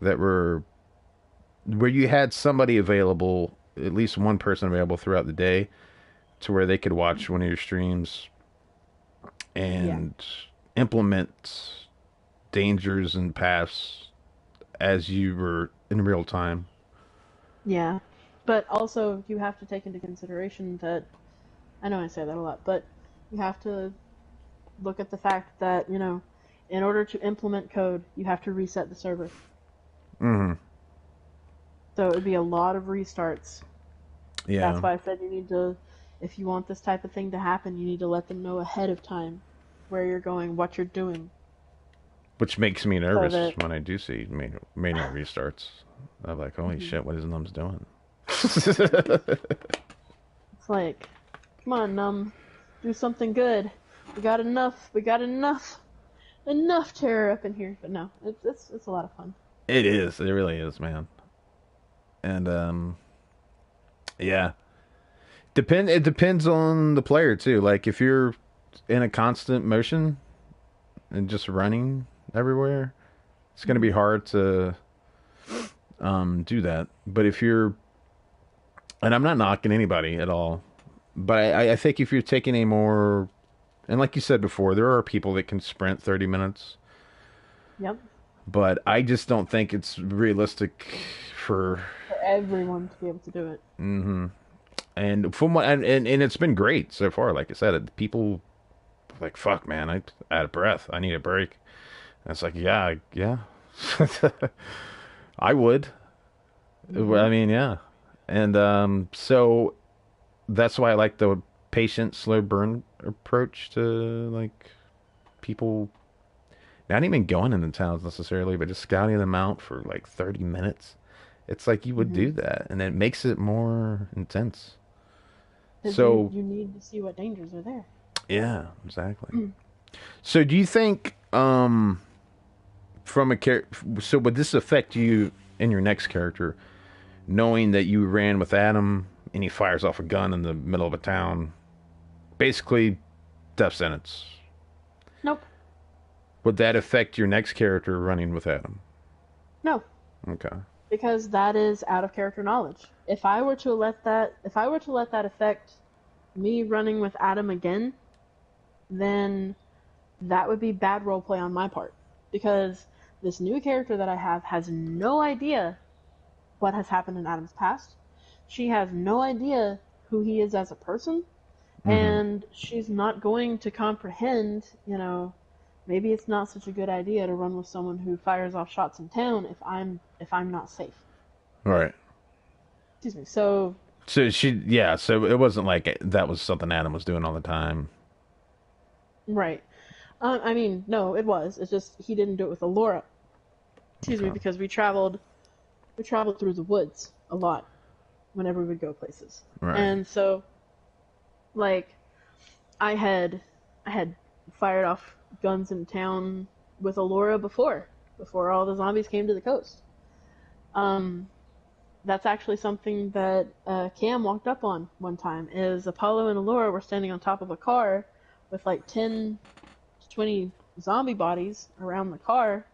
that were where you had somebody available, at least one person available throughout the day, to where they could watch one of your streams Yeah, and implement dangers and paths as you were in real time. yeah, but also you have to take into consideration that I know I say that a lot, but you have to look at the fact that in order to implement code, you have to reset the server. Hmm. So it would be a lot of restarts. That's Yeah, why I said you need to, if you want this type of thing to happen, you need to let them know ahead of time where you're going, what you're doing, which makes me so nervous that when I do see manual restarts. I'm like, holy mhm, shit, what is Nums doing? it's like, come on, do something good. We got enough terror up in here. But no, it's a lot of fun. It is. It really is, man. And yeah, it depends on the player too. Like if you're in a constant motion and just running everywhere, it's going to be Hmm. hard to do that. But if you're And I'm not knocking anybody at all, but I think if you're taking a more, and like you said before, there are people that can sprint 30 minutes, Yep. but I just don't think it's realistic for. For everyone to be able to do it. And from what and it's been great so far. Like I said, people like fuck, man, I out of breath. I need a break. And it's like, yeah, yeah, I would. Hmm. I mean, yeah, and so that's why I like the patient, slow burn approach to like people not even going into towns necessarily, but just scouting them out for like 30 minutes. It's like you would Hmm. do that, and it makes it more intense. Because you So, you need to see what dangers are there. yeah, exactly. So, do you think, from a so would this affect you in your next character, knowing that you ran with Adam and he fires off a gun in the middle of a town, basically death sentence? Nope. Would that affect your next character running with Adam? No. Okay. Because that is out of character knowledge. If I were to let that affect me running with Adam again, then that would be bad roleplay on my part. Because this new character that I have has no idea what has happened in Adam's past. She has no idea who he is as a person, Mm-hmm. and she's not going to comprehend, maybe it's not such a good idea to run with someone who fires off shots in town if I'm not safe. All right. Excuse me. So, So yeah. So it wasn't like that was something Adam was doing all the time. right. I mean, no, it was. It's just he didn't do it with Alora. Excuse me, Okay. because we traveled through the woods a lot whenever we would go places. Right. And so, like, I had fired off guns in town with Alora before all the zombies came to the coast. Um, that's actually something that Cam walked up on one time. Is Apollo and Alora were standing on top of a car with like 10 to 20 zombie bodies around the car,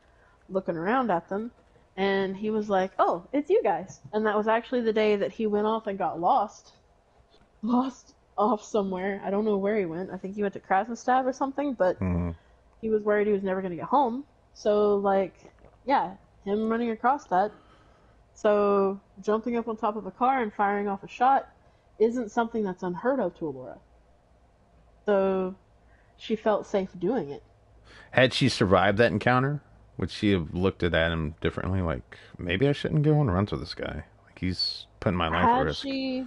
looking around at them, and he was like, "Oh, it's you guys." And that was actually the day that he went off and got lost off somewhere. I don't know where he went. I think he went to Krasnostad or something, but Mm-hmm. he was worried he was never going to get home. So, like, yeah, him running across that. So, jumping up on top of a car and firing off a shot isn't something that's unheard of to Alora. So, she felt safe doing it. Had she survived that encounter, would she have looked at Adam differently? Like, maybe I shouldn't go on runs with this guy. Like, he's putting my life at Had risk. she.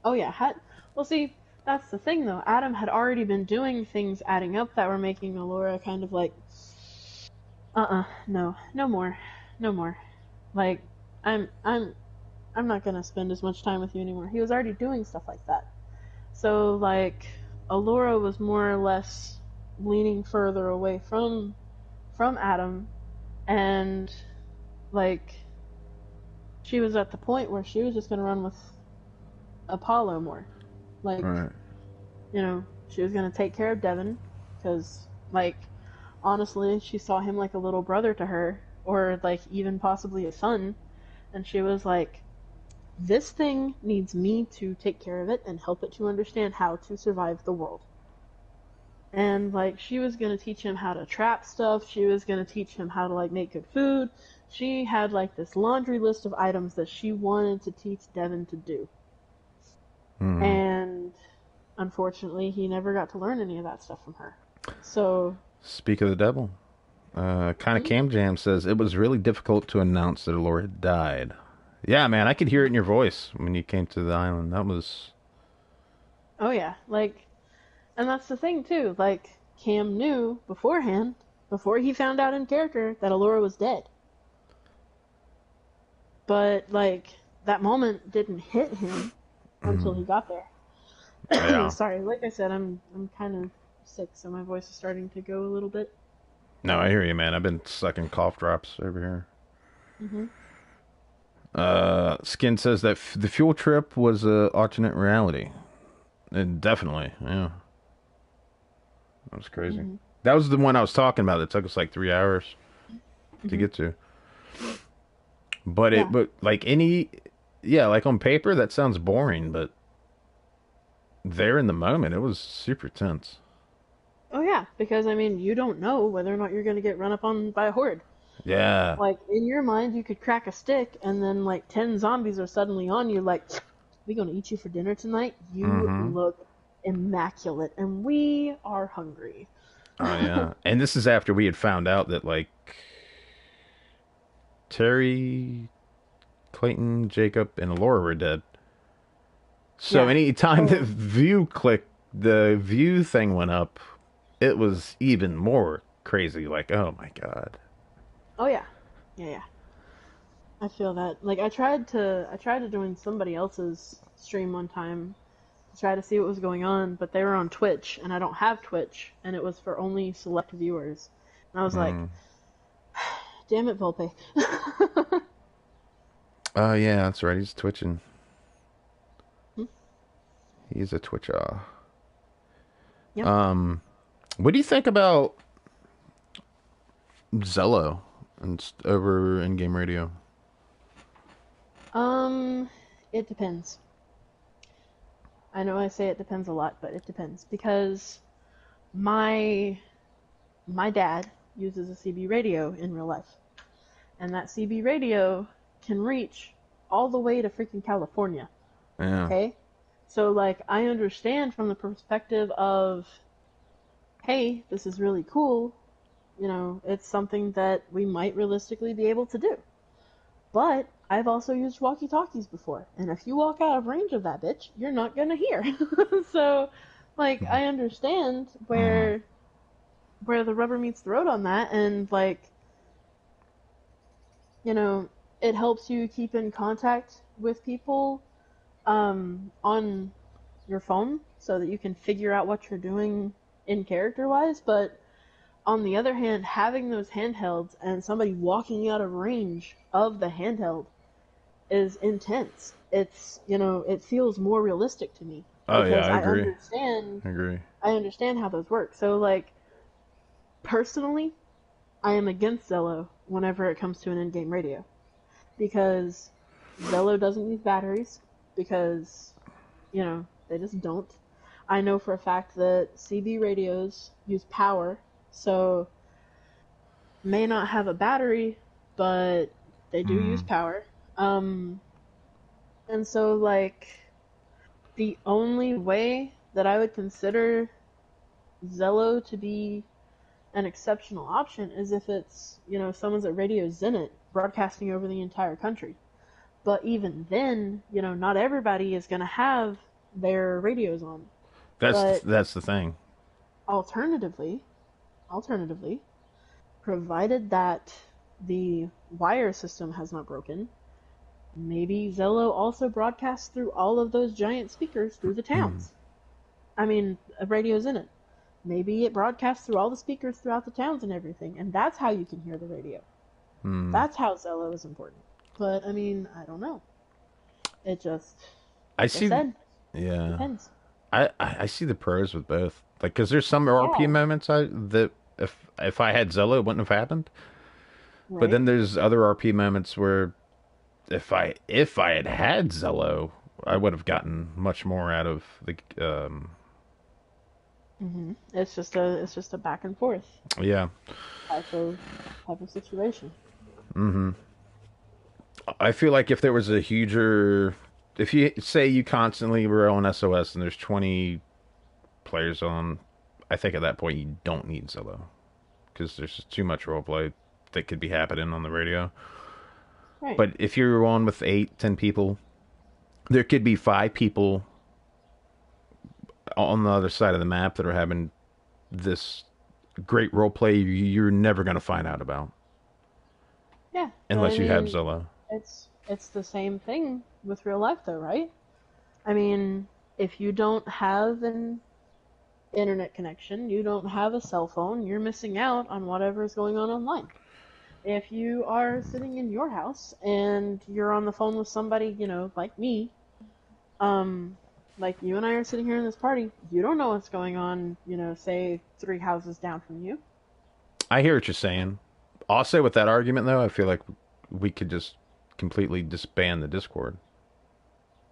Oh, yeah, Well, see, that's the thing, though. Adam had already been doing things adding up that were making Alora kind of like, no, no more. No more. Like, I'm, I'm, I'm not gonna spend as much time with you anymore. He was already doing stuff like that. So, like, Alora was more or less leaning further away from Adam, and like she was at the point where she was just gonna run with Apollo more. Like, Right. she was gonna take care of Devin, because, like, honestly, she saw him like a little brother to her, or like even possibly a son, and she was like, this thing needs me to take care of it and help it to understand how to survive the world. And like she was gonna teach him how to trap stuff. She was gonna teach him how to like make good food. She had like this laundry list of items that she wanted to teach Devin to do. Mm-hmm. And unfortunately, he never got to learn any of that stuff from her. So, Speak of the devil. Kind of Cam Jam says it was really difficult to announce that Laura had died. Yeah, man, I could hear it in your voice when you came to the island. That was. oh yeah, like, and that's the thing too. Like, Cam knew beforehand, before he found out in character, that Allura was dead. But like that moment didn't hit him until Mm, he got there. yeah. Sorry, like I said, I'm kind of sick, so my voice is starting to go a little bit. No, I hear you, man. I've been sucking cough drops over here. Hmm. Skin says that the fuel trip was a alternate reality. Definitely, yeah. That was crazy. Hmm. That was the one I was talking about. That took us like 3 hours to Hmm. get to. But Yeah. but like any, yeah, like on paper that sounds boring, but there in the moment it was super tense. Oh yeah, because I mean, you don't know whether or not you're going to get run up on by a horde. Yeah. Like in your mind, you could crack a stick, and then like 10 zombies are suddenly on you. Like, we gonna eat you for dinner tonight? You Mm-hmm. look immaculate, and we are hungry. Oh yeah. And this is after we had found out that like Terry, Clayton, Jacob, and Laura were dead. So Yeah. anytime the Oh. view thing went up, it was even more crazy. Like, oh my god. Oh yeah. Yeah, yeah. I feel that. Like I tried to join somebody else's stream one time to try to see what was going on, but they were on Twitch and I don't have Twitch and it was for only select viewers. And I was like, Mm. damn it, Volpe. Oh yeah, that's right. He's twitching. He's a twitcher. Yep. Um, what do you think about Zello and over in game radio? Um, it depends. I know I say it depends a lot, but it depends because my my dad uses a CB radio in real life, and that CB radio can reach all the way to freaking California. Yeah. Okay, so like I understand from the perspective of, hey, this is really cool. You know, it's something that we might realistically be able to do. But I've also used walkie-talkies before, and if you walk out of range of that bitch, you're not gonna hear. So, like, I understand Mm. where the rubber meets the road on that, and like, you know, it helps you keep in contact with people on your phone so that you can figure out what you're doing in character wise. But on the other hand, having those handhelds and somebody walking out of range of the handheld is intense. It's, you know, it feels more realistic to me Oh yeah, because I agree. I agree. I understand how those work. So like personally, I am against Zello whenever it comes to an in-game radio because Zello doesn't use batteries because, you know, they just don't. I know for a fact that CB radios use power, so may not have a battery, but they do use Mm. power. Um, and so like the only way that I would consider Zello to be an exceptional option is if it's, you know, someone's at Radio Zenit broadcasting over the entire country. But even then, you know, not everybody is going to have their radios on. But That's the thing. alternatively, alternatively, provided that the wire system has not broken, maybe Zello also broadcasts through all of those giant speakers through the towns. I mean, a radio's in it. Maybe it broadcasts through all the speakers throughout the towns and everything, and that's how you can hear the radio. Mm. That's how Zello is important. But I mean, I don't know. It just, I like I see. said, Yeah, depends. I see the pros with both. Like, cause there's some RP Yeah, moments I that if I had Zello, it wouldn't have happened. But right. then there's other RP moments where if I had Zello, I would have gotten much more out of the It's just a back and forth yeah. type of type of situation. Hmm. I feel like if there was a huger, if you say you constantly were on SOS and there's 20 players on, I think at that point you don't need Zello because there's just too much roleplay that could be happening on the radio. Right. But if you're on with 8, 10 people, there could be 5 people on the other side of the map that are having this great roleplay you're never going to find out about Yeah, but I unless you have mean, Zello. it's the same thing with real life though, right? I mean, if you don't have an internet connection, you don't have a cell phone, you're missing out on whatever is going on online. If you are sitting in your house and you're on the phone with somebody, you know, like me, um, like you and I are sitting here in this party, you don't know what's going on, you know, say 3 houses down from you. I hear what you're saying. Also, with that argument, though, I feel like we could just completely disband the Discord.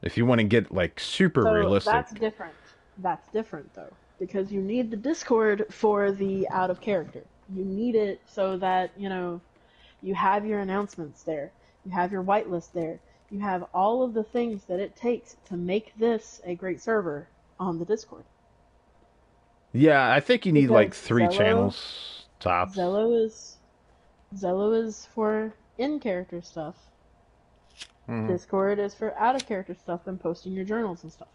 If you want to get like super So that's realistic. different. That's different though, because you need the Discord for the out of character. You need it so that, you have your announcements there. You have your whitelist there. You have all of the things that it takes to make this a great server on the Discord. Yeah, I think you need like Because three channels tops. Zello is Zello is for in character stuff. Hmm. Discord is for out of character stuff and posting your journals and stuff.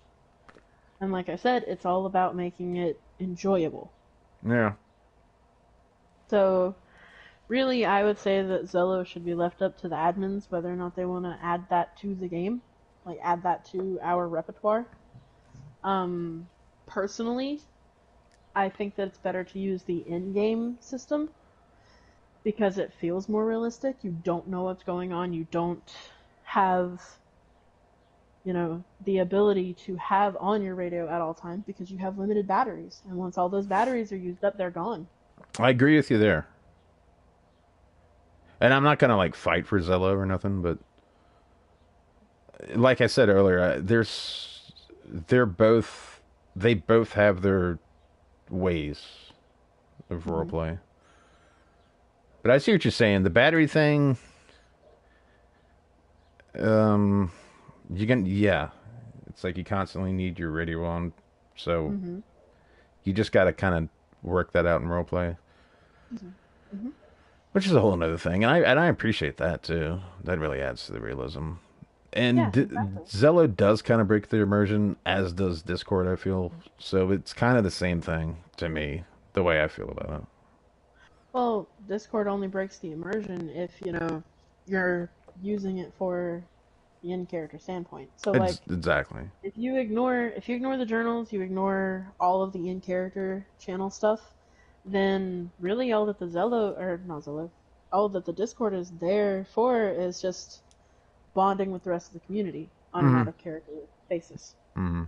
And like I said, it's all about making it enjoyable. Yeah. So really, I would say that Zello should be left up to the admins whether or not they want to add that to the game, like add that to our repertoire. Um, Personally, I think that it's better to use the in-game system because it feels more realistic. You don't know what's going on. You don't have, the ability to have on your radio at all times because you have limited batteries. And once all those batteries are used up, they're gone. I agree with you there. And I'm not gonna like fight for Zello or nothing, but like I said earlier, they're both they both have their ways of Hmm. roleplay. But I see what you're saying. The battery thing, um, you can yeah, it's like you constantly need your radio on, so Hmm. you just got to kind of work that out in roleplay, Hmm. Hmm. which is a whole other thing. And I appreciate that too. That really adds to the realism. And Yeah, exactly. Zello does kind of break the immersion, as does Discord, I feel. So it's kind of the same thing to me, the way I feel about it. Well, Discord only breaks the immersion if, you're using it for the in character standpoint. So like Exactly. if you ignore the journals, you ignore all of the in character channel stuff, then really all that the Zello or not Zello, all that the Discord is there for is just bonding with the rest of the community on an Hmm. out of character basis. Hmm.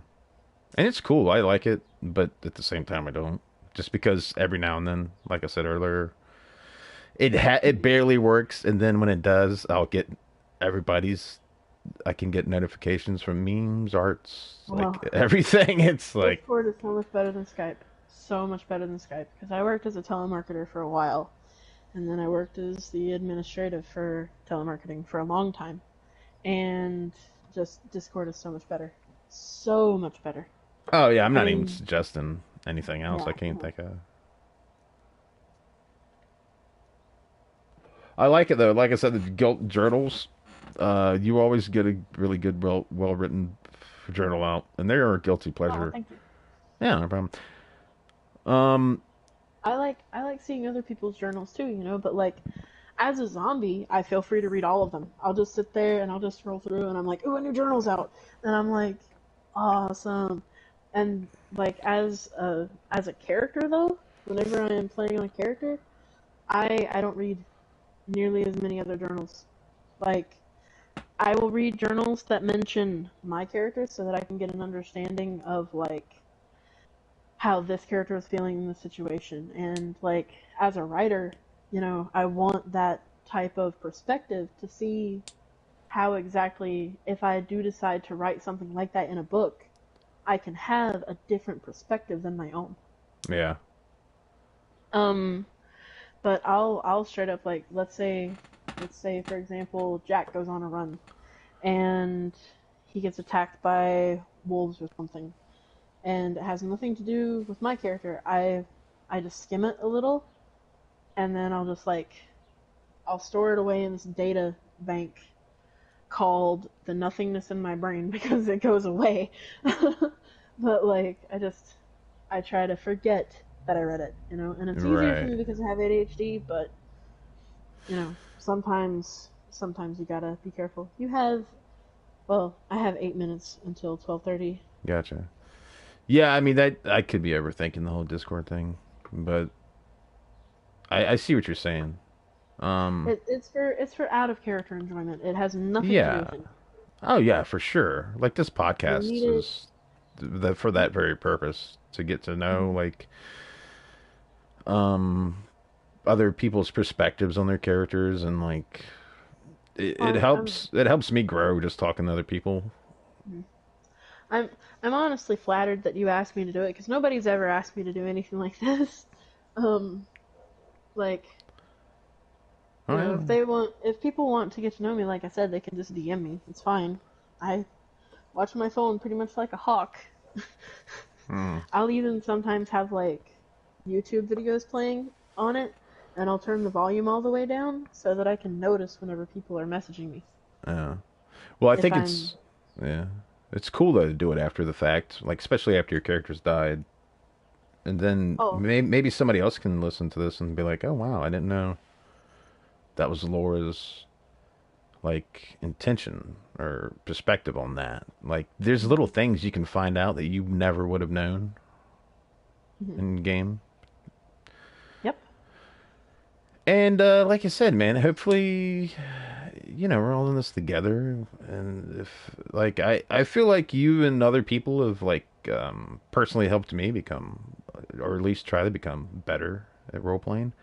And it's cool. I like it, but at the same time, I don't. Just because every now and then, like I said earlier, it barely works, and then when it does, I'll get everybody's. I can get notifications from memes, arts, like Well, everything. It's like, Discord is so much better than Skype. So much better than Skype because I worked as a telemarketer for a while, and then I worked as the administrative for telemarketing for a long time. And just Discord is so much better. So much better. oh yeah, I'm I not even mean, suggesting anything else. I yeah. can't think of. I like it though. Like I said, the guilt journals. You always get a really good, well written journal out, and they are a guilty Oh, pleasure. thank you. Yeah, no problem. Um, I like seeing other people's journals too, but like as a zombie, I feel free to read all of them. I'll just sit there and I'll just scroll through and I'm like, "Ooh, a new journal's out." And I'm like, "Awesome." And like as a character though, whenever I am playing on a character, I don't read nearly as many other journals. Like I will read journals that mention my character so that I can get an understanding of like how this character is feeling in the situation. And like as a writer, I want that type of perspective to see how exactly if I do decide to write something like that in a book, I can have a different perspective than my own. yeah. Um but I'll straight up like let's say for example Jack goes on a run and he gets attacked by wolves or something and it has nothing to do with my character. I just skim it a little and then I'll store it away in this data bank called the nothingness in my brain because it goes away. But like I try to forget that I read it, and it's easier for Right. me because I have ADHD, but sometimes you gotta be careful. I have 8 minutes until 12:30. Gotcha. Yeah, I mean that I could be overthinking the whole Discord thing, but I see what you're saying. Um, It's for out of character enjoyment. It has nothing to do yeah. with it. Oh yeah, for sure. Like this You need podcast it. is for that very purpose to get to know Mhm. like um other people's perspectives on their characters, and like it I'm helps me grow just talking to other people. Mhm. I'm I'm honestly flattered that you asked me to do it because nobody's ever asked me to do anything like this. Um, like Oh, if people want to get to know me, like I said, they can just DM me. It's fine. I watch my phone pretty much like a hawk. yeah. I'll even sometimes have like YouTube videos playing on it, and I'll turn the volume all the way down so that I can notice whenever people are messaging me. Yeah. Well, I If think I'm yeah, it's cool though to do it after the fact, like especially after your character's died, and then oh, maybe somebody else can listen to this and be like, oh wow, I didn't know that was Laura's like intention or perspective on that. Like, there's little mhm, things you can find out that you never would have known mhm. in game. Yep. And like I said, man, hopefully, we're all in this together. And if like I feel like you and other people have like personally helped me become, or at least try to become better at role playing.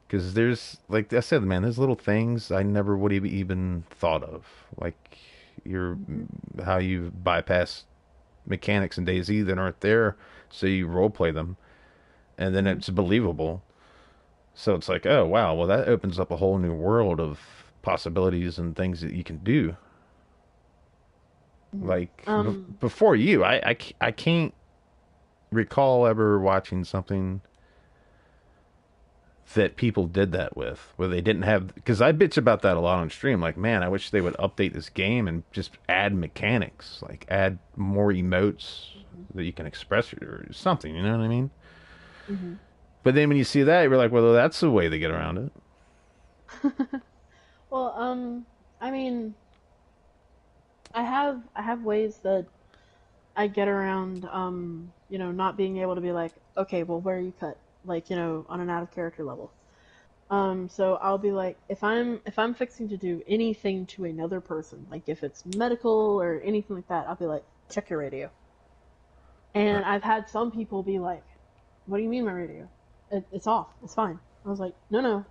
Because there's, like I said, man, there's little things I never would have even thought of, like your Hmm. how you bypass mechanics in DayZ that aren't there, so you role play them, and then Hmm. it's believable. So it's like, oh wow, well that opens up a whole new world of possibilities and things that you can do. Hmm. Like before you, I can't recall ever watching something that people did that with, where they didn't have. Because I bitch about that a lot on stream. Like, man, I wish they would update this game and just add mechanics, like add more emotes Hmm. that you can express or something. You know what I mean? Hmm. But then when you see that, you're like, well, that's the way to get around it. Well, I mean, I have ways that I get around, not being able to be like, okay, well, where are you cut? Like, on an out of character level. So I'll be like, if I'm fixing to do anything to another person, like if it's medical or anything like that, I'll be like, check your radio. And I've had some people be like, what do you mean my radio? It's off. It's fine. I was like, no, no,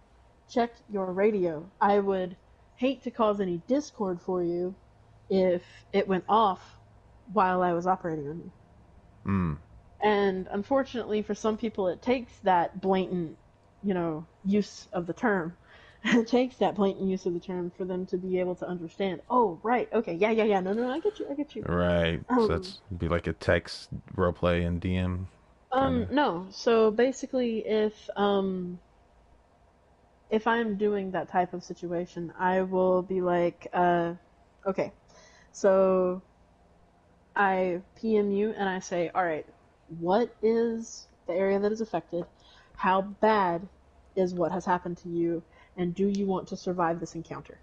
check your radio. I would hate to cause any discord for you if it went off while I was operating on you. Mm. And unfortunately, for some people, it takes that blatant, use of the term. It takes that blatant use of the term for them to be able to understand. Oh, right, okay, yeah, yeah, yeah. No, no, I get you, I get you. Right. So Um, that's be like a text roleplay and DM kind of. no. So basically, if I'm doing that type of situation, I will be like, okay, so I PM you and I say, all right, what is the area that is affected? How bad is what has happened to you? And do you want to survive this encounter?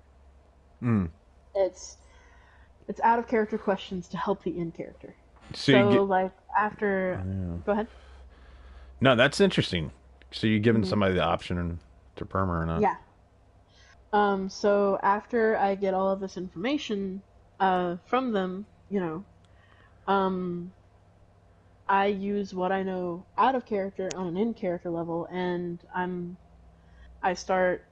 Mm. It's it's out of character questions to help the in character. So you So get. like after, Yeah. go ahead. No, that's interesting. So you're giving Hmm. somebody the option to perma or not. Yeah. So after I get all of this information from them, um, I use what I know out of character on an in character level, and I start,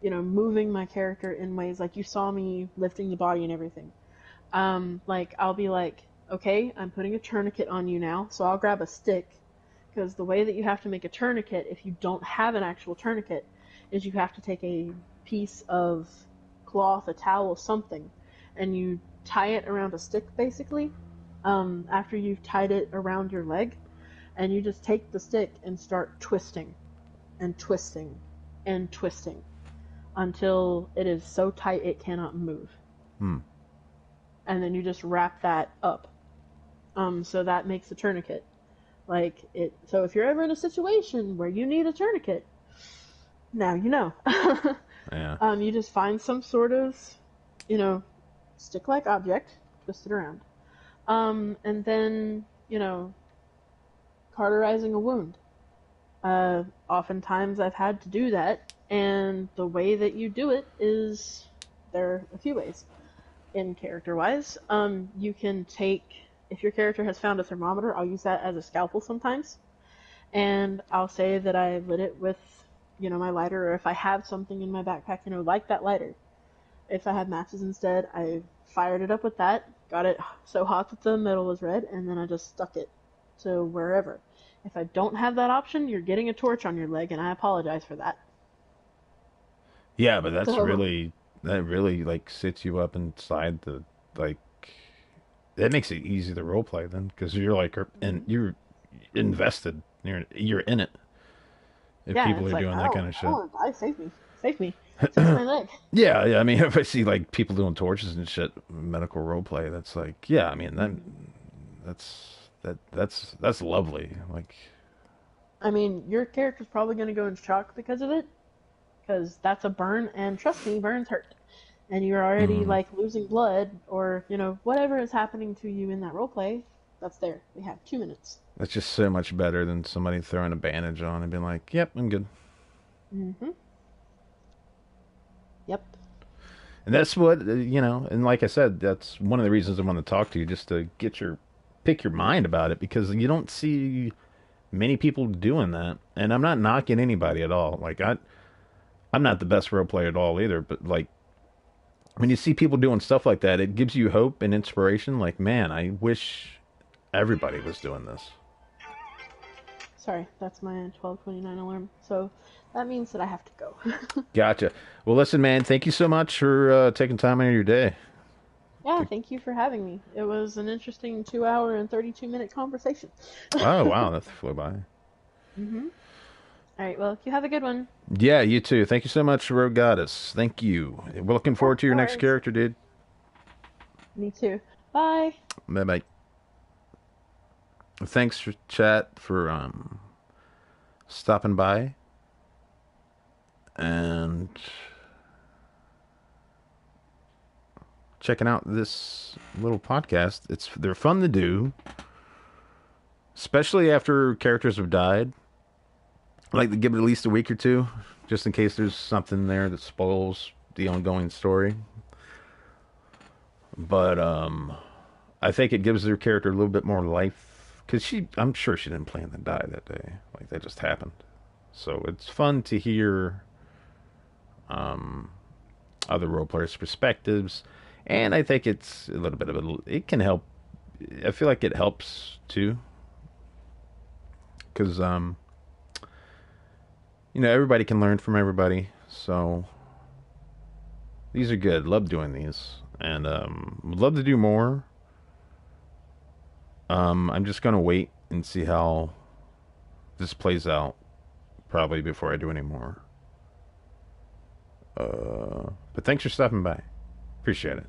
moving my character in ways like you saw me lifting the body and everything. Like I'll be like, okay, I'm putting a tourniquet on you now, so I'll grab a stick because the way that you have to make a tourniquet, if you don't have an actual tourniquet, is you have to take a piece of cloth, a towel, something, and you tie it around a stick basically. After you've tied it around your leg, and you just take the stick and start twisting and twisting and twisting until it is so tight it cannot move. Hmm. And then you just wrap that up. So that makes a tourniquet. Like it. So if you're ever in a situation where you need a tourniquet, now you know. Yeah. You just find some sort of, you know, stick-like object, twist it around, and then cauterizing a wound. Oftentimes I've had to do that, and the way that you do it is there are a few ways. In character wise, you can take if your character has found a thermometer, I'll use that as a scalpel sometimes, and I'll say that I lit it with my lighter, or if I have something in my backpack, like that lighter, if I had matches instead, I fired it up with that, got it so hot that the metal was red, and then I just stuck it to wherever. If I don't have that option, you're getting a torch on your leg, and I apologize for that. Yeah, but So, that really like sits you up inside the like that makes it easy to role play then because you're like and you're invested. You're in it. If yeah, people it's are like, doing that kind of I don't shit. want to die, save me. Save me. Save my leg. Yeah, yeah. I mean, if I see like people doing torches and shit, medical role play, that's like, yeah. I mean, that's lovely. Like, I mean, your character's probably going to go in shock because of it, because that's a burn, and trust me, burns hurt. And you're already mm, like losing blood, or whatever is happening to you in that roleplay. That's there. We have 2 minutes. that's just so much better than somebody throwing a bandage on and being like, "Yep, I'm good." Mm-hmm. Yep. And that's what And like I said, that's one of the reasons I want to talk to you, just to pick your mind about it, because you don't see many people doing that. And I'm not knocking anybody at all. Like I'm not the best role player at all either, but like when you see people doing stuff like that, it gives you hope and inspiration. Like, man, I wish everybody was doing this. Sorry, that's my 12:29 alarm. So that means that I have to go. Gotcha. Well, listen, man, thank you so much for taking time out of your day. Yeah, thank you for having me. It was an interesting 2 hour and 32-minute conversation. Oh, wow, that flew by. Mm-hmm. All right, well, you have a good one. Yeah, you too. Thank you so much, RougeGoddess. Thank you. We're looking Yeah, forward to your no next worries. character, dude. Me too. Bye. Bye bye. Thanks for chat for stopping by and checking out this little podcast. They're fun to do, especially after characters have died. I like to give it at least a week or two, just in case there's something there that spoils the ongoing story. But I think it gives their character a little bit more life because I'm sure she didn't plan to die that day. Like that just happened. So it's fun to hear other role players' perspectives, and I think it's a little bit of it can help. I feel like it helps too, because everybody can learn from everybody. So these are good. Love doing these, and would love to do more. I'm just gonna wait and see how this plays out, probably before I do any more. But thanks for stopping by. Appreciate it.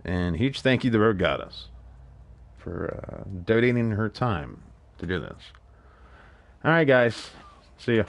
And huge thank you to RougeGoddess for donating her time to do this. All right, guys. See ya.